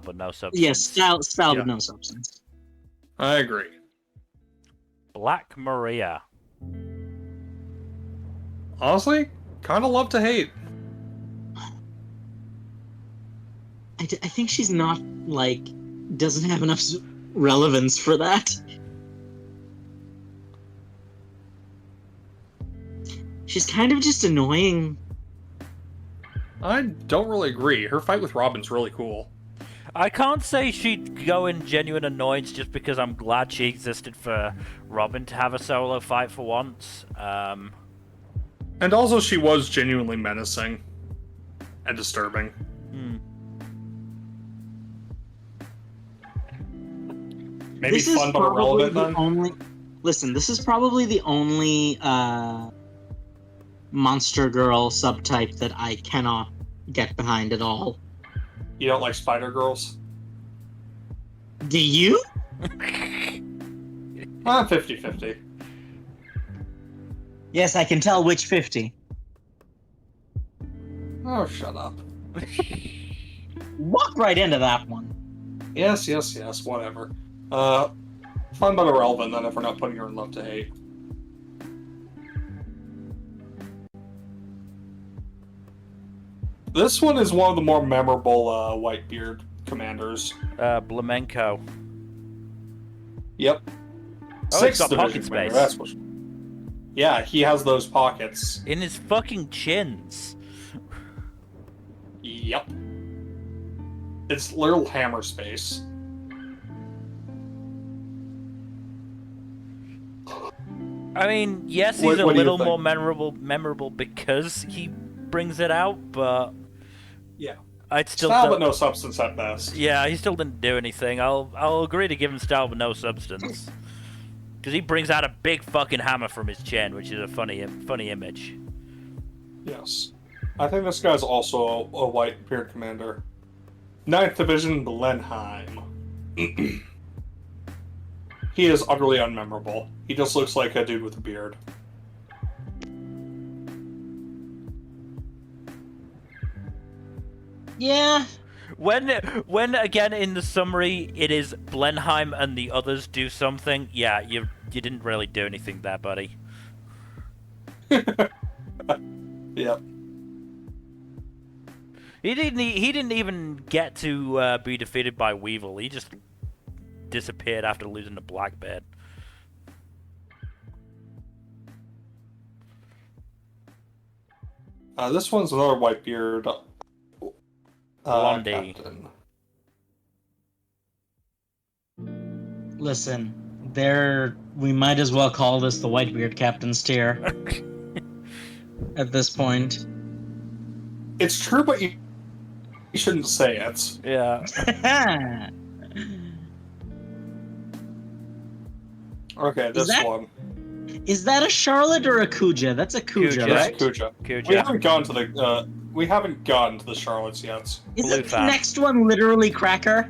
Speaker 1: but no substance.
Speaker 3: Yes, style
Speaker 2: Yeah.
Speaker 3: with no substance.
Speaker 2: I agree.
Speaker 1: Black Maria.
Speaker 2: Honestly, kind of love to hate.
Speaker 3: I think she's not, doesn't have enough relevance for that. She's kind of just annoying.
Speaker 2: I don't really agree. Her fight with Robin's really cool.
Speaker 1: I can't say she'd go in genuine annoyance just because I'm glad she existed for Robin to have a solo fight for once.
Speaker 2: And also, she was genuinely menacing and disturbing. Maybe
Speaker 3: This is
Speaker 2: fun but
Speaker 3: probably
Speaker 2: irrelevant then?
Speaker 3: the only. Listen, this is probably the only Monster Girl subtype that I cannot get behind at all.
Speaker 2: You don't like Spider Girls?
Speaker 3: Do you?
Speaker 2: 50-50.
Speaker 3: Yes, I can tell which 50.
Speaker 2: Oh, shut up.
Speaker 3: Walk right into that one.
Speaker 2: Yes, whatever. Fun but irrelevant then if we're not putting her in love to hate. This one is one of the more memorable Whitebeard commanders.
Speaker 1: Blamenko.
Speaker 2: Yep.
Speaker 1: Oh, he's got
Speaker 2: Division
Speaker 1: pocket
Speaker 2: commander,
Speaker 1: space.
Speaker 2: that's what... Yeah, he has those pockets.
Speaker 1: In his fucking chins.
Speaker 2: Yep. It's little hammer space.
Speaker 1: I mean, yes, he's
Speaker 2: What
Speaker 1: a
Speaker 2: do you
Speaker 1: little
Speaker 2: think?
Speaker 1: more memorable because he brings it out, but
Speaker 2: Yeah.
Speaker 1: I'd still
Speaker 2: Style,
Speaker 1: don't...
Speaker 2: but no substance at best.
Speaker 1: Yeah, he still didn't do anything. I'll agree to give him style but no substance. Because he brings out a big fucking hammer from his chin, which is a funny image.
Speaker 2: Yes. I think this guy's also a white-beard commander. 9th Division Blenheim. He is utterly unmemorable. He just looks like a dude with a beard.
Speaker 3: Yeah.
Speaker 1: When again in the summary it is Blenheim and the others do something, yeah, you didn't really do anything there, buddy.
Speaker 2: Yep.
Speaker 1: He didn't even get to be defeated by Weevil. He just disappeared after losing to Blackbeard.
Speaker 2: This one's another white-beard.
Speaker 1: Blondie.
Speaker 2: Captain.
Speaker 3: Listen, we might as well call this the Whitebeard Captain's tier at this point.
Speaker 2: It's true, but you shouldn't say it.
Speaker 1: Yeah.
Speaker 2: Okay, this one.
Speaker 3: Is that a Charlotte or a Kuja? That's a Kuja,
Speaker 1: Kuja.
Speaker 3: right?
Speaker 2: That's Kuja.
Speaker 1: Kuja.
Speaker 2: We haven't gone to the Charlottes yet.
Speaker 3: Is
Speaker 1: Blue
Speaker 3: the
Speaker 1: fan.
Speaker 3: next one literally Cracker?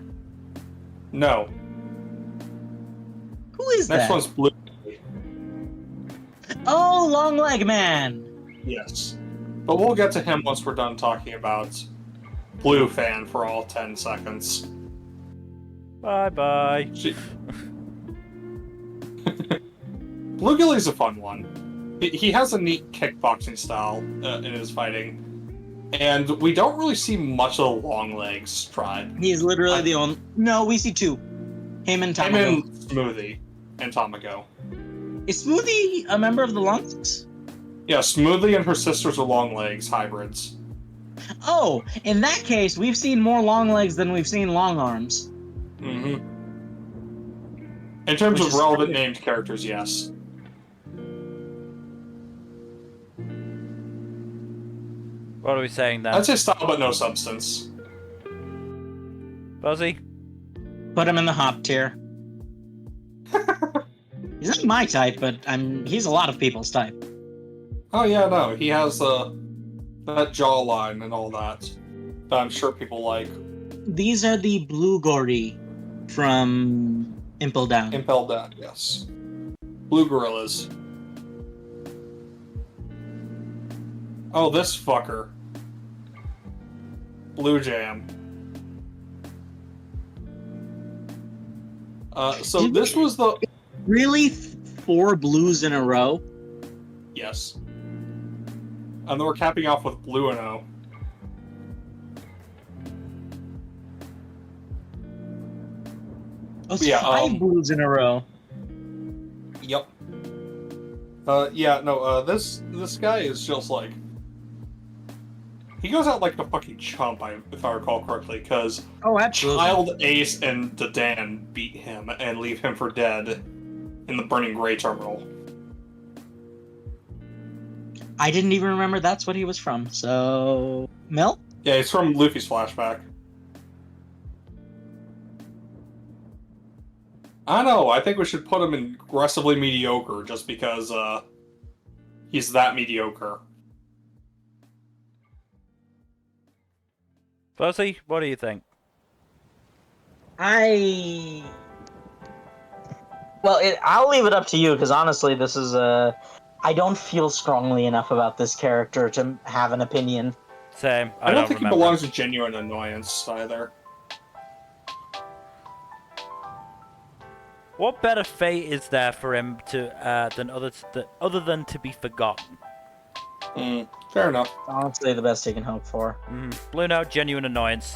Speaker 2: No.
Speaker 3: Who is
Speaker 2: Next
Speaker 3: that?
Speaker 2: one's Blue.
Speaker 3: Oh, Long Leg Man.
Speaker 2: Yes. But we'll get to him once we're done talking about Blue Fan for all 10 seconds.
Speaker 1: Bye.
Speaker 2: Blue Gilly's a fun one. He has a neat kickboxing style in his fighting. And we don't really see much of the Long Legs tribe.
Speaker 3: He's literally the only... No, we see two. Him and
Speaker 2: Him
Speaker 3: Tamago.
Speaker 2: and Smoothie and Tamago.
Speaker 3: Is Smoothie a member of the Long Legs?
Speaker 2: Yeah, Smoothie and her sisters are Long Legs hybrids.
Speaker 3: Oh, in that case, we've seen more Long Legs than we've seen Long Arms.
Speaker 2: Mm-hmm. In terms
Speaker 3: Which
Speaker 2: of
Speaker 3: is
Speaker 2: relevant
Speaker 3: pretty-
Speaker 2: named characters, yes.
Speaker 1: What are we saying then?
Speaker 2: I'd say style but no substance.
Speaker 1: Buzzy?
Speaker 3: Put him in the hop tier. He's not my type, but he's a lot of people's type.
Speaker 2: Oh yeah, no, he has that jawline and all that I'm sure people like.
Speaker 3: These are the Blue Gory from Impel Down.
Speaker 2: Impel Down, yes. Blue Gorillas. Oh, this fucker. Blue Jam. So
Speaker 3: Did
Speaker 2: this was the...
Speaker 3: Really? 4 blues in a row?
Speaker 2: Yes. And then we're capping off with Blue and O.
Speaker 3: That's
Speaker 2: Yeah,
Speaker 3: 5 blues in a row.
Speaker 2: Yep. This guy is just like... He goes out like a fucking chump, if I recall correctly, because
Speaker 3: Oh, absolutely.
Speaker 2: Child, Ace, and Dadan beat him and leave him for dead in the Burning Gray terminal.
Speaker 3: I didn't even remember that's what he was from, so... Mel?
Speaker 2: Yeah, it's from Luffy's flashback. I don't know, I think we should put him in aggressively mediocre just because, he's that mediocre.
Speaker 1: Buzzy, what do you think?
Speaker 3: I'll leave it up to you, because honestly, this is I don't feel strongly enough about this character to have an opinion.
Speaker 1: Same.
Speaker 2: I don't think
Speaker 1: remember.
Speaker 2: he belongs to Genuine Annoyance either.
Speaker 1: What better fate is there for him to than other than to be forgotten?
Speaker 2: Fair enough.
Speaker 3: Honestly, the best he can hope for.
Speaker 1: Blue Note, genuine annoyance.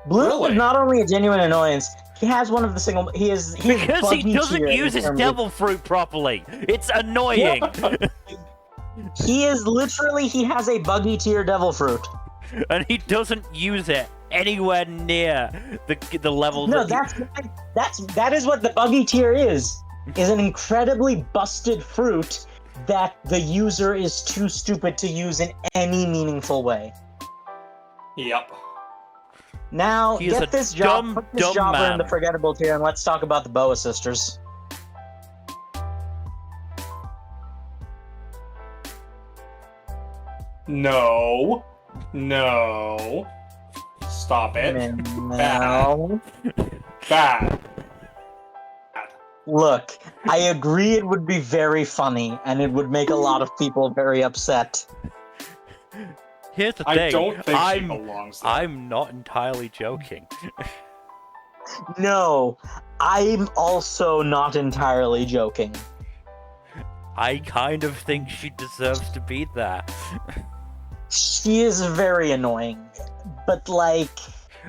Speaker 3: Blue
Speaker 2: Really?
Speaker 3: is not only a genuine annoyance, he has one of the single... He is
Speaker 1: Because he
Speaker 3: buggy
Speaker 1: doesn't
Speaker 3: tier
Speaker 1: use
Speaker 3: in
Speaker 1: his
Speaker 3: terms
Speaker 1: devil fruit properly. It's annoying.
Speaker 3: He is literally... He has a buggy tier devil fruit.
Speaker 1: And he doesn't use it anywhere near the level.
Speaker 3: No, that is what the buggy tier is. is an incredibly busted fruit that the user is too stupid to use in any meaningful way.
Speaker 2: Yep.
Speaker 3: Now,
Speaker 1: He is
Speaker 3: get
Speaker 1: a
Speaker 3: this job,
Speaker 1: dumb,
Speaker 3: put this
Speaker 1: dumb
Speaker 3: jobber in
Speaker 1: man.
Speaker 3: the forgettable tier, and let's talk about the Boa sisters.
Speaker 2: No. No. Stop it.
Speaker 3: No.
Speaker 2: Bad.
Speaker 3: Look, I agree it would be very funny, and it would make a lot of people very upset.
Speaker 1: Here's the
Speaker 2: I
Speaker 1: thing.
Speaker 2: don't think she belongs there.
Speaker 1: I'm not entirely joking.
Speaker 3: No, I'm also not entirely joking.
Speaker 1: I kind of think she deserves to be there.
Speaker 3: She is very annoying, but like...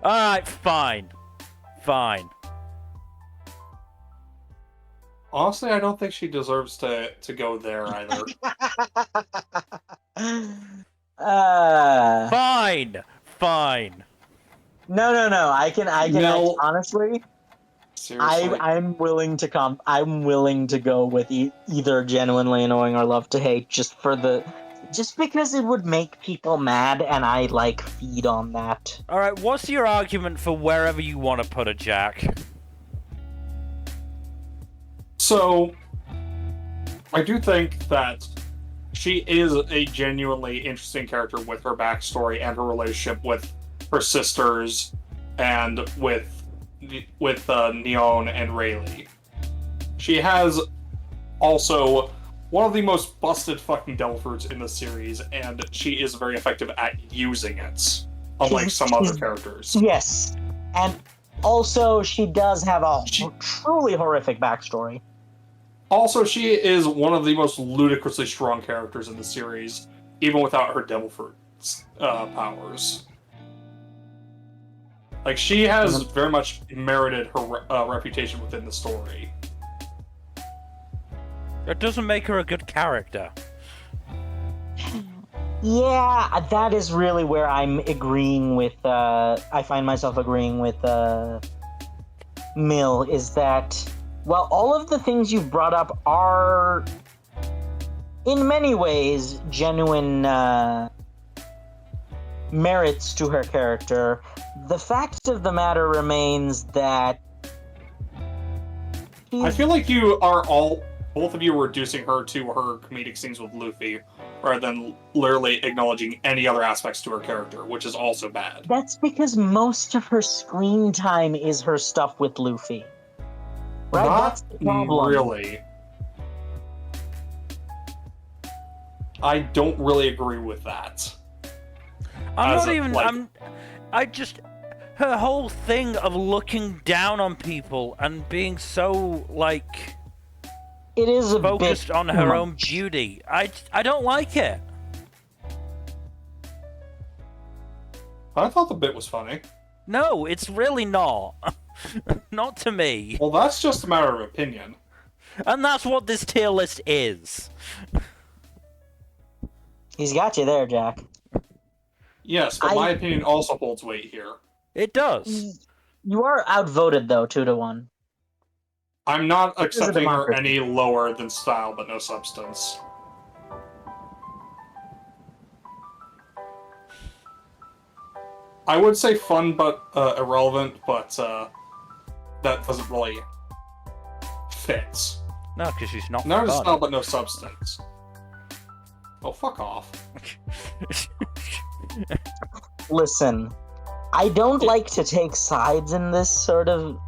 Speaker 1: Alright, fine. Fine.
Speaker 2: Honestly, I don't think she deserves to go there either.
Speaker 1: Fine! Fine.
Speaker 3: No. I can
Speaker 2: No.
Speaker 3: honestly,
Speaker 2: Seriously.
Speaker 3: I'm willing to go with either genuinely annoying or love to hate just because it would make people mad, and I like feed on that.
Speaker 1: Alright, what's your argument for wherever you want to put a Jack?
Speaker 2: So, I do think that she is a genuinely interesting character with her backstory and her relationship with her sisters and with Neon and Rayleigh. She has also one of the most busted fucking devil fruits in the series, and she is very effective at using it, unlike some other characters.
Speaker 3: Yes, and also she does have a truly horrific backstory.
Speaker 2: Also, she is one of the most ludicrously strong characters in the series, even without her devil fruit powers. Like, she has very much merited her reputation within the story.
Speaker 1: That doesn't make her a good character.
Speaker 3: Yeah, that is really where I'm agreeing with, I find myself agreeing with, Mill, is that, well, all of the things you've brought up are, in many ways, genuine, merits to her character. The fact of the matter remains that...
Speaker 2: I feel like both of you are reducing her to her comedic scenes with Luffy, rather than literally acknowledging any other aspects to her character, which is also bad.
Speaker 3: That's because most of her screen time is her stuff with Luffy. Right?
Speaker 2: Not
Speaker 3: That's the problem.
Speaker 2: really. I don't really agree with that.
Speaker 1: Her whole thing of looking down on people and being so, like,
Speaker 3: It is a
Speaker 1: focused
Speaker 3: bit
Speaker 1: on her
Speaker 3: much.
Speaker 1: own beauty. I don't like it.
Speaker 2: I thought the bit was funny.
Speaker 1: No, it's really not. Not to me.
Speaker 2: Well, that's just a matter of opinion.
Speaker 1: And that's what this tier list is.
Speaker 3: He's got you there, Jack.
Speaker 2: Yes, but my opinion also holds weight here.
Speaker 1: It does.
Speaker 3: You are outvoted, though, 2-1.
Speaker 2: I'm not
Speaker 3: It is a
Speaker 2: accepting her
Speaker 3: democracy.
Speaker 2: any lower than style, but no substance. I would say fun but irrelevant, but that doesn't really fit.
Speaker 1: No, because she's not
Speaker 2: No
Speaker 1: fun.
Speaker 2: style but no substance. Oh, fuck off.
Speaker 3: Listen, I don't like to take sides in this sort of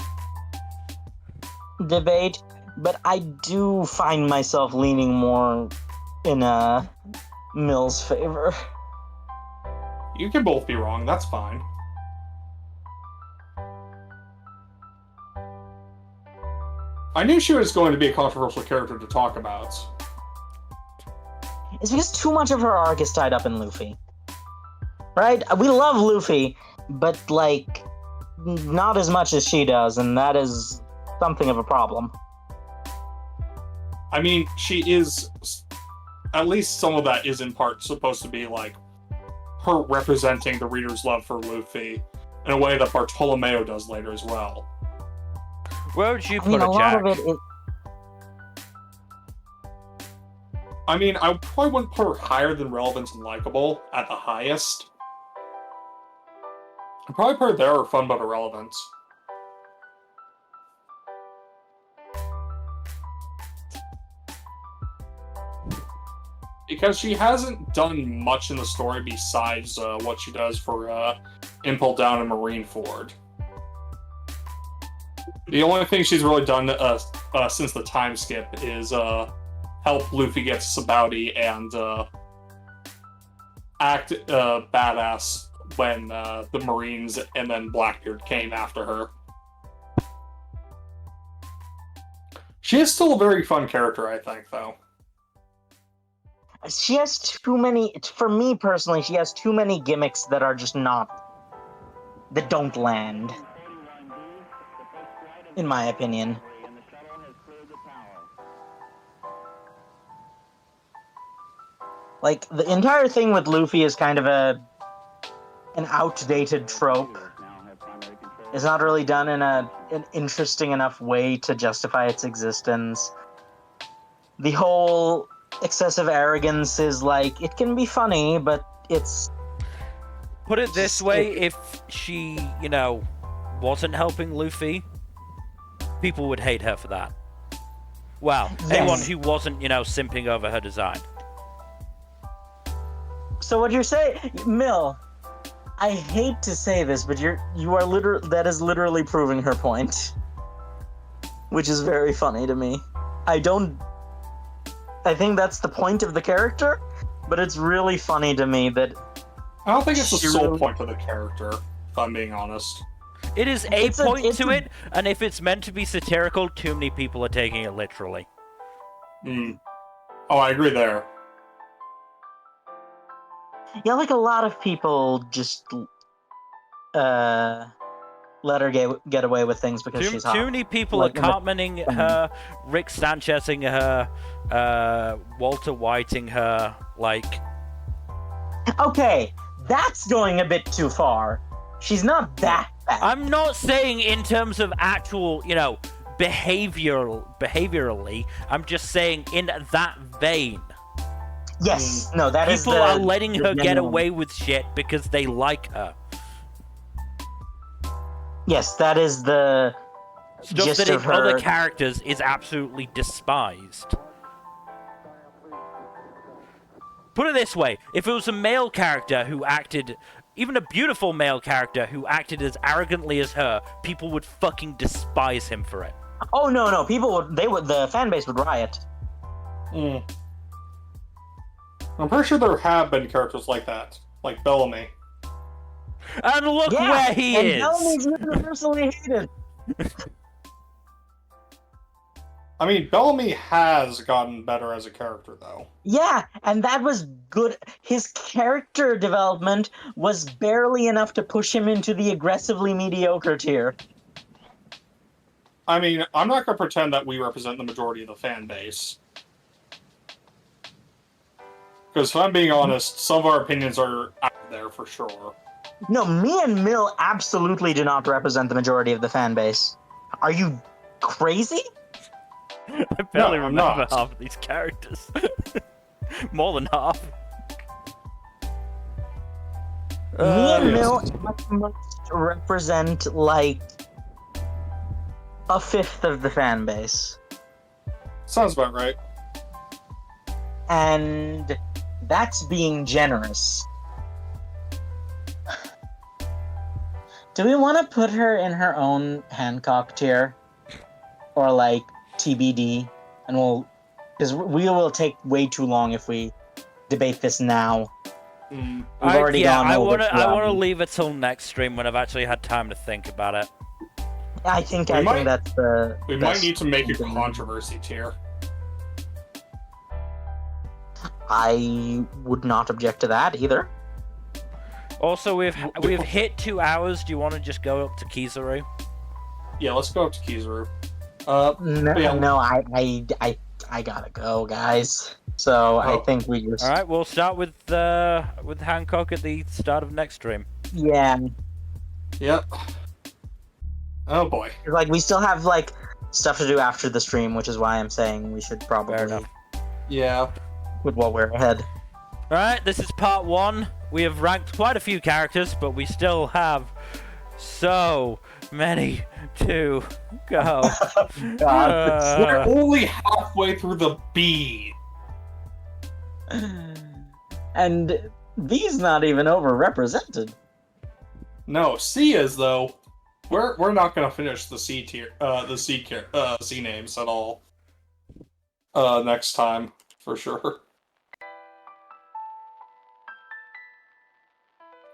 Speaker 3: debate, but I do find myself leaning more in Mill's favor.
Speaker 2: You can both be wrong, that's fine. I knew she was going to be a controversial character to talk about.
Speaker 3: It's because too much of her arc is tied up in Luffy. Right? We love Luffy, but, like, not as much as she does, and that is something of a problem.
Speaker 2: I mean, she is... At least some of that is in part supposed to be, like, her representing the reader's love for Luffy in a way that Bartolomeo does later as well.
Speaker 1: Where would you
Speaker 3: I mean,
Speaker 1: put
Speaker 3: a
Speaker 1: a
Speaker 3: lot
Speaker 1: Jack?
Speaker 3: of it is...
Speaker 2: I mean, I probably wouldn't put her higher than relevant and likable at the highest. I'd probably put her there or fun but irrelevant. Because she hasn't done much in the story besides what she does for Impel Down and Marineford. The only thing she's really done since the time skip is help Luffy get Sabaody and act badass when the Marines and then Blackbeard came after her. She is still a very fun character, I think, though.
Speaker 3: She has too many. For me personally, she has too many gimmicks that are just that don't land. In my opinion. Like, the entire thing with Luffy is kind of an outdated trope. It's not really done in an interesting enough way to justify its existence. The whole excessive arrogance is like, it can be funny, but it's...
Speaker 1: Put it this way, if she, wasn't helping Luffy, people would hate her for that. Well,
Speaker 3: Yes.
Speaker 1: anyone who wasn't, simping over her design.
Speaker 3: So what you're saying, Mill, I hate to say this, but that is literally proving her point. Which is very funny to me. I think that's the point of the character, but it's really funny to me that...
Speaker 2: I don't think it's the sole point of the character, if I'm being honest.
Speaker 1: It is a point to it, and if it's meant to be satirical, too many people are taking it literally.
Speaker 2: Oh, I agree there.
Speaker 3: Yeah, like a lot of people just let her get away with things because she's hot.
Speaker 1: Too many people are commenting her, Rick Sanchezing her, Walter Whiting her, like...
Speaker 3: Okay, that's going a bit too far. She's not that bad.
Speaker 1: I'm not saying in terms of actual, behaviorally. I'm just saying in that vein.
Speaker 3: Yes, no, that is
Speaker 1: people are letting her get away with shit because they like her.
Speaker 3: Yes, that is the
Speaker 1: Stuff
Speaker 3: gist
Speaker 1: that
Speaker 3: of
Speaker 1: in other
Speaker 3: her.
Speaker 1: characters is absolutely despised. Put it this way, if it was a male character who acted, even a beautiful male character who acted as arrogantly as her, people would fucking despise him for it.
Speaker 3: Oh no, the fan base would riot.
Speaker 2: I'm pretty sure there have been characters like that, like Bellamy.
Speaker 1: And look where he is!
Speaker 3: And Bellamy's universally hated.
Speaker 2: I mean, Bellamy has gotten better as a character, though.
Speaker 3: Yeah, and that was good. His character development was barely enough to push him into the aggressively mediocre tier.
Speaker 2: I mean, I'm not going to pretend that we represent the majority of the fan base. Because if I'm being honest, some of our opinions are out there for sure.
Speaker 3: No, me and Mill absolutely do not represent the majority of the fan base. Are you crazy?
Speaker 1: I barely
Speaker 2: No, I'm
Speaker 1: remember
Speaker 2: not.
Speaker 1: half of these characters. More than half.
Speaker 3: Me and
Speaker 2: yes.
Speaker 3: Mill must represent, like, a fifth of the fan base.
Speaker 2: Sounds about right.
Speaker 3: And that's being generous. Do we want to put her in her own Hancock tier? Or, like, TBD? And because we will take way too long if we debate this now. We've already gone over
Speaker 1: I want to leave it till next stream when I've actually had time to think about it.
Speaker 3: I think that's the
Speaker 2: We
Speaker 3: best
Speaker 2: might need to make a
Speaker 3: thing.
Speaker 2: controversy tier.
Speaker 3: I would not object to that either.
Speaker 1: Also, we've hit 2 hours. Do you want to just go up to Kizaru?
Speaker 2: Yeah, let's go up to Kizaru.
Speaker 3: No, I gotta go, guys. So I think we just...
Speaker 1: All right, we'll start with Hancock at the start of next stream.
Speaker 3: Yeah.
Speaker 2: Yep. Oh boy.
Speaker 3: Like, we still have, like, stuff to do after the stream, which is why I'm saying we should probably...
Speaker 1: Fair enough.
Speaker 2: Yeah.
Speaker 3: with what we're ahead.
Speaker 1: Alright, this is part 1. We have ranked quite a few characters, but we still have so many to go.
Speaker 2: We're only halfway through the B.
Speaker 3: And B's not even overrepresented.
Speaker 2: No, C is though. We're not gonna finish the C tier, C names at all. Next time for sure.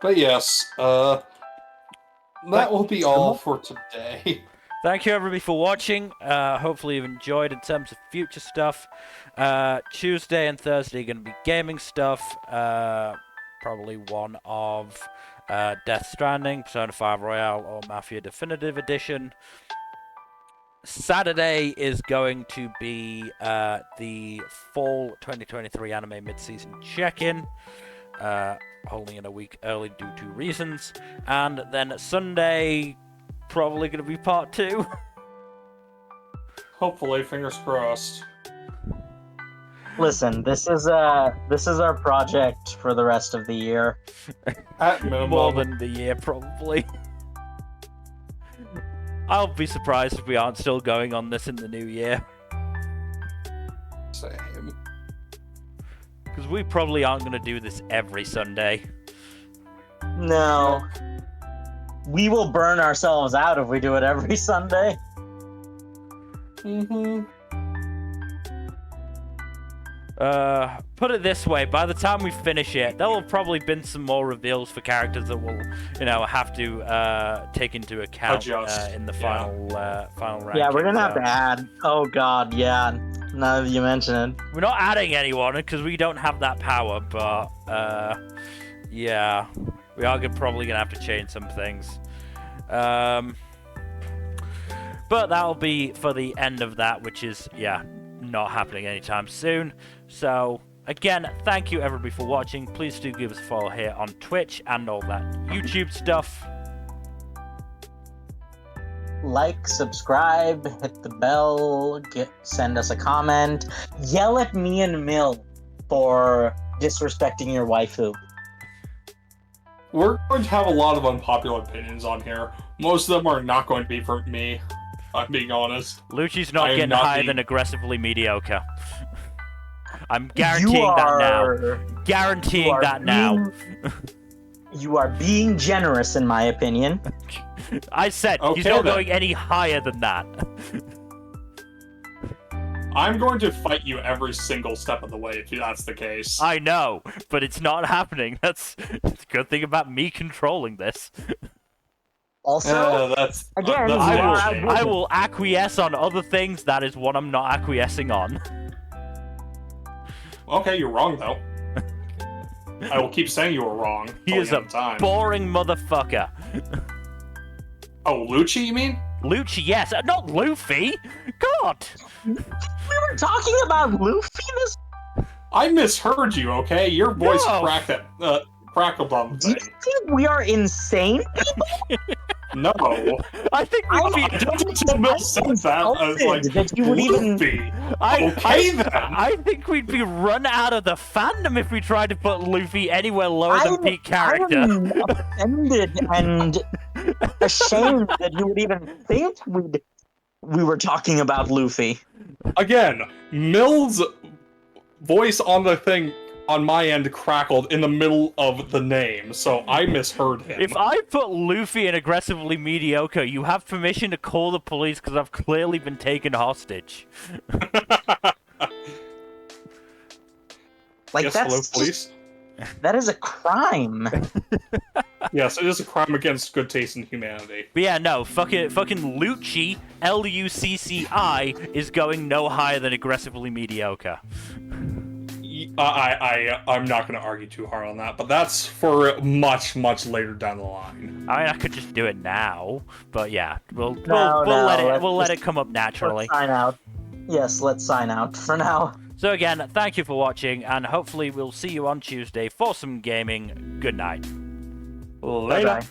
Speaker 2: But yes, that will be all for today.
Speaker 1: Thank you everybody for watching. Hopefully you've enjoyed in terms of future stuff. Tuesday and Thursday are going to be gaming stuff. Probably one of Death Stranding, Persona 5 Royale, or Mafia Definitive Edition. Saturday is going to be the fall 2023 anime mid-season check-in. Holding it a week early due to reasons. And then Sunday, probably going to be part 2.
Speaker 2: Hopefully, fingers crossed.
Speaker 3: Listen, this is our project for the rest of the year.
Speaker 2: At minimum.
Speaker 1: More than the year, probably. I'll be surprised if we aren't still going on this in the new year.
Speaker 2: Same.
Speaker 1: Because we probably aren't going to do this every Sunday.
Speaker 3: No. We will burn ourselves out if we do it every Sunday.
Speaker 1: Put it this way, by the time we finish it, there will probably been some more reveals for characters that we'll, have to take into account in the final ranking.
Speaker 3: Yeah, we're gonna have to add. Oh god, yeah. Now that you mention it.
Speaker 1: We're not adding anyone because we don't have that power, but yeah, we are probably gonna have to change some things. But that'll be for the end of that, which is not happening anytime soon. So again, thank you everybody for watching. Please do give us a follow here on Twitch and all that YouTube stuff.
Speaker 3: Like, subscribe, hit the bell, send us a comment. Yell at me and Mill for disrespecting your waifu.
Speaker 2: We're going to have a lot of unpopular opinions on here. Most of them are not going to be for me, I'm being honest.
Speaker 1: Lucci's not getting higher than aggressively mediocre. I'm guaranteeing that now. Guaranteeing that now.
Speaker 3: You are being generous, in my opinion.
Speaker 1: I said he's not going any higher than that.
Speaker 2: I'm going to fight you every single step of the way if that's the case.
Speaker 1: I know, but it's not happening. That's the good thing about me controlling this.
Speaker 3: Also, again,
Speaker 1: I will acquiesce on other things. That is what I'm not acquiescing on.
Speaker 2: Okay, you're wrong though. I will keep saying you were wrong.
Speaker 1: He is a boring motherfucker.
Speaker 2: Oh, Lucci, you mean?
Speaker 1: Lucci, yes, not Luffy. God.
Speaker 3: We were talking about Luffy this.
Speaker 2: I misheard you. Okay, your voice crackled on the
Speaker 3: thing. Do you think we are insane people?
Speaker 2: No.
Speaker 1: I think we'd be...
Speaker 3: that you would even...
Speaker 1: I think we'd be run out of the fandom if we tried to put Luffy anywhere lower than peak character.
Speaker 3: I'm offended and ashamed that you would even think we were talking about Luffy.
Speaker 2: Again, Mill's voice on the thing on my end crackled in the middle of the name, so I misheard him.
Speaker 1: If I put Luffy in aggressively mediocre, you have permission to call the police because I've clearly been taken hostage.
Speaker 2: Yes, hello, police.
Speaker 3: That is a crime.
Speaker 2: Yes, it is a crime against good taste in humanity.
Speaker 1: But yeah, no, fucking Lucci, Lucci, is going no higher than aggressively mediocre.
Speaker 2: I'm not going to argue too hard on that, but that's for much, much later down the line.
Speaker 1: I mean, I could just do it now, but yeah, we'll let it come up naturally.
Speaker 3: Let's sign out. Yes, let's sign out for now.
Speaker 1: So again, thank you for watching, and hopefully we'll see you on Tuesday for some gaming. Good night.
Speaker 2: Later.
Speaker 3: Bye-bye.